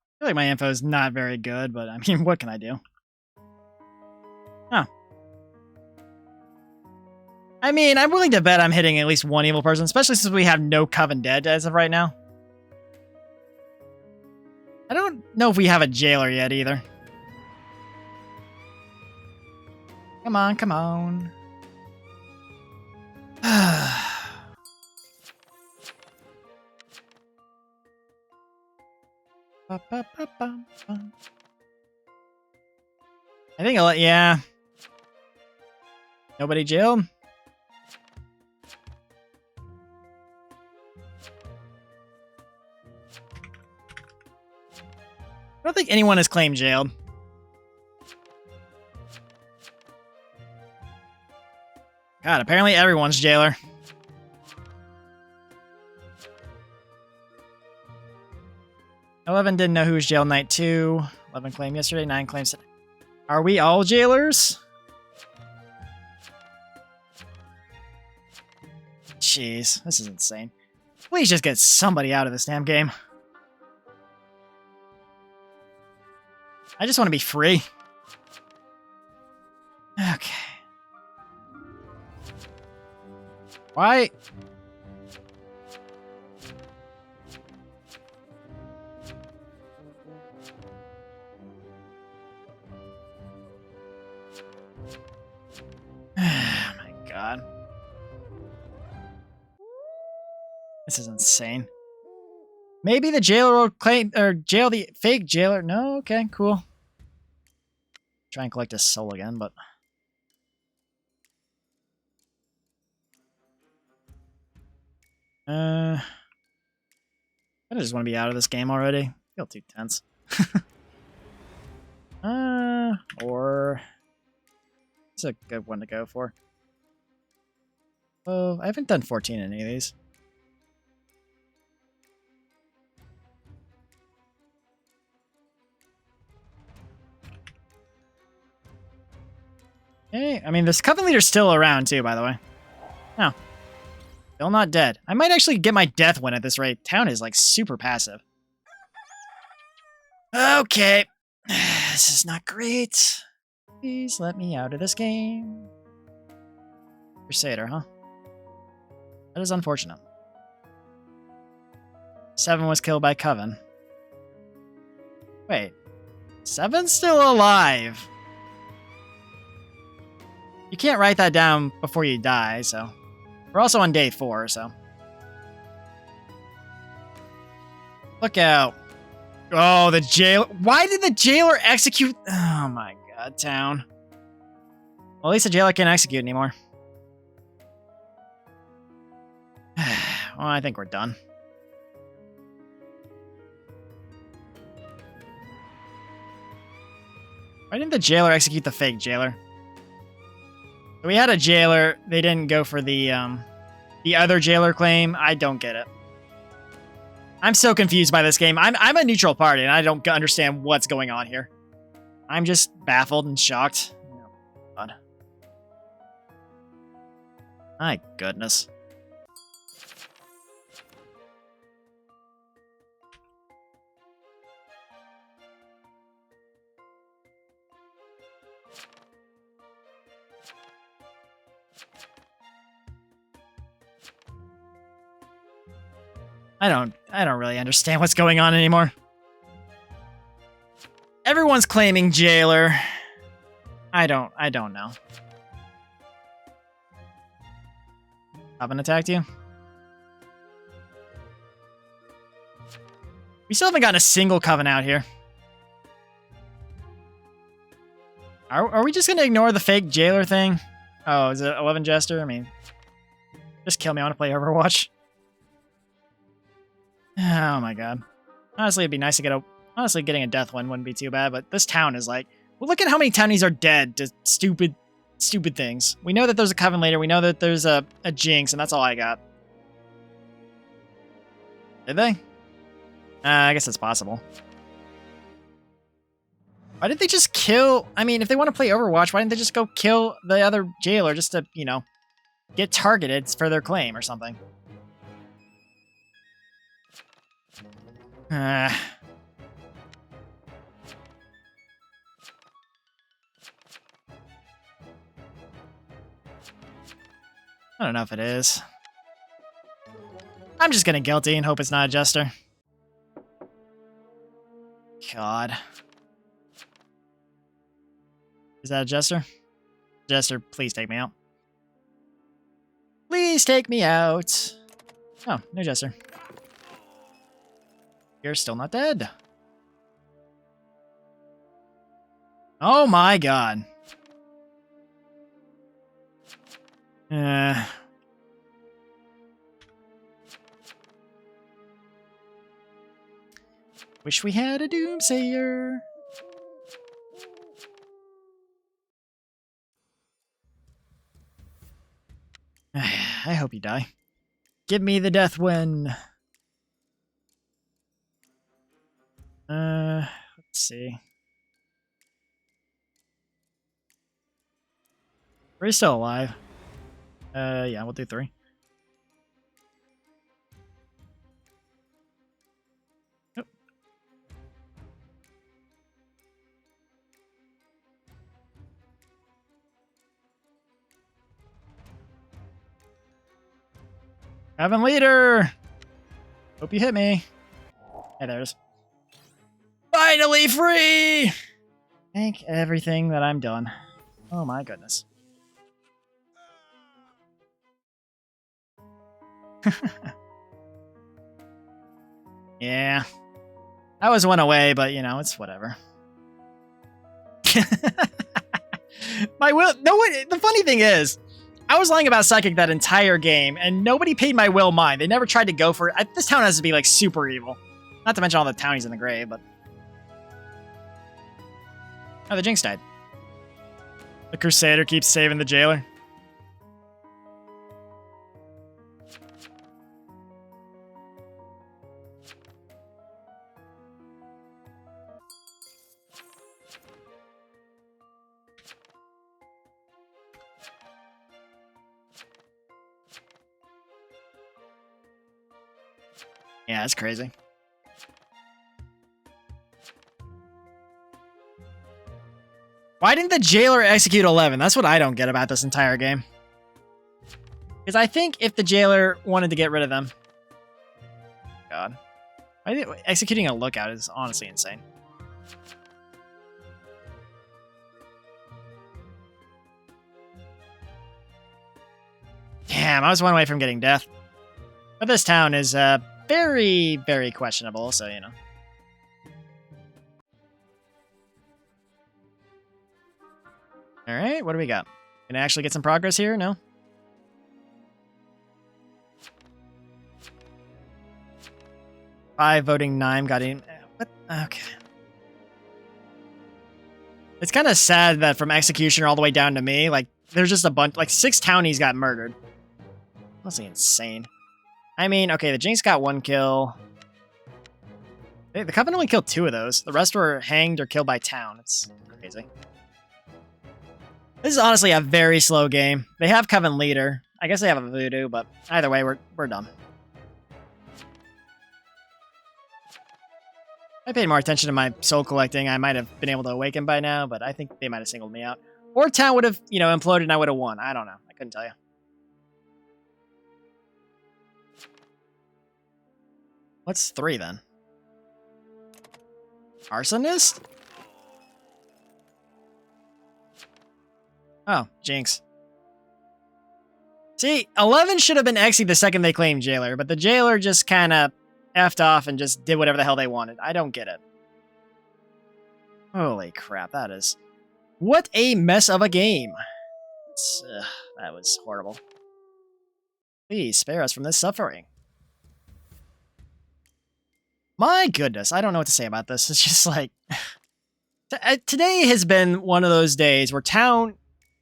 I feel like my info is not very good, but I mean, what can I do? Oh. I mean, I'm willing to bet I'm hitting at least one evil person, especially since we have no Coven dead as of right now. I don't know if we have a jailer yet either. Come on, come on. I think I'll let... Yeah. Nobody jailed? I don't think anyone has claimed jailed. God, apparently everyone's jailer. "11 didn't know who was jailed night 2. 11 claimed yesterday, 9 claims today. Are we all jailers? Jeez, this is insane. Please just get somebody out of this damn game. I just want to be free. Okay. Why? Oh my god. This is insane. Maybe the jailer will claim or jail the fake jailer. No, okay, cool. Try and collect his soul again, but I just want to be out of this game already. I feel too tense. Or it's a good one to go for. Oh, I haven't done 14 in any of these. Hey, I mean, this Coven Leader's still around too, by the way. No. Still not dead. I might actually get my death win at this rate. Town is, like, super passive. Okay. This is not great. Please let me out of this game. Crusader, huh? That is unfortunate. 7 was killed by Coven. Wait. 7's still alive. You can't write that down before you die, so... We're also on day 4, so... Look out. Oh, the jailer... Why did the jailer execute... Oh my god, Town. Well, at least the jailer can't execute anymore. Well, I think we're done. Why didn't the jailer execute the fake jailer? We had a jailer. They didn't go for the other jailer claim. I don't get it. I'm so confused by this game. I'm a neutral party, and I don't understand what's going on here. I'm just baffled and shocked. Oh, God. My goodness. I don't really understand what's going on anymore. Everyone's claiming jailer. I don't know. Coven attacked you? We still haven't gotten a single Coven out here. Are we just gonna ignore the fake jailer thing? Oh, is it 11 Jester? I mean, just kill me. I want to play Overwatch. Oh my god. Honestly, it'd be nice to get a... Honestly, getting a death win wouldn't be too bad, but this town is like... Well, look at how many townies are dead to stupid things. We know that there's a Coven Leader. We know that there's a Jinx, and that's all I got. Did they? I guess it's possible. Why did they just kill... I mean, if they want to play Overwatch, why didn't they just go kill the other jailer just to, you know, get targeted for their claim or something? I don't know if it is. I'm just gonna guilty and hope it's not a Jester. God. Is that a Jester? Jester, please take me out. Please take me out. Oh, no Jester. You're still not dead. Oh my god. Wish we had a Doomsayer. I hope you die. Give me the death win. Let's see. We're still alive. Yeah, we'll do 3. Nope. Coven Leader! Hope you hit me. Hey, there's. Finally free! Thank everything that I'm done. Oh my goodness. Yeah. I was one away, but you know, it's whatever. My will... No, the funny thing is, I was lying about Psychic that entire game, and nobody paid my will mind. They never tried to go for it. This town has to be, like, super evil. Not to mention all the townies in the grave, but... Oh, the Jinx died. The Crusader keeps saving the jailer. Yeah, that's crazy. Why didn't the jailer execute 11? That's what I don't get about this entire game. Because I think if the jailer wanted to get rid of them... God. Executing a lookout is honestly insane. Damn, I was one away from getting death. But this town is very, very questionable, so, you know. Alright, what do we got? Gonna actually get some progress here? No? Five voting 9 got in. What? Okay. It's kind of sad that from Executioner all the way down to me, like, there's just a bunch, like, 6 townies got murdered. Honestly insane. I mean, okay, the Jinx got 1 kill. The Coven only killed 2 of those. The rest were hanged or killed by town. It's crazy. This is honestly a very slow game. They have Coven Leader. I guess they have a Voodoo, but either way, we're done. If I paid more attention to my soul collecting, I might have been able to awaken by now, but I think they might have singled me out. Or town would have, you know, imploded and I would have won. I don't know. I couldn't tell you. What's 3 then? Arsonist? Oh, jinx. See, 11 should have been Exy the second they claimed Jailer, but the Jailer just kind of effed off and just did whatever the hell they wanted. I don't get it. Holy crap, that is... What a mess of a game. That was horrible. Please spare us from this suffering. My goodness, I don't know what to say about this. It's just like... Today has been one of those days where Town...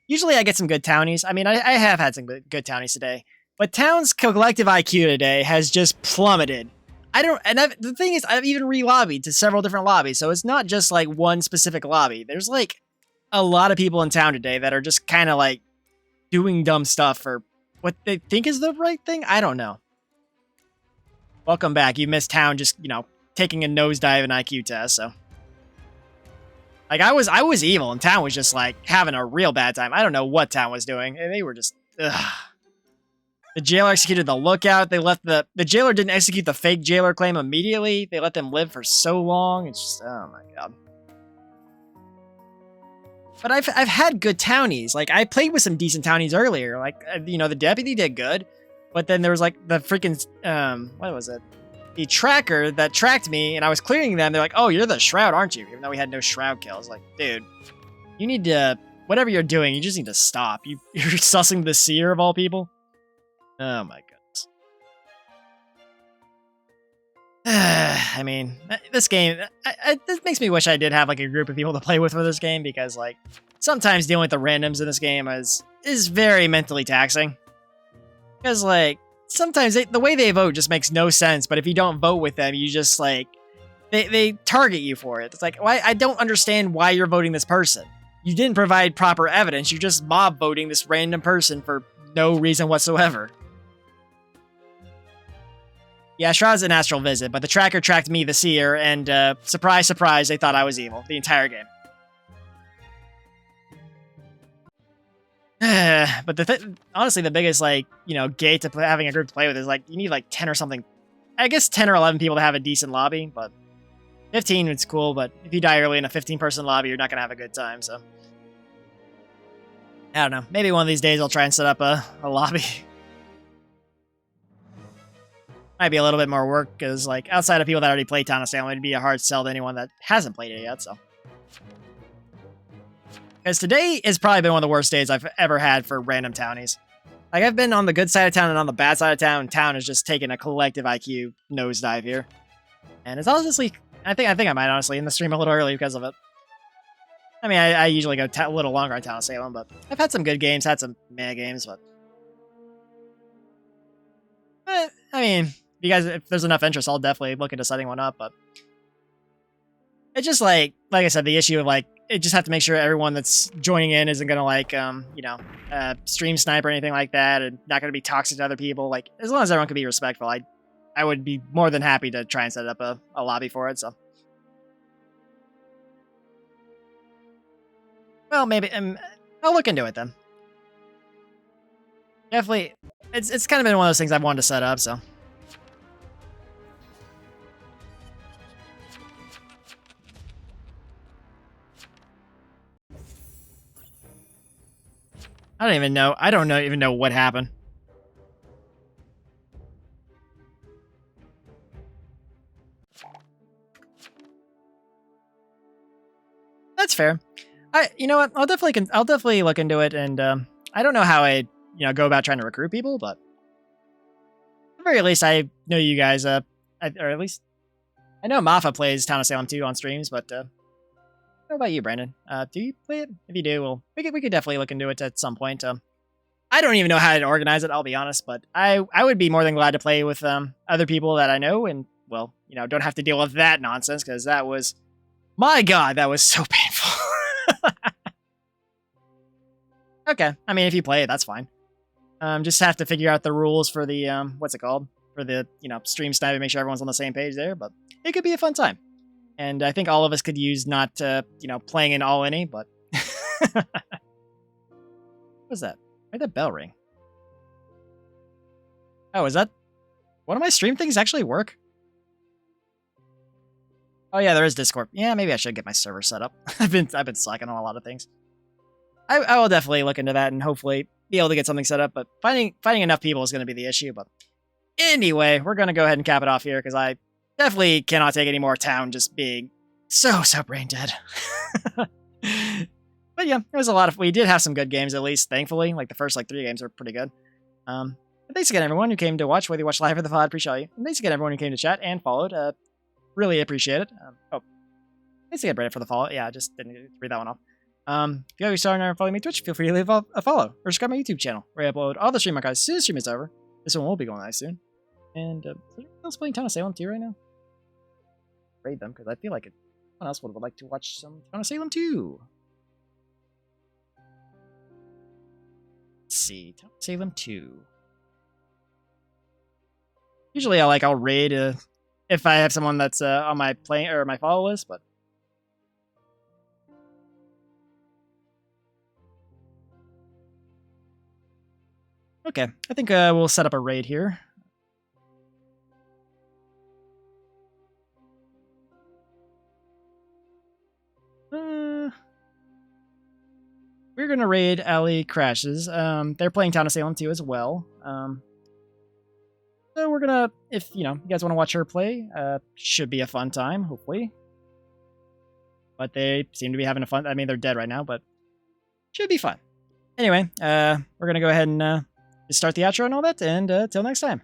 Usually I get some good townies. I mean, I have had some good townies today. But Town's collective IQ today has just plummeted. The thing is, I've even re-lobbied to several different lobbies, so it's not just like one specific lobby. There's like a lot of people in town today that are just kind of like doing dumb stuff for what they think is the right thing. I don't know. Welcome back. You missed Town just, you know, taking a nosedive in IQ test, so. Like, I was evil, and Town was just, like, having a real bad time. I don't know what Town was doing. They were just, ugh. The Jailer executed the lookout. They left the Jailer didn't execute the fake Jailer claim immediately. They let them live for so long. It's just, oh my god. But I've had good townies. Like, I played with some decent townies earlier. Like, you know, the Deputy did good. But then there was, like, the freaking, what was it? The tracker that tracked me, and I was clearing them. They're like, oh, you're the Shroud, aren't you? Even though we had no Shroud kills. Like, dude, you need to, whatever you're doing, you just need to stop. You're sussing the Seer of all people. Oh my goodness. I mean, this game, this makes me wish I did have like a group of people to play with for this game, because like, sometimes dealing with the randoms in this game is very mentally taxing. Because like, sometimes the way they vote just makes no sense, but if you don't vote with them, you just like, they target you for it. It's like, why? I don't understand why you're voting this person. You didn't provide proper evidence. You're just mob voting this random person for no reason whatsoever. Yeah, Shroud's an astral visit, but the tracker tracked me, the Seer, and surprise, surprise, they thought I was evil the entire game. But honestly, the biggest, like, you know, gate to having a group to play with is, like, you need, like, 10 or something. I guess 10 or 11 people to have a decent lobby, but 15 is cool, but if you die early in a 15-person lobby, you're not going to have a good time, so. I don't know. Maybe one of these days I'll try and set up a lobby. Might be a little bit more work, because, like, outside of people that already play Town of Salem, it'd be a hard sell to anyone that hasn't played it yet, so. Because today has probably been one of the worst days I've ever had for random townies. Like, I've been on the good side of town and on the bad side of town, and Town has just taken a collective IQ nosedive here. And it's honestly, I think I might honestly end the stream a little early because of it. I mean, I usually go a little longer on Town of Salem, but I've had some good games, had some meh games, but... I mean, if there's enough interest, I'll definitely look into setting one up, but... It's just like I said, the issue of, like, it just have to make sure everyone that's joining in isn't gonna, like, you know, stream snipe or anything like that, and not gonna be toxic to other people. Like, as long as everyone can be respectful, I would be more than happy to try and set up a lobby for it, so... Well, maybe, I'll look into it then. Definitely, it's kind of been one of those things I've wanted to set up, so... I don't even know. I don't even know what happened. That's fair. You know what? I'll definitely look into it, and I don't know how I go about trying to recruit people, but at the very least, I know you guys. Or at least I know Mafa plays Town of Salem 2 on streams, but. How about you, Brandon? Do you play it? If you do, well, we could definitely look into it at some point. I don't even know how to organize it, I'll be honest, but I would be more than glad to play with other people that I know, and, well, don't have to deal with that nonsense, because that was... My god, that was so painful. Okay, I mean, if you play it, that's fine. Just have to figure out the rules for the, what's it called? For the, stream sniping, make sure everyone's on the same page there, but it could be a fun time. And I think all of us could use not, playing in all any, but... What's that? Why'd that bell ring? Oh, is that... One of my stream things actually work? Oh yeah, there is Discord. Yeah, maybe I should get my server set up. I've been slacking on a lot of things. I will definitely look into that and hopefully be able to get something set up. But finding enough people is going to be the issue. But anyway, we're going to go ahead and cap it off here because I definitely cannot take any more town just being so brain dead. But yeah, it was a lot of. We did have some good games at least, thankfully. Like the first 3 games were pretty good. But thanks again, everyone who came to watch, whether you watched live or the VOD. Appreciate you. And thanks again, everyone who came to chat and followed. Really appreciate it. Thanks again, Brandon, for the follow. Yeah, I just didn't read that one off. If you have your star and follow me on Twitch, feel free to leave a follow or subscribe to my YouTube channel where I upload all the stream archives as soon as the stream is over. This one will be going live soon. And else playing Town of Salem 2 right now? Raid them because I feel like someone else would like to watch some Town of Salem 2. Let's see, Town of Salem 2. Usually I'll raid if I have someone that's on my play or my follow list, but okay, I think we'll set up a raid here. We're gonna raid Alley Crashes. They're playing Town of Salem 2 as well. So we're gonna, if you guys want to watch her play, should be a fun time, hopefully. But they seem to be having a fun. I mean, they're dead right now, but should be fun. Anyway, we're gonna go ahead and just start the outro and all that, and till next time.